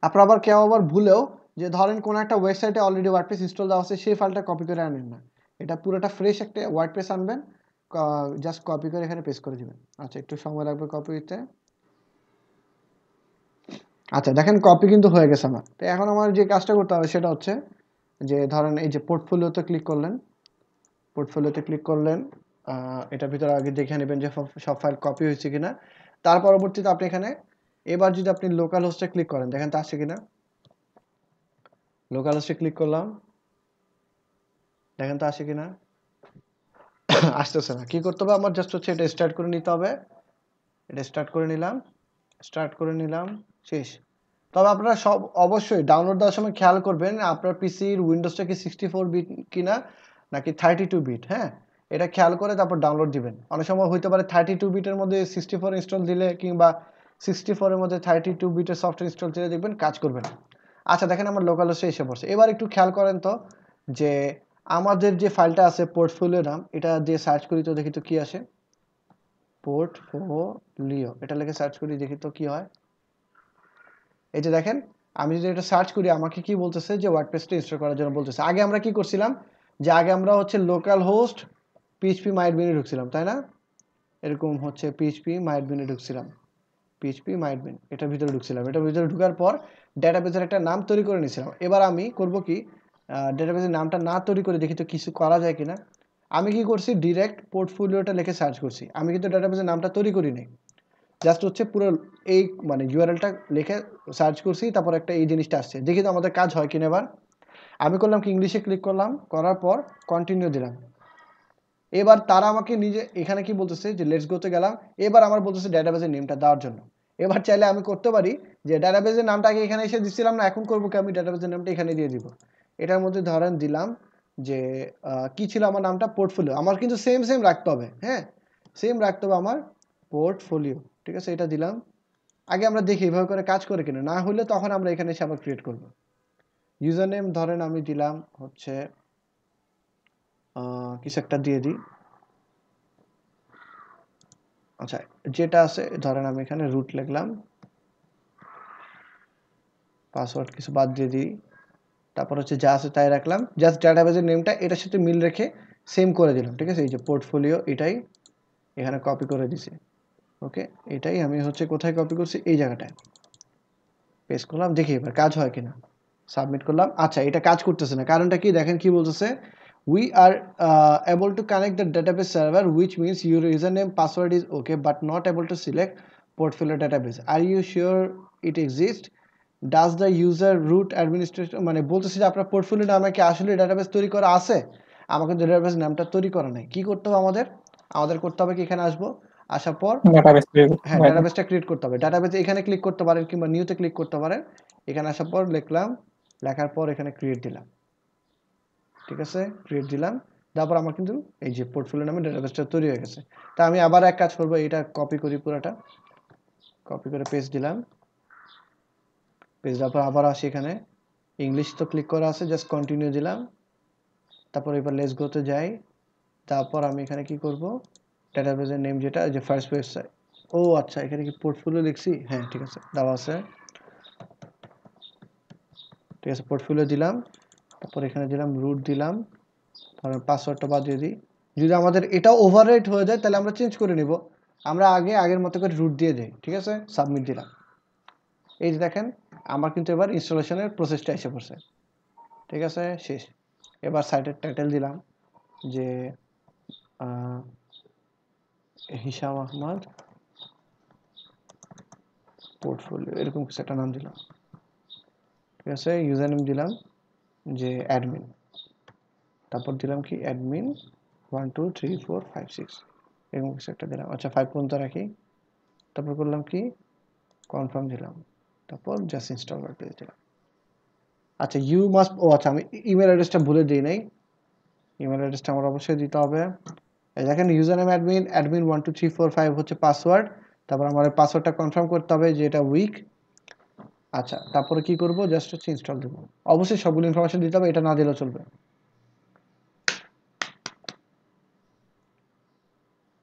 আপনারা আবার কেউ আবার ভুলেও যে ধরেন কোনো একটা ওয়েবসাইটে অলরেডি ওয়ার্ডপ্রেস ইনস্টল দেওয়া আছে সেই ফাইলটা কপি করে আনেন না, এটা পুরোটা ফ্রেশ একটা ওয়ার্ডপ্রেস আনবেন, জাস্ট কপি করে এখানে পেস্ট করে দিবেন। আচ্ছা একটু সময় লাগবে কপি দিতে। আচ্ছা দেখেন কপি কিন্তু হয়ে গেছে আমার। তো এখন আমার যে কাজটা করতে হবে সেটা হচ্ছে যে ধরেন এই যে পোর্টফোলিওতে ক্লিক করলেন, পোর্টফোলিওতে ক্লিক করলেন, এটার ভিতরে আগে দেখে নেবেন যে সব ফাইল কপি হয়েছে কিনা। তার পরবর্তীতে আপনি এখানে এবার যদি আপনি লোকাল হোস্টে ক্লিক করেন, দেখেন তা আসছে কিনা। লোকাল হোস্টে ক্লিক করলাম, দেখেন তো আসে কিনা। আসতেছে না। কি করতে হবে আমার? জাস্ট হচ্ছে এটা স্টার্ট করে নিতে হবে। এটা স্টার্ট করে নিলাম, শেষ। তবে আপনারা সব অবশ্যই ডাউনলোড দেওয়ার সময় খেয়াল করবেন আপনার পিসির উইন্ডোজটা কি 64 বিট কিনা নাকি 32 বিট। হ্যাঁ, এটা খেয়াল করে তারপর ডাউনলোড দিবেন। অনেক সময় হইতে পারে 32 বিটের মধ্যে 64 ইনস্টল দিলে কিংবা 64 এর মধ্যে 32 বিটের সফটওয়্যার ইনস্টল দিলে দেখবেন কাজ করবে না। আচ্ছা দেখেন আমার লোকাল হোস্টে এসে পড়ছে। এবার একটু খেয়াল করেন তো যে আমাদের যে ফাইলটা আছে পোর্টফোলিও নাম, এটা দিয়ে সার্চ করি তো দেখি তো কি আসে। পোর্টফোলিও এটা লিখে সার্চ করি, দেখি তো কি হয়। এই যে দেখেন আমি যদি এটা সার্চ করি আমাকে কি বলতেছে যে ওয়ার্ডপ্রেসটা ইনস্টল করার জন্য বলতেছে। আগে আমরা কি করছিলাম যে আগে আমরা হচ্ছে লোকাল হোস্ট phpMyAdmin ঢুকছিলাম, তাই না? এরকম হচ্ছে phpMyAdmin ঢুকছিলাম, phpMyAdmin এটার ভিতরে ঢুকছিলাম। এটার ভিতরে ঢোকার পর ডেটাবেসের একটা নাম তৈরি করে নিয়েছিলাম। এবার আমি করব কি, ডেটাবেসের নামটা না তৈরি করে দেখি তো কিছু করা যায় কিনা। আমি কি করছি, ডিরেক্ট পোর্টফোলিওটা লিখে সার্চ করছি। আমি কিন্তু ডেটাবেসের নামটা তৈরি করি নাই, জাস্ট হচ্ছে পুরো এই মানে ইউআরএলটা লিখে সার্চ করছি, তারপর একটা এই জিনিসটা আসছে। দেখি তো আমাদের কাজ হয় কিনা। এবার আমি করলাম কি, ইংলিশে ক্লিক করলাম, করার পর কন্টিনিউ দিলাম। এবার তারা আমাকে নিজে এখানে কি বলতেছে যে লেটস গোতে গেলাম। এবার আমার বলতেছে ডেটাবেসের নেমটা দেওয়ার জন্য। এবার চাইলে আমি করতে পারি যে ডেটাবেসের নামটা আগে এখানে এসে দিচ্ছিলাম না, এখন করবো কি আমি ডেটাবেসের নামটা এখানে দিয়ে দিব। এটার মধ্যে ধরেন দিলাম যে কি ছিল আমার নামটা, পোর্টফোলিও। আমার কিন্তু সেম রাখতে হবে, হ্যাঁ সেম রাখতে হবে আমার, পোর্টফোলিও, ঠিক আছে। এটা দিলাম। আগে আমরা দেখি এভাবে করে কাজ করে কিনা, না হলে তখন আমরা এখানে এসে আবার ক্রিয়েট করব। ইউজার নেম ধরেন আমি দিলাম হচ্ছে কিছু একটা দিয়ে দিই। আচ্ছা যেটা আছে ধরেন আমি এখানে রুট লিখলাম, পাসওয়ার্ড কিছু বাদ দিয়ে দিই, তারপর হচ্ছে যা আছে তাই রাখলাম। জাস্ট ডাটাবেসের নেমটা এটার সাথে মিল রেখে সেম করে দিলাম, ঠিক আছে। এই যে পোর্টফোলিও এটাই এখানে কপি করে দিছি। ওকে, এটাই আমি হচ্ছে কোথায় কপি করছি, এই জায়গাটায় পেস্ট করলাম। দেখি এবার কাজ হয় কিনা। সাবমিট করলাম। আচ্ছা এটা কাজ করতেছে না, কারণটা কি দেখেন কি বলতেছে, we are able to connect the database server, which means your username password is okay but not able to select portfolio database. Are you sure it exists? Does the user root administrator মানে বলতেছে যে আপনার portfolio নামে কি আসলে database তৈরি করা আছে? আমাকে ডাটাবেস নামটা তৈরি করা নাই। কি করতে হবে আমাদের করতে হবে কি, এখানে আসবো, আসার পর ডাটাবেস হ্যাঁ ডাটাবেসটা ক্রিয়েট করতে হবে। ডাটাবেসে এখানে ক্লিক করতে পারেন কিংবা নিউতে ক্লিক করতে পারেন। এখানে আসার পর লিখলাম, লেখার পর এখানে ক্রিয়েট দিলাম, ঠিক আছে, ক্রিয়েট দিলাম। তারপর আমার কিন্তু এই যে পোর্টফোলিও নামে ডাটাবেসটা তৈরি হয়ে গেছে। তা আমি আবার এক কাজ করব, এটা কপি করি, পুরোটা কপি করে পেস্ট দিলাম। পেস্ট দেওয়ার পর আবার আসি, এখানে ইংলিশ তো ক্লিক করা আছে, জাস্ট কন্টিনিউ দিলাম। তারপর এবার লেটস গোতে যাই। তারপর আমি এখানে কি করব, ডাটাবেসের নেম যেটা যে ফার্স্ট ওয়েবসাইট, ও আচ্ছা এখানে কি পোর্টফোলিও লিখছি, হ্যাঁ ঠিক আছে দেওয়া আছে, ঠিক আছে পোর্টফোলিও দিলাম। তারপর এখানে দিলাম রুট দিলাম, ধরেন পাসওয়ার্ডটা বাদ দিয়ে দিই। যদি আমাদের এটা ওভাররাইট হয়ে যায় তাহলে আমরা চেঞ্জ করে নিব। আমরা আগের মতো করে রুট দিয়ে দিই, ঠিক আছে, সাবমিট দিলাম। এই যে দেখেন আমার কিন্তু এবার ইনস্টলেশনের প্রসেসটা এসে পড়ছে, ঠিক আছে, শেষ। এবার সাইটের টাইটেল দিলাম যে হিসাম আহমদ পোর্টফোলিও, এরকম কিছু একটা নাম দিলাম, ঠিক আছে। ইউজার নেম দিলাম যে অ্যাডমিন, তারপর দিলাম কি অ্যাডমিন 1 2 3 4 5 6 এরকম কিছু একটা দিলাম। আচ্ছা 5 পর্যন্ত রাখি। তারপর করলাম কি কনফার্ম দিলাম, তারপর জাস্ট ইনস্টল করতে দিলাম। আচ্ছা ইউ মাস্ট, ও আচ্ছা আমি ইমেল অ্যাড্রেসটা ভুলে দিই নাই, ইমেল অ্যাড্রেসটা আমার অবশ্যই দিতে হবে। এই দেখেন ইউজার নেম অ্যাডমিন, অ্যাডমিন 1 2 3 4 5 হচ্ছে পাসওয়ার্ড। তারপর আমার পাসওয়ার্ডটা কনফার্ম করতে হবে যে এটা উইক। আচ্ছা তারপরে কি করব, জাস্ট হচ্ছে ইনস্টল দেব। অবশ্যই সবগুলো ইনফরমেশন দিতে হবে, এটা না দিলেও চলবে।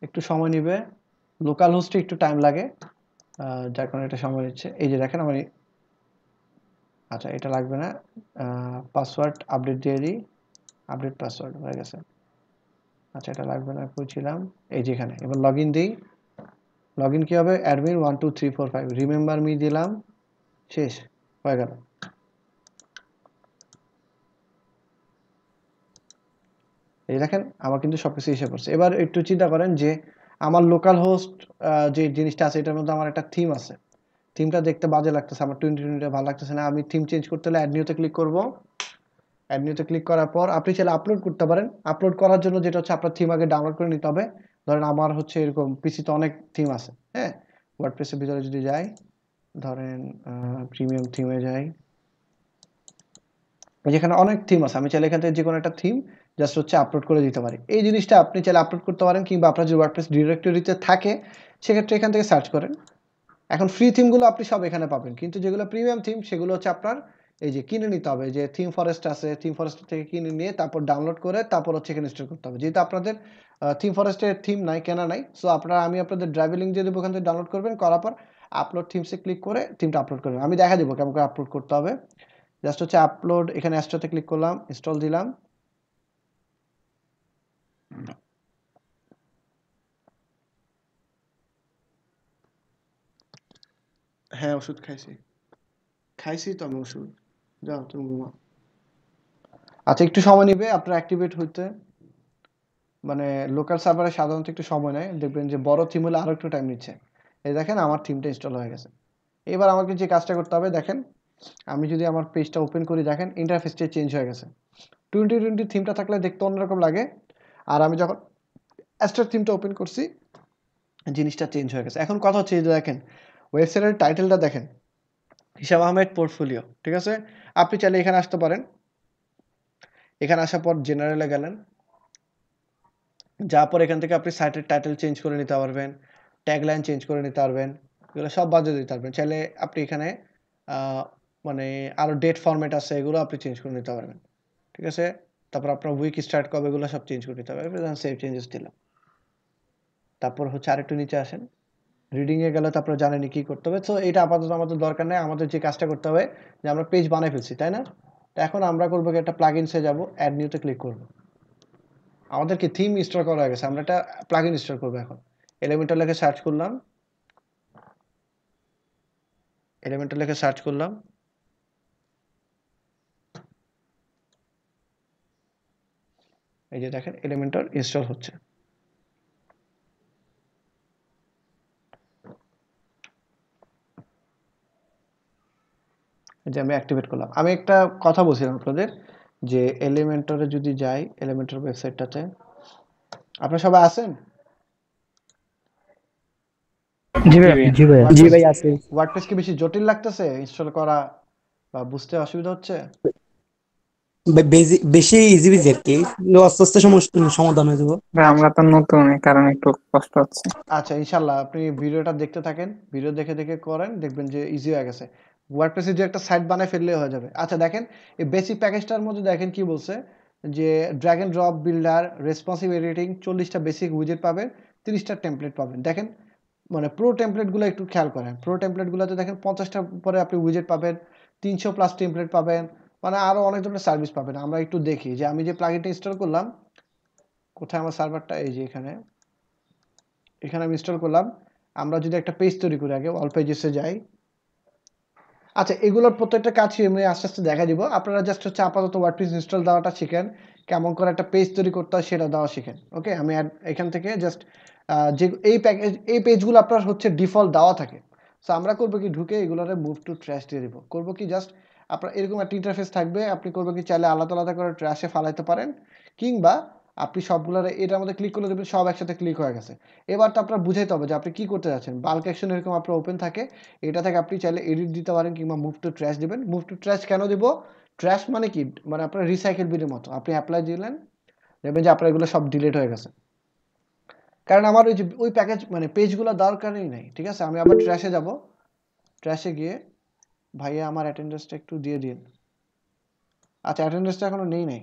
একটু সময় নেবে, লোকাল হোস্টে একটু টাইম লাগে, যার কারণে এটা সময় নিচ্ছে। এই যে দেখেন আমার, আচ্ছা এটা লাগবে না, পাসওয়ার্ড আপডেট দিয়ে দিই, আপডেট পাসওয়ার্ড হয়ে গেছে। আচ্ছা এটা লাগবে না, কইছিলাম এই যে এখানে। এবার লগ ইন দিই, লগ ইন কি হবে, অ্যাডমিন 1 2 3 4 5 রিমেম্বার মি দিলাম, শেষ হয়ে গেল। এই দেখেন আমার কিন্তু সবকিছু এসে পড়ছে। এবার একটু চিন্তা করেন যে আমার লোকাল হোস্ট যে জিনিসটা আছে এটার মধ্যে আমার একটা থিম আছে, থিমটা দেখতে বাজে লাগতেছে, আমার 2020 ভালো লাগতেছে না। আমি থিম চেঞ্জ করতে হলে অ্যাড নিউতে ক্লিক করব। অ্যাড নিউতে ক্লিক করার পর আপনি চাইলে আপলোড করতে পারেন। আপলোড করার জন্য যেটা হচ্ছে আপনার থিম আগে ডাউনলোড করে নিতে হবে। ধরেন আমার হচ্ছে এরকম পিসিতে অনেক থিম আছে, হ্যাঁ, ওয়ার্ডপ্রেসের ভিতরে যদি যাই, ধরেন প্রিমিয়াম থিমে যাই, যেখানে অনেক থিম আছে, আমি চাইলে এখান থেকে যে কোনো একটা থিম জাস্ট হচ্ছে আপলোড করে দিতে পারি। এই জিনিসটা আপনি চাইলে আপলোড করতে পারেন, কিংবা আপনার যদি ওয়ার্ডপ্রেস ডিরেক্টরিতে থাকে সেক্ষেত্রে এখান থেকে সার্চ করেন। এখন ফ্রি থিমগুলো আপনি সব এখানে পাবেন, কিন্তু যেগুলো প্রিমিয়াম থিম সেগুলো হচ্ছে আপনার এই যে কিনে নিতে হবে। যে থিম ফরেস্ট আছে, থিম ফরেস্ট থেকে কিনে নিয়ে তারপর ডাউনলোড করে তারপর হচ্ছে এখানে ইনস্টল করতে হবে। যেহেতু আপনাদের থিম ফরেস্টের থিম নাই, কেনা নাই, সো আপনারা, আমি আপনাদের ড্রাইভ লিঙ্ক দিয়ে দেবো, ওখান থেকে ডাউনলোড করবেন, করার পর আপলোড থিমসে ক্লিক করে থিমটা আপলোড করবেন। আমি দেখা দেবো কেমন করে আপলোড করতে হবে। জাস্ট হচ্ছে আপলোড, এখানে অ্যাস্ট্রাতে ক্লিক করলাম, ইনস্টল দিলাম। হ্যাঁ ওষুধ খাইছি তো আমি ওষুধ, যাও তুমি ঘুমাও। আচ্ছা একটু সময় নেবে আপনার অ্যাক্টিভেট হইতে, মানে লোকাল সার্ভারে সাধারণত একটু সময় নেয়, দেখবেন যে বড় থিম হলে আরো একটু টাইম নিচ্ছে। এই দেখেন আমার থিমটা ইনস্টল হয়ে গেছে। এবার আমাকে যে কাজটা করতে হবে, দেখেন আমি যদি আমার পেজটা ওপেন করি, দেখেন ইন্টারফেসটা চেঞ্জ হয়ে গেছে। 2020 থিমটা থাকলে দেখতে অন্যরকম লাগে, আর আমি যখন অ্যাস্ট্রার থিমটা ওপেন করছি জিনিসটা চেঞ্জ হয়ে গেছে। এখন কথা হচ্ছে এই যে দেখেন ওয়েবসাইটের টাইটেলটা দেখেন, হিসাব আহমেদ পোর্টফোলিও, ঠিক আছে। আপনি চাইলে এখানে আসতে পারেন, এখানে আসার পর জেনারেলে গেলেন, যাওয়ার পর এখান থেকে আপনি সাইটের টাইটেল চেঞ্জ করে নিতে পারবেন, ট্যাগলাইন চেঞ্জ করে নিতে পারবেন, এগুলো সব বাজে দিতে পারবেন। চাইলে আপনি এখানে মানে আরও ডেট ফরম্যাট আছে, এগুলো আপনি চেঞ্জ করে নিতে পারবেন, ঠিক আছে। তারপর আপনার উইক স্টার্ট কবে, এগুলো সব চেঞ্জ করে নিতে পারবেন। সেভ চেঞ্জেস দিলাম। তারপর হচ্ছে আরেকটু নিচে আসেন, রিডিংয়ে গেলে তো আপনারা জানেনই কী করতে হবে। সো এটা আপাতত আমাদের দরকার নেই, আমাদের যে কাজটা করতে হবে যে আমরা পেজ বানাই ফেলছি, তাই না। তো এখন আমরা করবো কি, একটা প্লাগইনসে যাব, অ্যাড নিউতে ক্লিক করব। আমাদেরকে থিম ইনস্টল করা হয়ে গেছে, আমরা একটা প্লাগইন ইনস্টল করবো। এখন এলিমেন্টার লিখে সার্চ করলাম, এই যে দেখেন এলিমেন্টর ইনস্টল হচ্ছে। যে আমি অ্যাক্টিভেট করলাম। আমি একটা কথা বলছিলাম আপনাদের যে এলিমেন্টরে যদি যাই, এলিমেন্টর ওয়েবসাইটটাতে আপনারা সবাই আছেন? জি ভাই জি ভাই জি ভাই আছে। ওয়ার্ডপ্রেস কি বেশি জটিল লাগতেছে ইনস্টল করা বা বুঝতে অসুবিধা হচ্ছে? বেশি ইজি বিজি আর কি, কিন্তু আস্তে আস্তে সমাধান হয়ে যাবে। ভাই আমরা তো নতুন, এই কারণে একটু কষ্ট হচ্ছে। আচ্ছা ইনশাল্লাহ আপনি ভিডিওটা দেখতে থাকেন, ভিডিও দেখে দেখে করেন, দেখবেন যে ইজি হয়ে গেছে। ওয়ার্ডপ্রেসে যে একটা সাইট বানায় ফেললে হয়ে যাবে। আচ্ছা দেখেন এই বেসিক প্যাকেজটার মধ্যে দেখেন কি বলছে, যে drag and drop builder, responsive editing, 40টা বেসিক উইজেট পাবেন, 30টা টেমপ্লেট পাবেন। দেখেন মানে প্রো টেমপ্লেটগুলো একটু খেয়াল করেন, প্রো টেমপ্লেটগুলোতে দেখেন 50টার উপরে আপনি উইজেট পাবেন, 300 প্লাস টেমপ্লেট পাবেন, মানে আরো অনেক ধরনের সার্ভিস পাবেন। আমরা একটু দেখি যে আমি যে প্লাগইনটা ইনস্টল করলাম, কোথায় আমার সার্ভারটা, এই যে এখানে এখানে আমি ইনস্টল করলাম। আমরা যদি একটা পেজ তৈরি করি, আগে অল পেজেসে যাই। আচ্ছা এগুলোর প্রত্যেকটা কাজ আমি আস্তে আস্তে দেখা দিব, আপনারা জাস্ট হচ্ছে আপাতত ওয়ার্ডপ্রেস ইনস্টল দেওয়াটা শিখেন, কেমন করে একটা পেজ তৈরি করতে হয় সেটা দেওয়া শিখেন। ওকে আমি এখান থেকে জাস্ট যে এই পেজগুলো আপনার হচ্ছে ডিফল্ট দেওয়া থাকে। সো আমরা করবো কি, ঢুকে এগুলোরে মুভ টু ট্র্যাশ দিয়ে দিব। করবো কি, জাস্ট আপনার এরকম একটা ইন্টারফেস থাকবে, আপনি করবো কি চাইলে আলাদা আলাদা করে ট্র্যাশে ফালাইতে পারেন, কিংবা আপনি সবগুলোর এটার মধ্যে ক্লিক করলে দেখবেন সব একসাথে ক্লিক হয়ে গেছে। এবার তো আপনার বুঝাইতে হবে যে আপনি কি করতে যাচ্ছেন। বাল্ক অ্যাকশন এরকম আপনার ওপেন থাকে, এটা থেকে আপনি চাইলে এডিট দিতে পারেন কিংবা মুভ টু ট্র্যাশ দিবেন। মুভ টু ট্র্যাশ কেন দিব, ট্র্যাশ মানে কি, মানে আপনার রিসাইকেল বিনের মতো, আপনি অ্যাপ্লাই দিলেন দেখবেন যে আপনার এগুলো সব ডিলিট হয়ে গেছে। কারণ আমার ওই যে ওই প্যাকেজ মানে পেজগুলো দরকারই নাই। ঠিক আছে আমি আবার ট্র্যাশে যাব, ট্র্যাশে গিয়ে ভাইয়া আমার অ্যাটেন্ডেন্সটা একটু দিয়ে দিন। আচ্ছা অ্যাটেন্ডেন্সটা এখনো নেই নাই,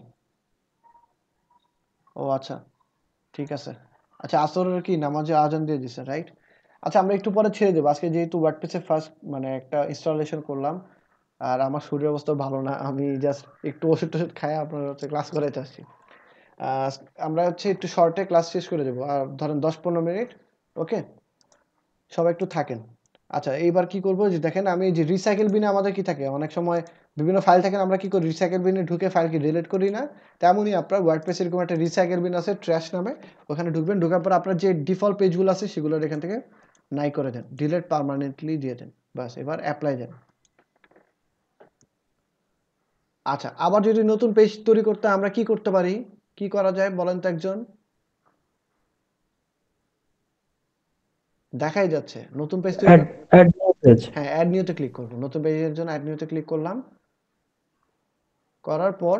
ও আচ্ছা ঠিক আছে। আচ্ছা আসরের কি নামাজে আজান দিয়ে দিছে, রাইট? আচ্ছা আমরা একটু পরে ছেড়ে দেবো, আজকে যেহেতু ওয়ার্ডপ্রেসে ফার্স্ট মানে একটা ইনস্টলেশন করলাম, আর আমার শরীরের অবস্থা ভালো না, আমি জাস্ট একটু ওষুধ টষুধ খাই আপনার হচ্ছে ক্লাস করাইতে আসছি। আহ, আমরা হচ্ছে একটু শর্টে ক্লাস শেষ করে দেবো, আর ধরেন 10-15 মিনিট। ওকে সবাই একটু থাকেন। আচ্ছা এইবার কি করবো, যে দেখেন আমি যে রিসাইকেল বিনে আমাদের কি থাকে, অনেক সময় বিভিন্ন ফাইল থাকে, আমরা কি করি রিসাইকেল বিনে ঢুকে ফাইল কি ডিলিট করি না, তেমনই আপনার ওয়ার্ডপ্রেস এরকম একটা রিসাইকেল বিন আছে ট্র্যাশ নামে, ওখানে ঢুকবেন, ঢোকার পর আপনার যে ডিফল্ট পেজগুলো আছে সেগুলো এখান থেকে নাই করে দেন, ডিলিট পার্মানেন্টলি দিয়ে দেন, বাস এবার অ্যাপ্লাই দেন। আচ্ছা আবার যদি নতুন পেজ তৈরি করতে আমরা কি করতে পারি, কি করা যায় বলেন তো একজন? দেখাই যাচ্ছে নতুন পেজ তৈরি অ্যাড পেজ। হ্যাঁ অ্যাড নিউতে ক্লিক করব, নতুন পেজের জন্য অ্যাড নিউতে ক্লিক করলাম, করার পর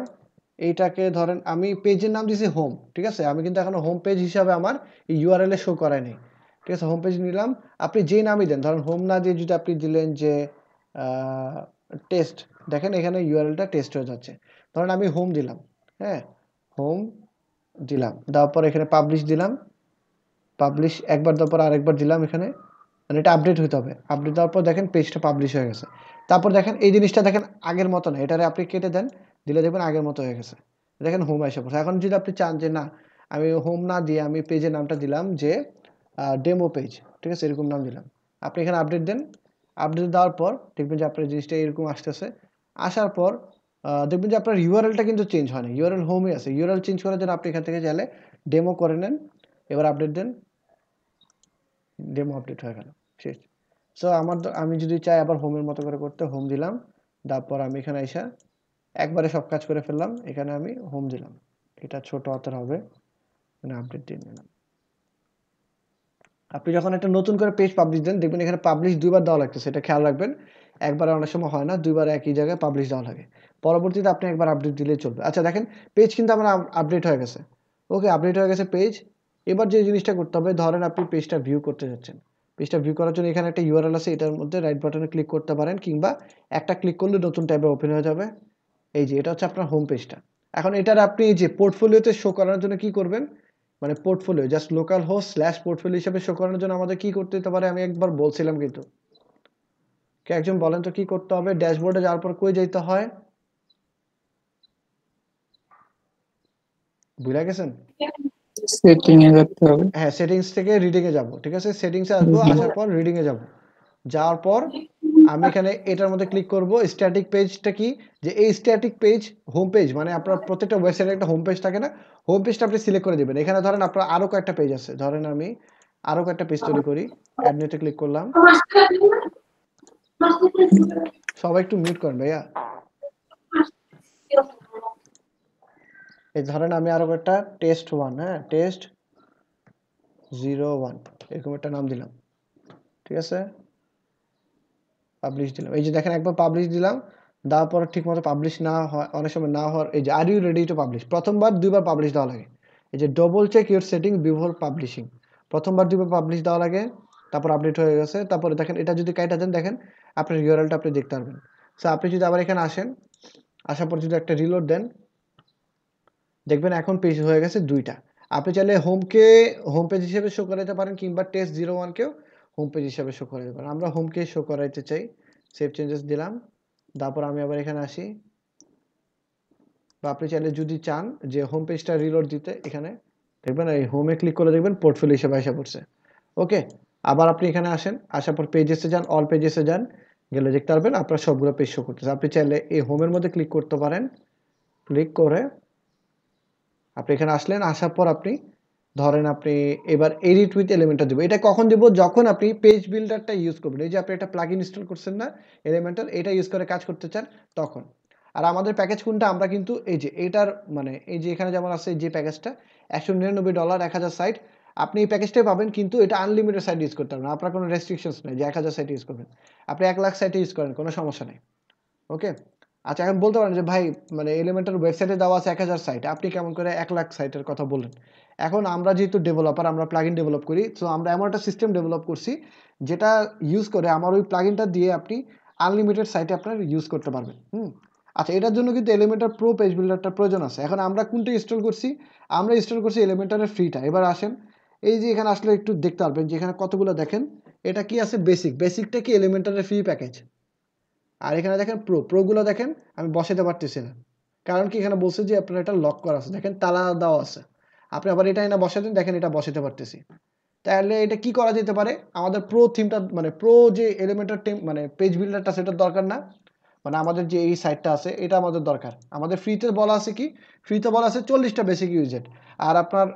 এইটাকে ধরেন আমি পেজের নাম দিয়েছি হোম। ঠিক আছে আমি কিন্তু এখনো হোম পেজ হিসাবে আমার এই ইউআরএল এ শো করায় নেই। ঠিক আছে হোম পেজ নিলাম, আপনি যেই নামই দেন, ধরেন হোম না দিয়ে যদি আপনি দিলেন যে টেস্ট, দেখেন এখানে ইউআরএলটা টেস্ট হয়ে যাচ্ছে। ধরেন আমি হোম দিলাম, হ্যাঁ হোম দিলাম, দেওয়ার পর এখানে পাবলিশ দিলাম, পাবলিশ একবার দেওয়ার পর আরেকবার দিলাম এখানে, মানে এটা আপডেট হতে হবে, আপডেট দেওয়ার পর দেখেন পেজটা পাবলিশ হয়ে গেছে। তারপর দেখেন এই জিনিসটা দেখেন আগের মতো না, এটারে আপনি কেটে দেন, দিলে দেখবেন আগের মতো হয়ে গেছে। দেখেন হোম এসে পড়ছে। এখন যদি আপনি চান যে না আমি হোম না দিয়ে আমি পেজের নামটা দিলাম যে ডেমো পেজ, ঠিক আছে এরকম নাম দিলাম, আপনি এখানে আপডেট দেন, আপডেট দেওয়ার পর দেখবেন যে আপনার জিনিসটা এরকম আসতেছে। আসার পর দেখবেন যে আপনার ইউআরএলটা কিন্তু চেঞ্জ হয় না, ইউআরএল হোমই আছে। ইউআরএল চেঞ্জ করার জন্য আপনি এখান থেকে চাইলে ডেমো করে নেন, এবার আপডেট দেন, ডেমো আপডেট হয়ে গেল, শেষ। সো আমি যদি চাই আবার হোমের মতো করে করতে, হোম দিলাম, তারপর আমি এখানে এসে একবারে সব কাজ করে ফেললাম, এখানে আমি হোম দিলাম, এটা ছোট হাতের হবে, মানে আপডেট দিয়ে নিলাম। আপনি যখন একটা নতুন করে পেজ পাবলিশ দেন দেখবেন এখানে পাবলিশ দুইবার দেওয়া লাগতেছে, এটা খেয়াল রাখবেন, একবার অনেক সময় হয় না, দুইবার একই জায়গায় পাবলিশ দেওয়া লাগে। পরবর্তীতে আপনি একবার আপডেট দিলেই চলবে। আচ্ছা দেখেন পেজ কিন্তু আমার আপডেট হয়ে গেছে। ওকে আপডেট হয়ে গেছে পেজ। এবার যে জিনিসটা করতে হবে, ধরেন আপনি পেজটা ভিউ করতে যাচ্ছেন, পেজটা ভিউ করার জন্য এখানে একটা ইউআরএল আছে, এটার মধ্যে রাইট বাটনে ক্লিক করতে পারেন, কিংবা একটা ক্লিক করলে নতুন ট্যাবে ওপেন হয়ে যাবে। এই যে এটা হচ্ছে আপনার হোম পেজটা। এখন এটার আপনি এই যে পোর্টফোলিওতে শো করার জন্য কি করবেন, মানে portfolio just local host slash portfolio হিসেবে শো করানোর জন্য আমাদের কি করতে হতে পারে, আমি একবার বলছিলাম কিন্তু কে একজন বলেন তো কি করতে হবে, ড্যাশবোর্ডে যাওয়ার পর কই যাইতে হয়, ভুলে গেছেন? সেটিং এ যেতে হবে। হ্যাঁ সেটিংস থেকে রিডিং এ যাব, ঠিক আছে সেটিংসে আসবো, আসার পর রিডিং এ যাব, যাওয়ার পর আমি এখানে এটার মধ্যে ক্লিক করব। স্ট্যাটিক পেজটা কি, যে এই স্ট্যাটিক পেজ হোম পেজ, মানে আপনার প্রত্যেকটা ওয়েবসাইটে একটা হোম পেজ থাকে না, হোম পেজটা আপনি সিলেক্ট করে দিবেন। এখানে ধরেন আপনার আরো কয়েকটা পেজ আছে, ধরেন আমি আরো কয়েকটা পেজ তৈরি করি, অ্যাড নিউতে ক্লিক করলাম, সবাই একটু মিউট করেন ভাইয়া। এই ধরেন আমি আরো একটা টেস্ট 1, হ্যাঁ টেস্ট 01 এরকম একটা নাম দিলাম, ঠিক আছে, পাবলিশ দিলাম। এই যে দেখেন একবার পাবলিশ দিলাম, দেওয়ার পর ঠিক মতো পাবলিশ না হয়, অনেক সময় না হওয়ার, এই যে are you ready to publish, প্রথমবার 2বার পাবলিশ দেওয়া লাগে। এই যে double check your setting before publishing, প্রথমবার 2বার পাবলিশ দেওয়া লাগে, তারপর আপডেট হয়ে গেছে। তারপরে দেখেন এটা যদি কাইটা দেন, দেখেন আপনার ইউআরএলটা আপনি দেখতে পারবেন। সো আপনি যদি আবার এখানে আসেন, আসার পর যদি একটা রিলোড দেন, দেখবেন এখন পেজ হয়ে গেছে 2টা। আপনি চাইলে হোম পেজ হিসেবে শো করাতে পারেন, কিংবা test01কেও হোম পেজ হিসেবে শো করাতে পারেন। আমরা হোমকে শো করাইতে চাই, সেভ চেঞ্জেস দিলাম। তারপর আমি আবার এখানে আসি, বা আপনি চাইলে যদি চান যে হোম পেজটা রিলোড দিতে, এখানে দেখবেন এই হোমে ক্লিক করে দেখবেন পোর্টফোলিও হিসেবে এসে পড়ছে। ওকে, আবার আপনি এখানে আসেন, আসার পর পেজেসে যান, অল পেজেসে যান, গেলে দেখতে পারবেন আপনার সবগুলো পেজ শো করতেছে। আপনি চাইলে এই হোমের মধ্যে ক্লিক করতে পারেন, ক্লিক করে আপনি এখানে আসলেন, আসার পর আপনি ধরেন আপনি এবার এডিট উইথ এলিমেন্টার দেবো। এটা কখন দেবো? যখন আপনি পেজ বিল্ডারটা ইউজ করবেন। এই যে আপনি একটা প্লাগইন ইনস্টল করছেন না এলিমেন্টার, এটা ইউজ করে কাজ করতে চান তখন। আর আমাদের প্যাকেজ কোনটা, আমরা কিন্তু এই যে এটার মানে এই যে এখানে যেমন আছে যে প্যাকেজটা $199 1000 সাইট, আপনি এই প্যাকেজটাই পাবেন, কিন্তু এটা আনলিমিটেড সাইট ইউজ করতে পারবেন। আপনার কোনো রেস্ট্রিকশনস নেই যে 1000 সাইট ইউজ করবেন। আপনি 1 লাখ সাইটে ইউজ করেন, কোনো সমস্যা নেই। ওকে, আচ্ছা এখন বলতে পারেন যে ভাই মানে এলিমেন্টার ওয়েবসাইটে দেওয়া আছে 1000 সাইট, আপনি কেমন করে 1 লাখ সাইটের কথা বললেন? এখন আমরা যেহেতু ডেভেলপার, আমরা প্লাগইন ডেভেলপ করি, সো আমরা এমন একটা সিস্টেম ডেভেলপ করছি যেটা ইউজ করে আমার ওই প্লাগইনটা দিয়ে আপনি আনলিমিটেড সাইটে আপনার ইউজ করতে পারবেন। আচ্ছা, এটার জন্য কিন্তু এলিমেন্টার প্রো পেজ বিল্ডারটার প্রয়োজন আছে। এখন আমরা কোনটা ইনস্টল করছি? আমরা ইনস্টল করছি এলিমেন্টারের ফ্রিটা। এবার আসেন, এই যে এখানে আসলে একটু দেখতে পারবেন যে এখানে কতগুলো দেখেন, এটা কি আছে? বেসিকটা কি এলিমেন্টারের ফ্রি প্যাকেজ। আর এখানে দেখেন প্রোগুলো দেখেন আমি বসাতে পারতেছি না, কারণ কি এখানে বলছে যে আপনার এটা লক করা আছে, দেখেন তালা দেওয়া আছে। আপনি আবার এটা এনে বসাতেন, দেখেন এটা বসাতে পারতেছি। তাহলে এটা কি করা যেতে পারে? আমাদের প্রো থিমটা মানে প্রো যে এলিমেন্টার মানে পেজ বিল্ডারটা, সেটার দরকার না। মানে আমাদের যে এই সাইটটা আছে এটা আমাদের দরকার। আমাদের ফ্রিতে বলা আছে কি? ফ্রিতে বলা আছে 40টা বেসিক ইউজেট আর আপনার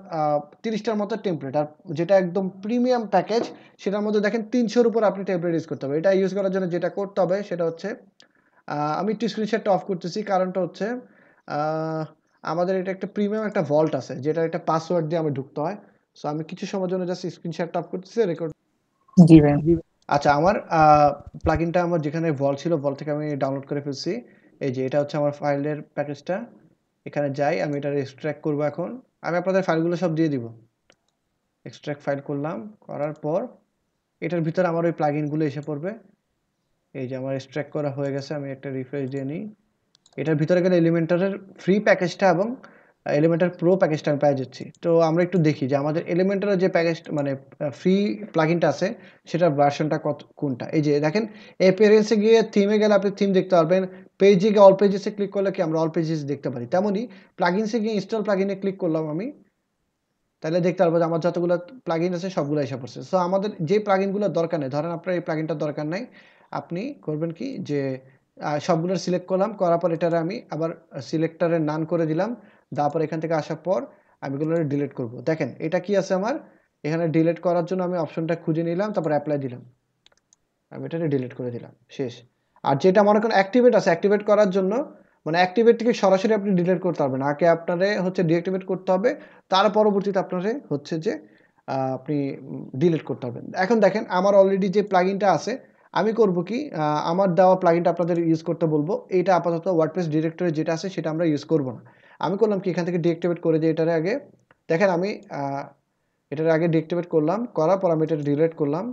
30টার মতো টেমপ্লেট। আর যেটা একদম প্রিমিয়াম প্যাকেজ সেটার মধ্যে দেখেন 300-র উপর আপনি টেমপ্লেট ইউজ করতে হবে। এটা ইউজ করার জন্য যেটা করতে হবে সেটা হচ্ছে, আমি একটু স্ক্রিনশটটা অফ করতেছি, কারণটা হচ্ছে আমাদের এটা একটা প্রিমিয়াম একটা ভল্ট আছে, যেটা একটা পাসওয়ার্ড দিয়ে আমি ঢুকতে হয়। সো আমি কিছু সময়ের জন্য জাস্ট স্ক্রিনশটটা অফ করতেছি, রেকর্ড। জি ভাই। আচ্ছা, আমার প্লাগইনটা আমার যেখানে ভল্ট ছিল, ভল্ট থেকে আমি ডাউনলোড করে ফেলছি। এই যে এটা হচ্ছে আমার ফাইলের প্যাকেজটা। এখানে যাই, আমি এটা এক্সট্র্যাক্ট করব। এখন আমি আপনাদের ফাইলগুলো সব দিয়ে দিব। এক্সট্র্যাক্ট ফাইল করলাম, করার পর এটার ভিতরে আমার ওই প্লাগইনগুলো এসে পড়বে। এই যে আমার এক্সট্র্যাক্ট করা হয়ে গেছে, আমি একটা রিফ্রেশ দিয়ে নিই। এটার ভিতরে গেলে এলিমেন্টারের ফ্রি প্যাকেজটা এবং এলিমেন্টার প্রো প্যাকেজটা আমি পেয়ে যাচ্ছি। তো আমরা একটু দেখি যে আমাদের এলিমেন্টারের যে প্যাকেজটা মানে ফ্রি প্লাগইনটা আছে সেটার ভার্সনটা কোনটা। এই যে দেখেন, অ্যাপিয়ারেন্সে গিয়ে থিমে গেলে আপনি থিম দেখতে পারবেন। পেজে গিয়ে অল পেজেসে ক্লিক করলে কি আমরা অল পেজেস দেখতে পারি। তেমনই প্লাগইনসে গিয়ে ইনস্টল প্লাগইনে ক্লিক করলাম আমি, তাহলে দেখতে পারবো যে আমার যতগুলো প্লাগইন আছে সবগুলো এসে পড়ছে। সো আমাদের যে প্লাগইনগুলো দরকার নেই, ধরেন আপনার এই প্লাগইনটা দরকার নাই, আপনি করবেন কি যে সবগুলো সিলেক্ট করলাম, করার পর এটারে আমি আবার সিলেক্টরে নান করে দিলাম। তারপর এখান থেকে আসার পর আমি এগুলো ডিলিট করব। দেখেন এটা কি আছে আমার এখানে, ডিলিট করার জন্য আমি অপশনটা খুঁজে নিলাম, তারপর অ্যাপ্লাই দিলাম, আমি এটা ডিলিট করে দিলাম, শেষ। আর যেটা মনে করেন অ্যাক্টিভেট আছে, অ্যাক্টিভেট করার জন্য মানে অ্যাক্টিভেট থেকে সরাসরি আপনি ডিলিট করতে পারবেন, আগে আপনারে হচ্ছে ডিঅ্যাক্টিভেট করতে হবে, তার পরবর্তীতে আপনারে হচ্ছে যে আপনি ডিলিট করতে পারবেন। এখন দেখেন আমার অলরেডি যে প্লাগইনটা আছে, আমি করব কি আমার দেওয়া প্লাগইনটা আপনাদের ইউজ করতে বলবো। এইটা আপাতত ওয়ার্ডপ্রেস ডিরেক্টরি যেটা আছে সেটা আমরা ইউজ করব না। আমি করলাম কি এখান থেকে ডিঅ্যাক্টিভেট করে যে এটারে আগে দেখেন আমি এটার আগে ডিঅ্যাক্টিভেট করলাম, করার পর আমি এটা ডিলিট করলাম,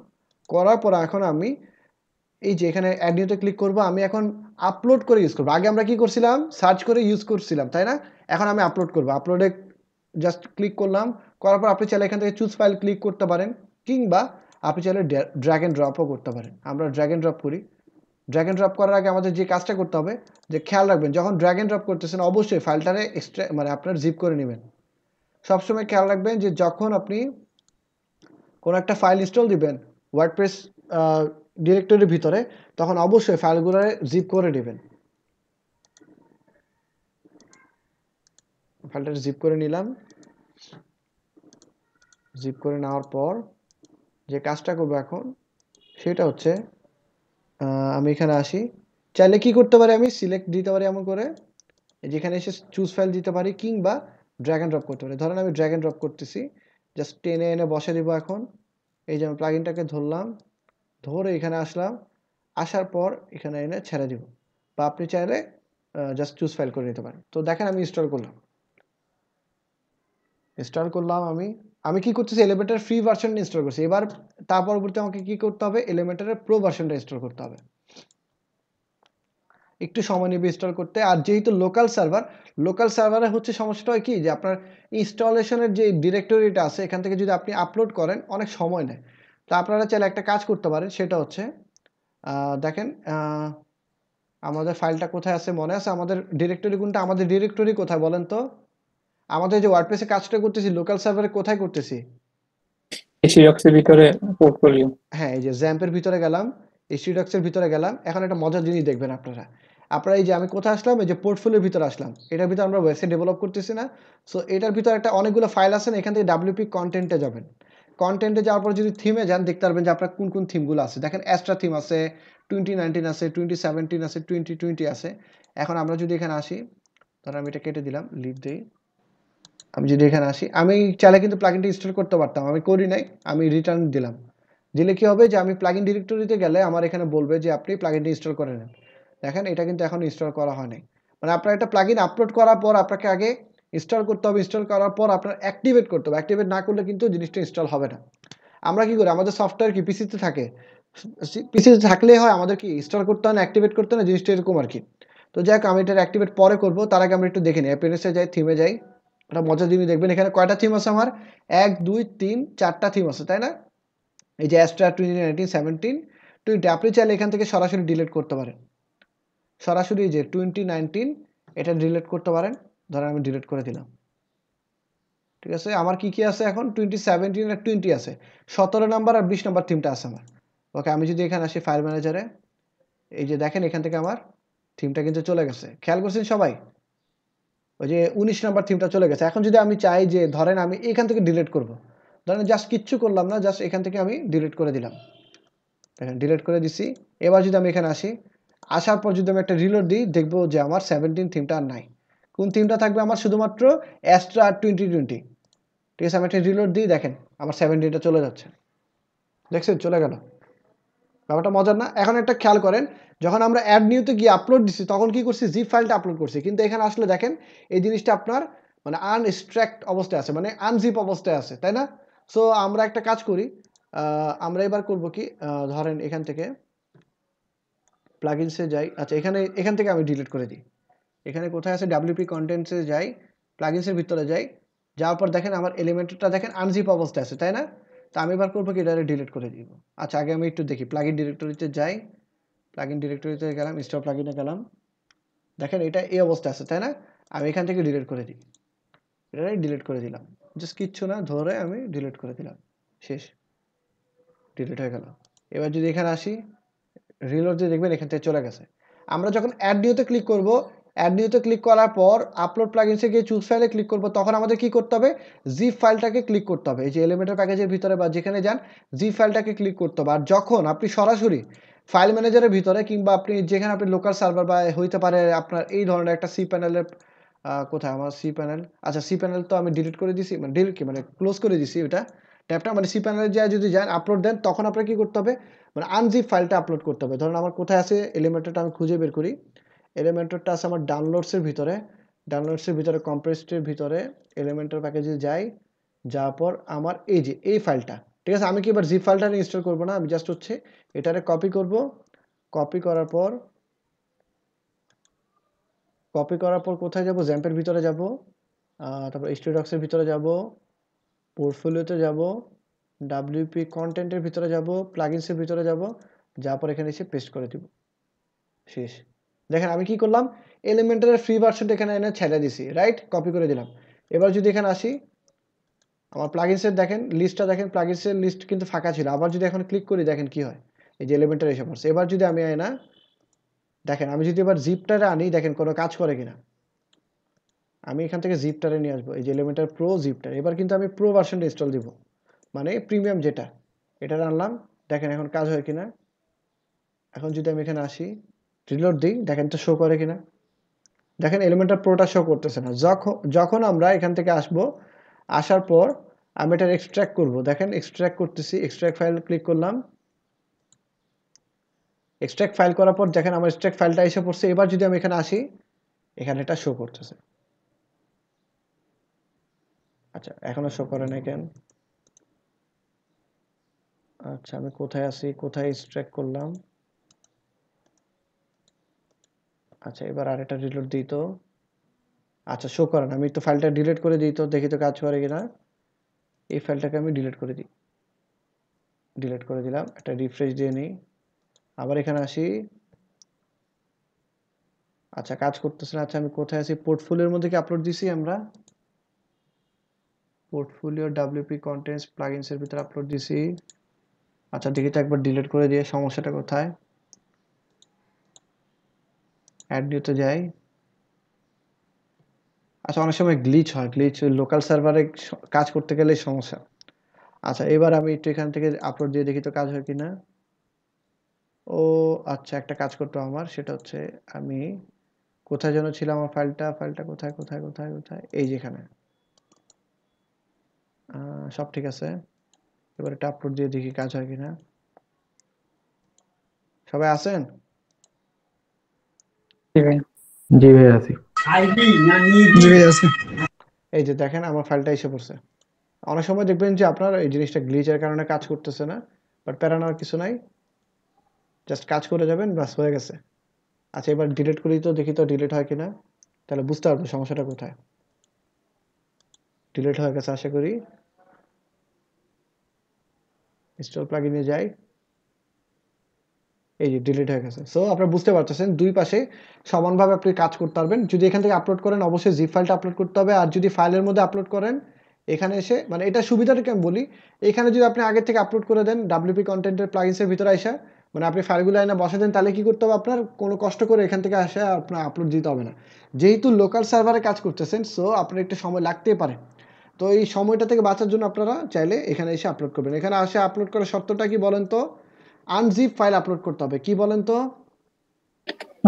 করার পর এখন আমি এই যে এখানে অ্যাড নিউতে ক্লিক করব। আমি এখন আপলোড করে ইউজ করব। আগে আমরা কি করছিলাম, সার্চ করে ইউজ করছিলাম, তাই না? এখন আমি আপলোড করব। আপলোডে জাস্ট ক্লিক করলাম, করার পর আপনি চাইলে এখান থেকে চুজ ফাইল ক্লিক করতে পারেন, কিংবা আপনি চাইলে ড্র্যাগ এন্ড ড্রপও করতে পারেন। আমরা ড্র্যাগ এন্ড ড্রপ করি। ড্র্যাগ এন্ড ড্রপ করার আগে আমাদের যে কাজটা করতে হবে, যে খেয়াল রাখবেন যখন ড্র্যাগ এন্ড ড্রপ করতেছেন অবশ্যই ফাইলটারে এক্সট্রা মানে আপনার জিপ করে নেবেন। সবসময় খেয়াল রাখবেন যে যখন আপনি কোনো একটা ফাইল ইনস্টল দিবেন ওয়ার্ডপ্রেস ডিরেক্টরির ভিতরে, তখন অবশ্যই ফাইলগুলো জিপ করে নেবেন। ফাইলটা জিপ করে নিলাম। জিপ করে নেওয়ার পর যে কাজটা করবো এখন সেটা হচ্ছে আমি এখানে আসি, চাইলে কি করতে পারি, আমি সিলেক্ট দিতে পারি এমন করে, যেখানে এসে চুজ ফাইল দিতে পারি, কিংবা ড্র্যাগ এন্ড ড্রপ করতে পারি। ধরেন আমি ড্র্যাগ এন্ড ড্রপ করতেছি, জাস্ট টেনে এনে বসে দিব। এখন এই যে আমি প্লাগইনটাকে ধরলাম, ধরে এখানে আসলাম, আসার পর এখানে এনে ছেড়ে দিব, বা আপনি চাইলে জাস্ট চুজ ফাইল করে নিতে পারেন। তো দেখেন আমি ইনস্টল করলাম, আমি কি করতেছি, এলিমেন্টার ফ্রি ভার্সন ইনস্টল করছি। এবার তার পরবর্তী আমাকে কি করতে হবে, এলিমেন্টারের প্রো ভার্সনটা ইনস্টল করতে হবে। একটু সময় নেবে ইনস্টল করতে। আর যেহেতু লোকাল সার্ভারে হচ্ছে সমস্যাটা হয় কি, যে আপনার ইনস্টলেশনের যে ডিরেক্টরিটা আছে এখান থেকে যদি আপনি আপলোড করেন অনেক সময় নেয়। তো আপনারা চাইলে একটা কাজ করতে পারেন, সেটা হচ্ছে দেখেন আমাদের ফাইলটা কোথায় আছে, মনে আছে আমাদের ডিরেক্টরি কোনটা, আমাদের ডিরেক্টরি কোথায় বলেন তো? আমাদের যে ওয়ার্ডপ্রেসে কাজটা করতেছি লোকাল সার্ভারে কোথায় করতেছি? এর ভিতরে পোর্টফোলিও। হ্যাঁ, এই যে জ্যাম্পের ভিতরে গেলাম, এর ভিতরে গেলাম। এখন একটা মজার জিনিস দেখবেন আপনারা এই যে আমি কোথায় আসলাম, এই যে পোর্টফোলিওর ভিতরে আসলাম। এটার ভিতরে আমরা ওয়েবসাইট ডেভেলপ করতেছি না। সো এটার ভিতরে একটা অনেকগুলো ফাইল আছে না, এখান থেকে WP কন্টেন্টে যাবেন। কন্টেন্টে যাওয়ার পর যদি থিমে যান দেখতে পারবেন যে আপনার কোন কোন থিমগুলো আছে। দেখেন অ্যাস্ট্রা থিম আছে, 2019 আছে, 2017 আছে, 2020 আছে। এখন আমরা যদি এখানে আসি, ধরো আমি এটা কেটে দিলাম, লিভ দেই। আমি যদি এখানে আসি, আমি চাইলে কিন্তু প্লাগইনটা ইনস্টল করতে পারতাম, আমি করি নাই, আমি রিটার্ন দিলাম। দিলে কি হবে, যে আমি প্লাগইন ডিরেক্টরিতে গেলে আমার এখানে বলবে যে আপনি প্লাগইনটা ইনস্টল করে নেন। দেখেন এটা কিন্তু এখন ইনস্টল করা হয় নাই। মানে আপনার একটা প্লাগইন আপলোড করার পর আপনাকে আগে ইনস্টল করতে হবে, ইনস্টল করার পর আপনার অ্যাক্টিভেট করতে হবে। অ্যাক্টিভেট না করলে কিন্তু জিনিসটা ইনস্টল হবে না। আমরা কি করি, আমাদের সফটওয়্যার কি পিসিতে থাকে, পিসিতে থাকলেই হয়, আমাদের কি ইনস্টল করতে হয় না অ্যাক্টিভেট করতে হয় না, জিনিসটা এরকম আর কি। তো যাই হোক, আমি এটা অ্যাক্টিভেট পরে করবো, তার আগে আমরা একটু দেখে নিই। অ্যাপিয়ারেন্সে যাই, থিমে যাই। একটা মজার জিনিস দেখবেন, এখানে কয়টা থিম আছে আমার, 1 2 3 4টা থিম আছে, তাই না? এই যে অ্যাস্ট্রা 2019 17 20, আপনি চাইলে এখান থেকে সরাসরি ডিলিট করতে পারেন। সরাসরি যে 2019 এটা ডিলিট করতে পারেন। ধরেন আমি ডিলিট করে দিলাম, ঠিক আছে। আমার কি কি আছে এখন, 2017 আর 20 আছে, 17 নাম্বার আর 20 নাম্বার থিমটা আছে আমার। ওকে, আমি যদি এখানে আসি ফাইল ম্যানেজারে, এই যে দেখেন এখান থেকে আমার থিমটা কিন্তু চলে গেছে, খেয়াল করছেন সবাই? ওই যে 19 নাম্বার থিমটা চলে গেছে। এখন যদি আমি চাই যে ধরেন আমি এখান থেকে ডিলিট করব, ধরেন জাস্ট কিচ্ছু করলাম না, জাস্ট এখান থেকে আমি ডিলিট করে দিলাম। দেখেন ডিলিট করে দিছি। এবার যদি আমি এখানে আসি, আসার পর যদি আমি একটা রিলোড দিই, দেখবো যে আমার 17 থিমটা আর নাই। কোন থিমটা থাকবে আমার, শুধুমাত্র অ্যাস্ট্রা 2020। ঠিক আছে, আমি একটা রিলোড দিই, দেখেন আমার 17টা চলে যাচ্ছে। দেখছেন চলে গেল, ব্যাপারটা মজার না? এখন একটা খেয়াল করেন, যখন আমরা অ্যাড নিউতে গিয়ে আপলোড দিচ্ছি তখন কি করছি, জিপ ফাইলটা আপলোড করছি, কিন্তু এখানে আসলে দেখেন এই জিনিসটা আপনার মানে আনএক্সট্রাক্ট অবস্থায় আছে, মানে আনজিপ অবস্থায় আছে, তাই না? সো আমরা একটা কাজ করি, আমরা এবার করব কি, ধরেন এখান থেকে প্লাগইনসে যাই। আচ্ছা, এখান থেকে আমি ডিলিট করে দিই। এখানে কোথায় আছে, WP কন্টেন্টসে যাই, প্লাগইনসের ভিতরে যাই। যাওয়ার পর দেখেন আমার এলিমেন্টটা দেখেন আনজিপ অবস্থায় আছে, তাই না? তো আমি এবার করবো কি, এটা ডিলিট করে দিব। আচ্ছা, আগে আমি একটু দেখি, প্লাগইন ডিরেক্টরিতে যাই, প্লাগইন ডিরেক্টরিতে গেলাম, ইনস্টল প্লাগইনে গেলাম। দেখেন এটা এই অবস্থা আছে, তাই না? আমি এখান থেকে ডিলিট করে দিই, এটা ডিলিট করে দিলাম, জাস্ট কিচ্ছু না, ধরে আমি ডিলিট করে দিলাম, শেষ, ডিলিট হয়ে গেল। এবার যদি এখানে আসি, রিলোড দিয়ে দেখবেন এখান থেকে চলে গেছে। আমরা যখন অ্যাড নিউতে ক্লিক করব, অ্যাড নিউতে ক্লিক করার পর আপলোড প্লাগইনসে গিয়ে চুজ ফাইলে ক্লিক করব, তখন আমাদের কি করতে হবে, জিপ ফাইলটাকে ক্লিক করতে হবে। এই যে এলিমেন্টার প্যাকেজের ভিতরে বা যেখানে যান, জিপ ফাইলটাকে ক্লিক করতে হবে। আর যখন আপনি সরাসরি ফাইল ম্যানেজারের ভিতরে, কিংবা আপনি যেখানে আপনি লোকাল সার্ভার বা হইতে পারে আপনার এই ধরনের একটা সি প্যানেলের, কোথায় আমার সি প্যানেল, আচ্ছা সি প্যানেল তো আমি ডিলিট করে দিছি, মানে ডিলিট কি মানে ক্লোজ করে দিছি ওটা ট্যাবটা, মানে সি প্যানেলে যায় যদি যান আপলোড দেন, তখন আপনার কি করতে হবে, মানে আনজিপ ফাইলটা আপলোড করতে হবে। ধরুন আমার কোথায় আছে এলিমেন্টরটা, আমি খুঁজে বের করি। এলিমেন্টরটা আছে আমার ডাউনলোডসের ভিতরে, ডাউনলোডসের ভিতরে কম্প্রেসডের ভিতরে এলিমেন্টর প্যাকেজে যাই। যাওয়ার পর আমার এই যে এই ফাইলটা, ঠিক আছে। আমি কি এবার জিপ ফাইলটা ইনস্টল করব না, আমি জাস্ট হচ্ছে এটারে কপি করব। কপি করার পর কোথায় যাব, জ্যাম্পের ভিতরে যাব, তারপর স্টুডিওডক্সের ভিতরে যাব, পোর্টফোলিওতে যাব, WP কন্টেন্টের ভিতরে যাব, প্লাগইনসের ভিতরে যাব, যাওয়ার পর এখানে এসে পেস্ট করে দিব, শেষ। দেখেন আমি কি করলাম, এলিমেন্টারের ফ্রি ভার্সনটা এখানে এনে ছেড়ে দিছি, রাইট, কপি করে দিলাম। এবার যদি এখানে আসি, আমার প্লাগইনসের দেখেন লিস্টটা, দেখেন প্লাগইনসের লিস্ট কিন্তু ফাঁকা ছিল। আবার যদি এখন ক্লিক করি, দেখেন কি হয়, এই যে এলিমেন্টার এসে পড়ছে। এবার যদি আমি না দেখেন, আমি যদি এবার জিপটারে আনি, দেখেন কোনো কাজ করে কিনা। আমি এখান থেকে জিপটারে নিয়ে আসবো, এই যে এলিমেন্টার প্রো জিপটার। এবার কিন্তু আমি প্রো ভার্সনটা ইনস্টল দিব, মানে প্রিমিয়াম যেটা, এটা আনলাম। দেখেন এখন কাজ হয় কিনা। এখন যদি আমি এখানে আসি, রিলোড দিই, দেখেন তো শো করে কিনা। দেখেন এলিমেন্টার প্রোটা শো করতেছে না। যখন আমরা এখান থেকে আসবো, আসার পর আমি এটা এক্সট্র্যাক্ট করব, দেখেন এক্সট্র্যাক্ট করতেছি, এক্সট্র্যাক্ট ফাইল ক্লিক করলাম। এক্সট্রাক্ট ফাইল করার পর দেখেন আমার এক্সট্রাক্ট ফাইলটা এসে পড়ছে। এবার যদি আমি এখানে আসি, এখানে এটা শো করতেছে। আচ্ছা, এখনো শো করে নাই কেন? আচ্ছা, আমি কোথায় আছি, কোথায় এক্সট্রাক্ট করলাম? আচ্ছা, এবার আরেকটা রিলোড দিই তো। আচ্ছা, শো করে না। আমি তো ফাইলটা ডিলিট করে দিই তো, দেখি তো কাজ করে কিনা। এই ফাইলটাকে আমি ডিলিট করে দিই। ডিলিট করে দিলাম। একটা রিফ্রেশ দিয়ে নিই। আবার এখানে আসি। আচ্ছা, কাজ করতেছে না। আচ্ছা, আমি কোথায় আছি? পোর্টফোলিওর মধ্যে কি আপলোড দিছি আমরা? পোর্টফোলিও WP কন্টেন্টস প্লাগইনস এর ভিতরে আপলোড দিছি। আচ্ছা, দেখি তো একবার ডিলিট করে দিয়ে সমস্যাটা কোথায়। অ্যাড নিউতে যাই। আচ্ছা, অনেক সময় গ্লিচ হয়। গ্লিচ লোকাল সার্ভারে কাজ করতে গেলে সমস্যা। আচ্ছা, এবার আমি একটু এখান থেকে আপলোড দিয়ে দেখি তো কাজ হয় কিনা। ও আচ্ছা, একটা কাজ করতে আমার, সেটা হচ্ছে আমি কোথায় যেন ছিল আমার ফাইলটা। ফাইলটা কোথায় কোথায় কোথায় কোথায়? এই যেখানে। সব ঠিক আছে। এবার এটা আপলোড দিয়ে দেখি কাজ হয় কিনা। সবাই আছেন? জি ভাই। জি ভাই আছি। জি ভাই আছে। এই যে দেখেন আমার ফাইলটা এসে পড়ছে। অনেক সময় দেখবেন যে আপনার এই জিনিসটা গ্লিচের কারণে কাজ করতেছে না, বাট প্যারা নেওয়ার কিছু নাই। জাস্ট কাজ করে যাবেন, বাস হয়ে গেছে। আচ্ছা, এবার ডিলিট করি তো, দেখি তো ডিলিট হয় কিনা। তাহলে বুঝতে পারবো সমস্যাটা কোথায়। ডিলিট হয়ে গেছে আশা করি। ইনস্টল প্লাগইনে যাই। এই যে ডিলিট হয়ে গেছে। সো আপনারা বুঝতে পারতেছেন দুই পাশে সমানভাবে আপনি কাজ করতে পারবেন। যদি এখান থেকে আপলোড করেন অবশ্যই জিপ ফাইলটা আপলোড করতে হবে। আর যদি ফাইলের মধ্যে আপলোড করেন, এখানে এসে মানে এটা সুবিধাটাকে আমি বলি, এখানে যদি আপনি আগে থেকে আপলোড করে দেন WP কন্টেন্টের প্লাগইনসের ভিতরে আসা, মানে আপনি ফাইলগুলো এনে বসে দেন, তাহলে কি করতে হবে আপনার কোনো কষ্ট করে এখান থেকে আসে আপনার আপলোড দিতে হবে না। যেহেতু লোকাল সার্ভারে কাজ করতেছেন, সো আপনার একটু সময় লাগতেই পারে। তো এই সময়টা থেকে বাঁচার জন্য আপনারা চাইলে এখানে এসে আপলোড করবেন। এখানে আসে আপলোড করার শর্তটা কি বলেন তো? আনজিপ ফাইল আপলোড করতে হবে। কি বলেন তো?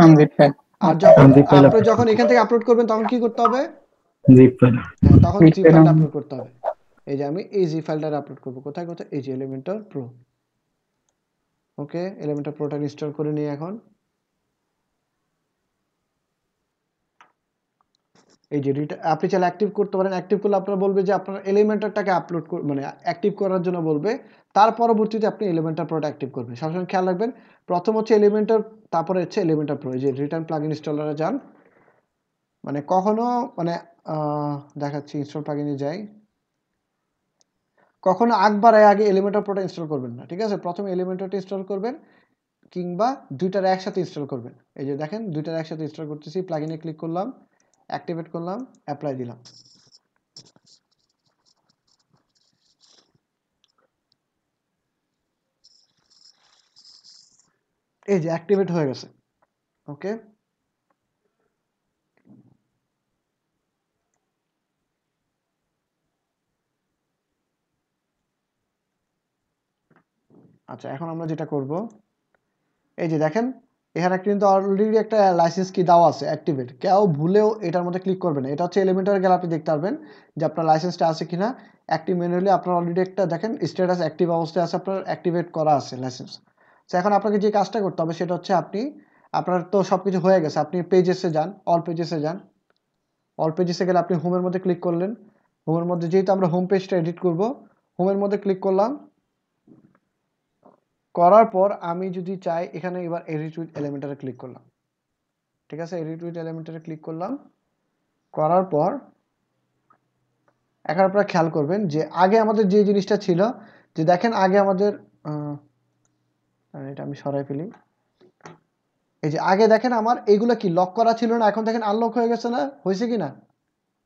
Unzip file. আর যখন Unzip file আপনি upload যখন এখান থেকে আপলোড করবেন তখন কি করতে হবে? Zip file. হ্যাঁ, তখন Zip জিপ file ফাইলটা on- আপলোড করতে হবে। এই যে আমি এই জিপ ফাইলটা আপলোড করব। কোথায় কোথায়? এই যে এলিমেন্টর প্রো। ওকে, এলিমেন্টর প্রোটা ইনস্টল করে নিই এখন। এই যে আপনি চাইলে অ্যাক্টিভ করতে পারেন। অ্যাক্টিভ করলে আপনারা বলবে যে আপনার এলিমেন্টরটাকে আপলোড মানে অ্যাক্টিভ করার জন্য বলবে। তার পরবর্তীতে আপনি এলিমেন্টর প্রোটা অ্যাক্টিভ করবেন। সবসময় খেয়াল রাখবেন, প্রথম হচ্ছে এলিমেন্টর, তারপরে হচ্ছে এলিমেন্টর প্রো। এই যে রিটার্ন প্লাগইন ইনস্টলারে যান। মানে কখনো মানে দেখাচ্ছি, ইনস্টল প্লাগইনে যাই। কখনো একবারে আগে এলিমেন্টর প্রোটা ইনস্টল করবেন না, ঠিক আছে? প্রথমে এলিমেন্টরটা ইনস্টল করবেন, কিংবা দুইটার একসাথে ইনস্টল করবেন। এই যে দেখেন দুইটার একসাথে ইনস্টল করতেছি। প্লাগইনে ক্লিক করলাম, অ্যাক্টিভেট করলাম, অ্যাপ্লাই দিলাম। এই যে অ্যাক্টিভেট হয়ে গেছে। ওকে, আচ্ছা, এখন আমরা যেটা করব, এই যে দেখেন এখানে কিন্তু অলরেডি একটা লাইসেন্স কি দেওয়া আছে অ্যাক্টিভেট। কেউ ভুলেও এটার মধ্যে ক্লিক করবেন না। এটা হচ্ছে এলিমেন্টরে গেলে আপনি দেখতে পারবেন যে আপনার লাইসেন্সটা আছে কিনা। অ্যাক্টিভ ম্যানুয়ালি আপনার অলরেডি একটা দেখেন স্ট্যাটাস অ্যাক্টিভ অবস্থায় আছে, আপনার অ্যাক্টিভেট করা আছে লাইসেন্স। তো এখন আপনাকে যে কাজটা করতে হবে সেটা হচ্ছে আপনার তো সবকিছু হয়ে গেছে। আপনি পেজেসে যান, অল পেজেসে যান। অল পেজেসে গেলে আপনি হোমের মধ্যে ক্লিক করলেন। হোমের মধ্যে যেহেতু আমরা হোম পেজটা এডিট করব, হোমের মধ্যে ক্লিক করলাম। করার পর আমি যদি চাই এখানে এবার এডিট উইথ এলিমেন্টরে ক্লিক করলাম। ঠিক আছে, এডিট উইথ এলিমেন্টরে ক্লিক করলাম। করার পর এখন আপনারা খেয়াল করবেন যে আগে আমাদের যে জিনিসটা ছিল, যে দেখেন আগে আমাদের এটা আমি সরাই ফেলি। এই যে আগে দেখেন আমার এইগুলো কি লক করা ছিল না, এখন দেখেন আনলক হয়ে গেছে না? হয়েছে কি না?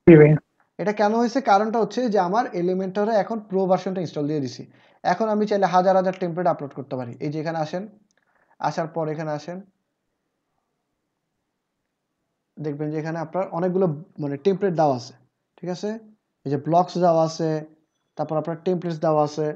জি ভাই। এটা কেন হয়েছে? কারণটা হচ্ছে যে আমার এলিমেন্টরে এখন প্রো ভার্সনটা ইনস্টল দিয়ে দিছি। এখন আমি চাইলে হাজার হাজার টেমপ্লেট আপলোড করতে পারি। এই যে এখানে আসেন, আসার পর এখানে আসেন, দেখবেন যে এখানে আপনার অনেকগুলো মানে টেমপ্লেট দেওয়া আছে। ঠিক আছে, এই যে ব্লকস দেওয়া আছে, তারপর আপনার টেমপ্লেটস দেওয়া আছে।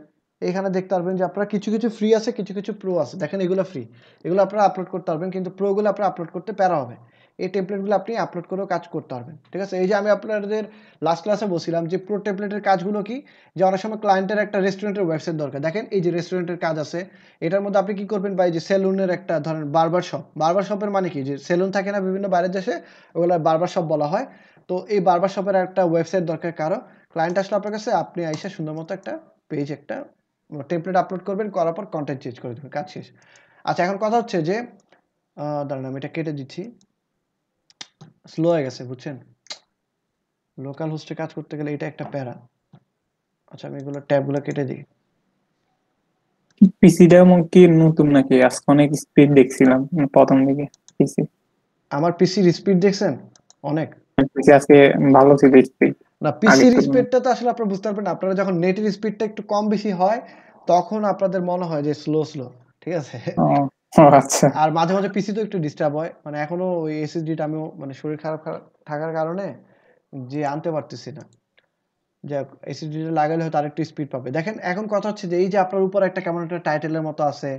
এখানে দেখতে পারবেন যে আপনার কিছু কিছু ফ্রি আছে, কিছু কিছু প্রো আছে। দেখেন এগুলো ফ্রি, এগুলো আপনারা আপলোড করতে পারবেন, কিন্তু প্রোগুলো আপনারা আপলোড করতে প্যারা হবে। এই টেমপ্লেটগুলো আপনি আপলোড করেও কাজ করতে পারবেন, ঠিক আছে। এই যে আমি আপনাদের লাস্ট ক্লাসে বলছিলাম যে প্রো টেমপ্লেটের কাজগুলো কি, যে অনেক সময় ক্লায়েন্টের একটা রেস্টুরেন্টের ওয়েবসাইট দরকার। দেখেন এই যে রেস্টুরেন্টের কাজ আছে, এটার মধ্যে আপনি কি করবেন, বা এই যে সেলুনের একটা ধরেন বারবার শপের মানে কি, যে সেলুন থাকে না বিভিন্ন বাইরের দেশে, ওগুলো বারবার শপ বলা হয়। তো এই বারবার শপের একটা ওয়েবসাইট দরকার কারো, ক্লায়েন্ট আসলে আপনার কাছে, আপনি আইসা সুন্দর মতো একটা পেজ, একটা টেমপ্লেট আপলোড করবেন, করার পর কন্টেন্ট চেঞ্জ করে দেবেন, কাজ শেষ। আচ্ছা এখন কথা হচ্ছে যে দাঁড়ান আমি এটা কেটে দিচ্ছি, স্লো হয়ে গেছে বুঝছেন, লোকাল হোস্টে কাজ করতে গেলে এটা একটা প্যারা। আচ্ছা আমি এগুলো ট্যাবগুলো কেটে দিই। পিসিটা কি নতুন নাকি? আজকে অনেক স্পিড দেখছিলাম প্রথম দিকে পিসি। আমার পিসির স্পিড দেখছেন অনেক, পিসি আজকে ভালো ছিল স্পিড না আগে পিসির তুলনায়। স্পিডটা তো আসলে আপনারা বুঝতে পারবেন, আপনারা যখন নেটের স্পিডটা একটু কম বেশি হয় তখন আপনাদের মনে হয় যে স্লো স্লো, ঠিক আছে। ও ও আচ্ছা। আর মাঝে মাঝে পিসি তো একটু ডিস্টার্ব হয়, মানে এখনো ওই এসএসডিটা আমিও মানে শরীর খারাপ থাকার কারণে যে আনতে পারতেছি না, যাক এসএসডিটা লাগালে হয়তো আরেকটু স্পিড পাবে। দেখেন এখন কথা হচ্ছে যে এই যে আপনার উপর একটা কেমন একটা টাইটেলের মতো আছে,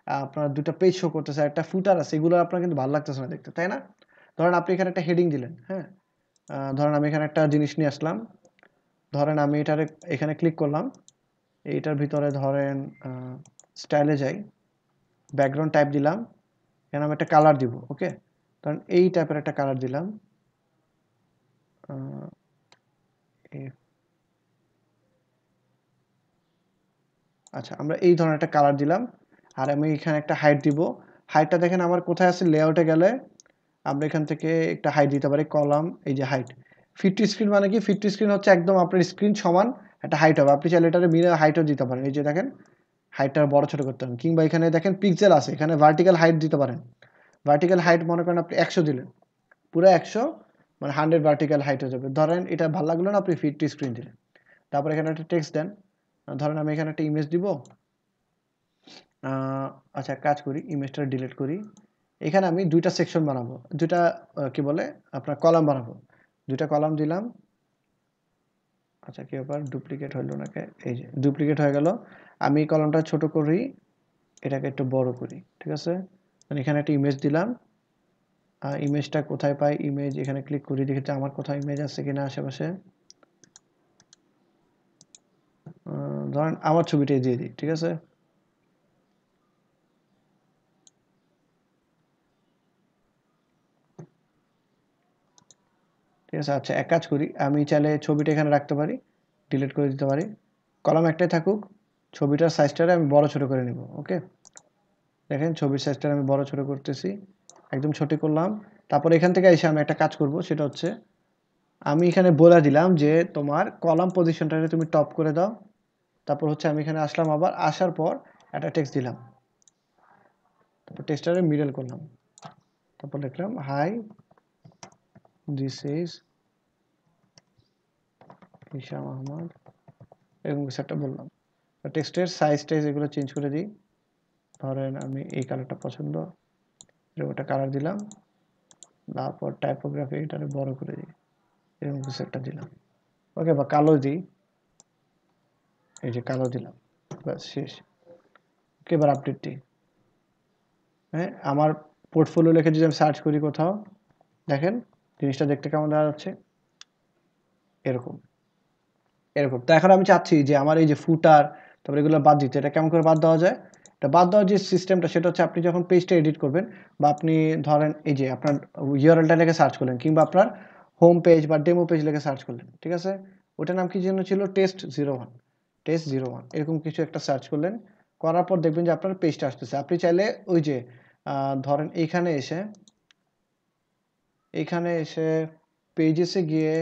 আপনার দুটো পেজ শো করতেছে, একটা ফুটার আছে, এগুলো আপনার কিন্তু ভালো লাগতেছে না দেখতে, তাই না? ধরেন আপনি এখানে একটা হেডিং দিলেন, হ্যাঁ, ধরেন আমি এখানে একটা জিনিস নিয়ে আসলাম, ধরেন আমি এটারে এখানে ক্লিক করলাম, এইটার ভিতরে ধরেন স্টাইলে যাই, ব্যাকগ্রাউন্ড টাইপ দিলাম, এখানে আমি একটা কালার দিব, ওকে, কারণ এই টাইপের একটা কালার দিলাম, আচ্ছা আমরা এই ধরনের একটা কালার দিলাম, আর আমি এখানে একটা হাইট দিব। হাইটটা দেখেন আমার কোথায় আছে, লেআউটে গেলে আমরা এখান থেকে একটা হাইট দিতে পারি, কলাম, এই যে হাইট। ফিট টু স্ক্রিন মানে কি, ফিট টু স্ক্রিন হচ্ছে একদম আপনার স্ক্রিন সমান একটা হাইট হবে, আপনি চাইলে এটারে মিরর হাইটও দিতে পারেন, এই যে দেখেন হাইটটা বড় ছোট করতে পারেন, কিংবা এখানে দেখেন পিক্সেল আছে, এখানে ভার্টিক্যাল হাইট দিতে পারেন। ভার্টিক্যাল হাইট মনে করেন আপনি 100 দিলেন, পুরো 100 মানে 100 ভার্টিক্যাল হাইট হয়ে যাবে। ধরেন এটা ভালো লাগলো না, আপনি ফিট টু স্ক্রিন দিলেন। তারপর এখানে একটা টেক্সট দেন, ধরেন আমি এখানে একটা ইমেজ দিব, আচ্ছা কাজ করি, ইমেজটা ডিলিট করি। এখানে আমি দুইটা সেকশন বানাবো, দুইটা কি বলে আপনার কলাম বানাবো, দুইটা কলাম দিলাম। আচ্ছা কি ব্যাপার, ডুপ্লিকেট হইলো নাকি, এই যে ডুপ্লিকেট হয়ে গেল। আমি এই কলামটা ছোট করি, এটাকে একটু বড় করি, ঠিক আছে। এখানে একটা ইমেজ দিলাম, ইমেজটা কোথায় পাই, ইমেজ এখানে ক্লিক করি, দেখি আমার কোথাও ইমেজ আছে কিনা আশেপাশে। ধরেন আমার ছবিটাই দিয়ে দিই, ঠিক আছে। ঠিক আছে, আচ্ছা এক কাজ করি, আমি চাইলে ছবিটা এখানে রাখতে পারি, ডিলিট করে দিতে পারি, কলাম একটাই থাকুক, ছবিটার সাইজটারে আমি বড় ছোট করে নিব, ওকে। দেখেন ছবির সাইজটা আমি বড় ছোট করতেছি, একদম ছোট করলাম। তারপর এখান থেকে এসে আমি একটা কাজ করব, সেটা হচ্ছে আমি এখানে বলে দিলাম যে তোমার কলাম পজিশনটাকে তুমি টপ করে দাও। তারপর হচ্ছে আমি এখানে আসলাম, আবার আসার পর একটা টেক্সট দিলাম, তারপর টেক্সটটারে মিডল করলাম, তারপর লিখলাম hi this is Hisham Ahmad, এরকম কিছু একটা বললাম। টেক্সটের সাইজ টাইজ এগুলো চেঞ্জ করে দিই, ধরেন আমি এই কালারটা পছন্দ, এরকম একটা কালার দিলাম, তারপর টাইপোগ্রাফি এটারে বড় করে দিই, এরকম কিছু একটা দিলাম, ওকে, বা কালো দিই, এই যে কালো দিলাম, ব্যাস শেষ। ওকে এবার আপডেট দিই, হ্যাঁ আমার পোর্টফোলিও লিখে যদি আমি সার্চ করি কোথাও, দেখেন জিনিসটা দেখতে কেমন দেখা যাচ্ছে, এরকম এরকম। তো এখন আমি চাচ্ছি যে আমার এই যে ফুটার, তারপরে এগুলো বাদ দিতে, এটা কেমন করে বাদ দেওয়া যায়। এটা বাদ দেওয়ার যে সিস্টেমটা সেটা হচ্ছে আপনি যখন পেজটা এডিট করবেন, বা আপনি ধরেন এই যে আপনার ইউআরএলটা লিখে সার্চ করলেন, কিংবা আপনার হোম পেজ বা ডেমো পেজ লিখে সার্চ করলেন, ঠিক আছে, ওটার নাম কি যেন ছিল, টেস্ট 01 এরকম কিছু একটা সার্চ করলেন, করার পর দেখবেন যে আপনার পেজটা আসতেছে। আপনি চাইলে ওই যে ধরেন এইখানে এসে পেজেসে গিয়ে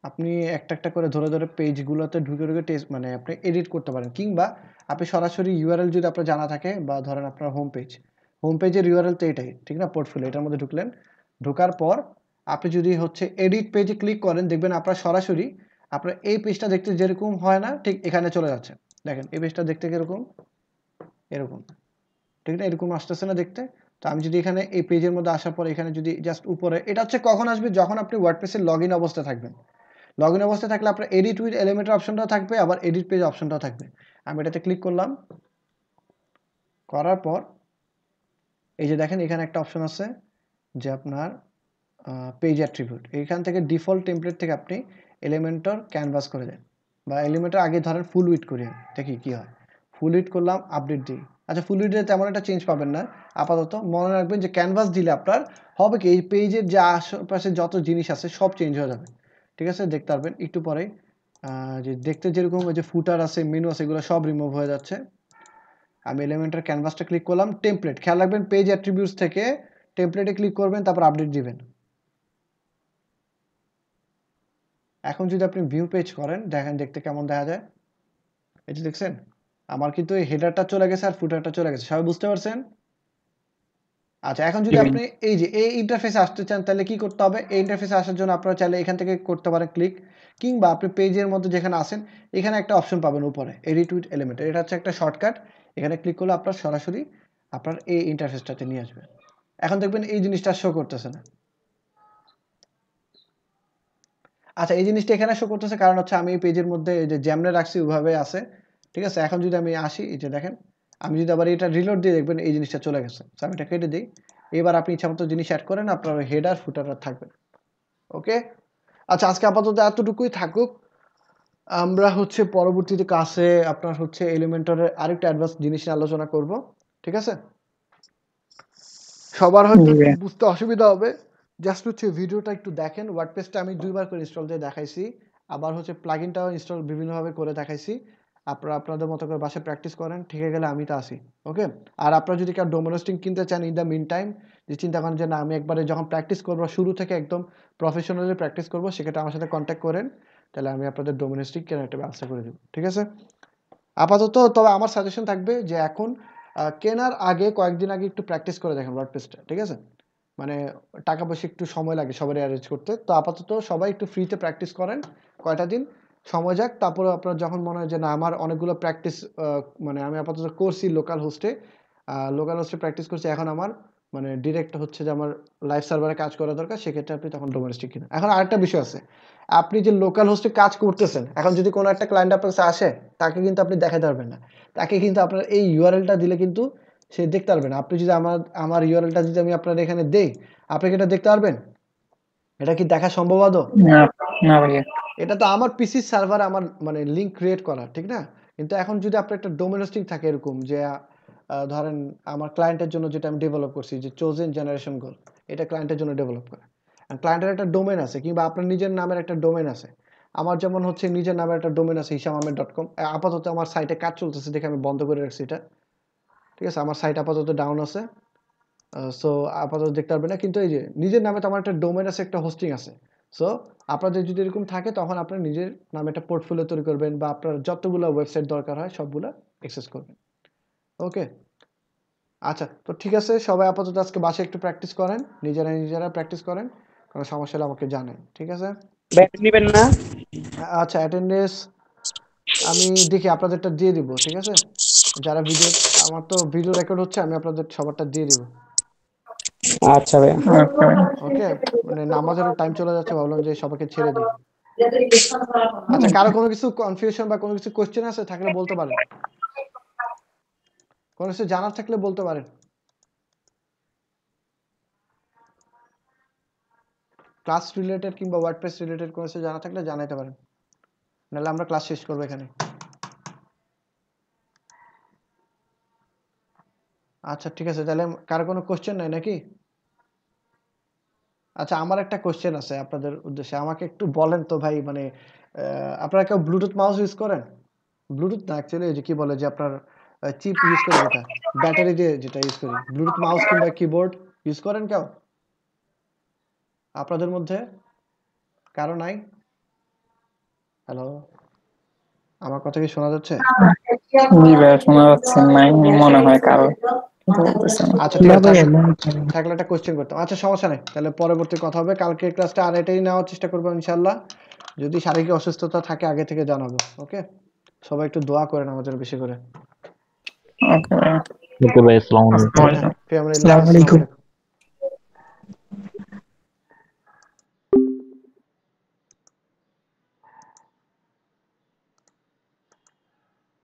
আপনি একটা একটা করে ধরে ধরে পেজগুলোতে ঢুকে ঢুকে টেস্ট মানে আপনি এডিট করতে পারেন, কিংবা আপনি সরাসরি ইউআরএল যদি আপনার জানা থাকে, বা ধরেন আপনার হোম পেজের ইউআরএল তো এটাই, ঠিক না, পোর্টফোলিও, এটার মধ্যে ঢুকলেন, ঢোকার পর আপনি যদি হচ্ছে এডিট পেজে ক্লিক করেন, দেখবেন আপনার সরাসরি আপনার এই পেজটা দেখতে যেরকম হয় না, ঠিক এখানে চলে যাচ্ছে। দেখেন এই পেজটা দেখতে কিরকম, এরকম, ঠিক না, এরকম আসতেছে না দেখতে। তো আমি যদি এখানে এই পেজের মধ্যে আসার পর এখানে যদি জাস্ট উপরে, এটা হচ্ছে কখন আসবে, যখন আপনি ওয়ার্ডপ্রেসের লগ ইন অবস্থায় থাকবেন। লগ ইন অবস্থায় থাকলে আপনার এডিট উইথ এলিমেন্টের অপশনটাও থাকবে, আবার এডিট পেজ অপশনটাও থাকবে। আমি এটাতে ক্লিক করলাম, করার পর এই যে দেখেন এখানে একটা অপশন আছে, যে আপনার পেজ অ্যাট্রিবিউট, এখান থেকে ডিফল্ট টেমপ্লেট থেকে আপনি এলিমেন্টর ক্যানভাস করে দেন, বা এলিমেন্টর আগে ধরেন ফুল উইড করি, দেখি কি হয়। ফুল উইড করলাম, আপডেট দিই। আচ্ছা, ফুল উইডে তেমন একটা চেঞ্জ পাবেন না আপাতত। মনে রাখবেন যে ক্যানভাস দিলে আপনার হবে কি, এই পেজের যে আশেপাশে যত জিনিস আছে সব চেঞ্জ হয়ে যাবে, ঠিক আছে? দেখতে পারবেন একটু পরে যে দেখতে যেরকম ওই যে ফুটার আছে, মেনু আছে, এগুলো সব রিমুভ হয়ে যাচ্ছে। আমি এলিমেন্টের ক্যানভাসটা ক্লিক করলাম, টেমপ্লেট, খেয়াল রাখবেন পেজ অ্যাট্রিবিউটস থেকে টেমপ্লেটে ক্লিক করবেন, তারপর আপডেট দিবেন। এখন যদি আপনি ভিউ পেজ করেন, দেখেন দেখতে কেমন দেখা যায়। এই যে দেখছেন আমার কিন্তু এই হেডারটা চলে গেছে আর ফুটারটা চলে গেছে, সবাই বুঝতে পারছেন? আচ্ছা, এখন যদি আপনি এই যে এই ইন্টারফেসে আসতে চান তাহলে কি করতে হবে? এই ইন্টারফেসে আসার জন্য আপনারা চাইলে এখান থেকে করতে পারেন ক্লিক, কিংবা আপনি পেজের মধ্যে যেখানে আসেন এখানে একটা অপশন পাবেন উপরে, এডিট উইথ এলিমেন্ট, এটা হচ্ছে একটা শর্টকাট। এখানে ক্লিক করলে আপনার সরাসরি আপনার এই ইন্টারফেসটাতে নিয়ে আসবে। এখন দেখবেন এই জিনিসটা শো করতেছে না। আচ্ছা, এই জিনিসটা এখানে শো করতেছে কারণ হচ্ছে আমি এই পেজের মধ্যে এই যে জ্যামনে রাখছি ওইভাবে আছে, ঠিক আছে? এখন যদি আমি আসি, এই যে দেখেন আমি যদি আবার এটা রিলোড দিয়ে, দেখবেন এই জিনিসটা চলে গেছে। আমি এটা কেটে দিই। এবার আপনি ইচ্ছামতো জিনিস অ্যাড করেন, আপনার হেডার ফুটার থাকবে। ওকে, আচ্ছা আজকে আপাতত এতটুকুই থাকুক। আমরা হচ্ছে পরবর্তীতে ক্লাসে আপনার হচ্ছে এলিমেন্টরের আরেকটা অ্যাডভান্স জিনিস নিয়ে আলোচনা করব, ঠিক আছে? সবার হয়তো বুঝতে অসুবিধা হবে, জাস্ট হচ্ছে ভিডিওটা একটু দেখেন। ওয়ার্ডপ্রেসটা আমি 2 বার করে ইনস্টল দিয়ে দেখাইছি, আবার হচ্ছে প্লাগইনটাও ইনস্টল বিভিন্নভাবে করে দেখাইছি। আপনারা আপনাদের মতো করে বাসায় প্র্যাকটিস করেন, ঠিক গেলে আমি তো আসি। ওকে, আর আপনারা যদি কেউ ডোমেন হোস্টিং কিনতে চান ইন দ্য মিন টাইম, যে চিন্তা করেন যে না আমি একবারে যখন প্র্যাকটিস করবো শুরু থেকে একদম প্রফেশনালি প্র্যাকটিস করবো, সেক্ষেত্রে আমার সাথে কন্ট্যাক্ট করেন, তাহলে আমি আপনাদের ডোমেন হোস্টিং কেনার একটা ব্যবস্থা করে দেবো, ঠিক আছে? আপাতত তবে আমার সাজেশন থাকবে যে এখন কেনার আগে কয়েকদিন আগে একটু প্র্যাকটিস করে দেখেন ওয়ার্ডপ্রেসটা, ঠিক আছে? মানে টাকা পয়সা একটু সময় লাগে সবারই অ্যারেঞ্জ করতে, তো আপাতত সবাই একটু ফ্রিতে প্র্যাকটিস করেন কয়টা দিন, সময় যাক, তারপরে আপনার যখন মনে হয় যে না আমার অনেকগুলো প্র্যাকটিস, মানে আমি আপাতত করছি লোকাল হোস্টে প্র্যাকটিস করছি, এখন আমার মানে ডিরেক্ট হচ্ছে যে আমার লাইভ সার্ভারে কাজ করা দরকার, সেক্ষেত্রে আপনি তখন ডোমেস্টিক কিনা। এখন আরেকটা বিষয় আছে, আপনি যে লোকাল হোস্টে কাজ করতেছেন, এখন যদি কোনো একটা ক্লায়েন্ট আপনার কাছে আসে, তাকে কিন্তু আপনি দেখাতে পারবেন না, তাকে কিন্তু আপনার এই ইউআরএলটা দিলে কিন্তু সে দেখতে পারবে না। আপনি যদি আমার ইউআরএলটা যদি আমি আপনার এখানে দেই, আপনি কি এটা দেখতে পারবেন? এটা কি দেখা সম্ভব আদৌ? না ভাইয়া, এটা তো আমার পিসি সার্ভার আমার মানে লিংক ক্রিয়েট করা, ঠিক না? কিন্তু এখন যদি আপনার একটা ডোমেন হোস্টিং থাকে এরকম যে ধরেন আমার ক্লায়েন্টের জন্য যেটা আমি ডেভেলপ করছি, যে চোজেন জেনারেশন গোল, এটা ক্লায়েন্টের জন্য ডেভেলপ করা, ক্লায়েন্টের একটা ডোমেন আছে, কিংবা আপনার নিজের নামের একটা ডোমেন আছে। আমার যেমন হচ্ছে নিজের নামের একটা ডোমেন আছে hisamahmed.com, আপাতত আমার সাইটে কাজ চলতেছে দেখে আমি বন্ধ করে রাখছি এটা, ঠিক আছে? আমার সাইট আপাতত ডাউন আছে, সো আপাতত দেখতে পারবে না, কিন্তু এই যে নিজের নামে তো আমার একটা ডোমেন আছে, একটা হোস্টিং আছে। সো আপনাদের যদি এরকম থাকে তখন আপনার নিজের নামে একটা পোর্টফোলিও তৈরি করবেন, বা আপনার যতগুলো ওয়েবসাইট দরকার হয় সবগুলো অ্যাক্সেস করবেন। ওকে, আচ্ছা, তো ঠিক আছে, সবাই আপাতত আজকে বাসায় একটু প্র্যাকটিস করেন, নিজেরা প্র্যাকটিস করেন, কোনো সমস্যা হলে আমাকে জানেন, ঠিক আছে? ব্যাট নেবেন না? আচ্ছা, অ্যাটেন্ডেন্স আমি দেখি আপনাদেরটা দিয়ে দিব, ঠিক আছে? যারা ভিডিও, আমার তো ভিডিও রেকর্ড হচ্ছে, আমি আপনাদের সবারটা দিয়ে দিব। আচ্ছা ভাইয়া। ওকে, মানে নামাজের টাইম চলে যাচ্ছে, ভাবলাম যে সবাইকে ছেড়ে দিই। আচ্ছা, কারো কোনো কিছু কনফিউশন বা কোনো কিছু কোশ্চেন আছে থাকলে বলতে পারেন, কোনো কিছু জানার থাকলে বলতে পারেন। ক্লাস রিলেটেড কিংবা ওয়ার্ডপ্রেস রিলেটেড কোনো কিছু জানা থাকলে জানাইতে পারেন, নাহলে আমরা ক্লাস শেষ করবো এখানে। আচ্ছা ঠিক আছে, তাহলে কারো কোনো কোশ্চেন নাই নাকি? আচ্ছা, আমার একটা কোশ্চেন আছে আপনাদের উদ্দেশ্যে, আমাকে একটু বলেন তো ভাই, মানে আপনারা কেউ ব্লুটুথ মাউস ইউজ করেন? ব্লুটুথ না, অ্যাকচুয়ালি যে কি বলে যে আপনার চিপ ইউজ করে, যেটা ব্যাটারি দিয়ে যেটা ইউজ করি, ব্লুটুথ মাউস কিংবা কিবোর্ড ইউজ করেন কেউ আপনাদের মধ্যে? কারো নাই? হ্যালো, আমার কথা কি শোনা যাচ্ছে? জি ভাইয়া, শোনা যাচ্ছে, নাই মনে হয় কারো। আচ্ছা ঠিক আছে, থাকলে একটা কোশ্চেন করতাম। আচ্ছা সমস্যা নেই, তাহলে পরবর্তী কথা হবে, কালকে ক্লাসটা আর এটাই নেওয়ার চেষ্টা করবো ইনশাল্লাহ। যদি শারীরিক অসুস্থতা থাকে আগে থেকে জানাবো। ওকে, সবাই একটু দোয়া করেন আমাদের বেশি করে। ওকে ভাইয়া, ওকে ভাই, আসসালামু আলাইকুম। আসসালামু আলাইকুম। ফি আমরিল্লাহ, আসসালামু আলাইকুম।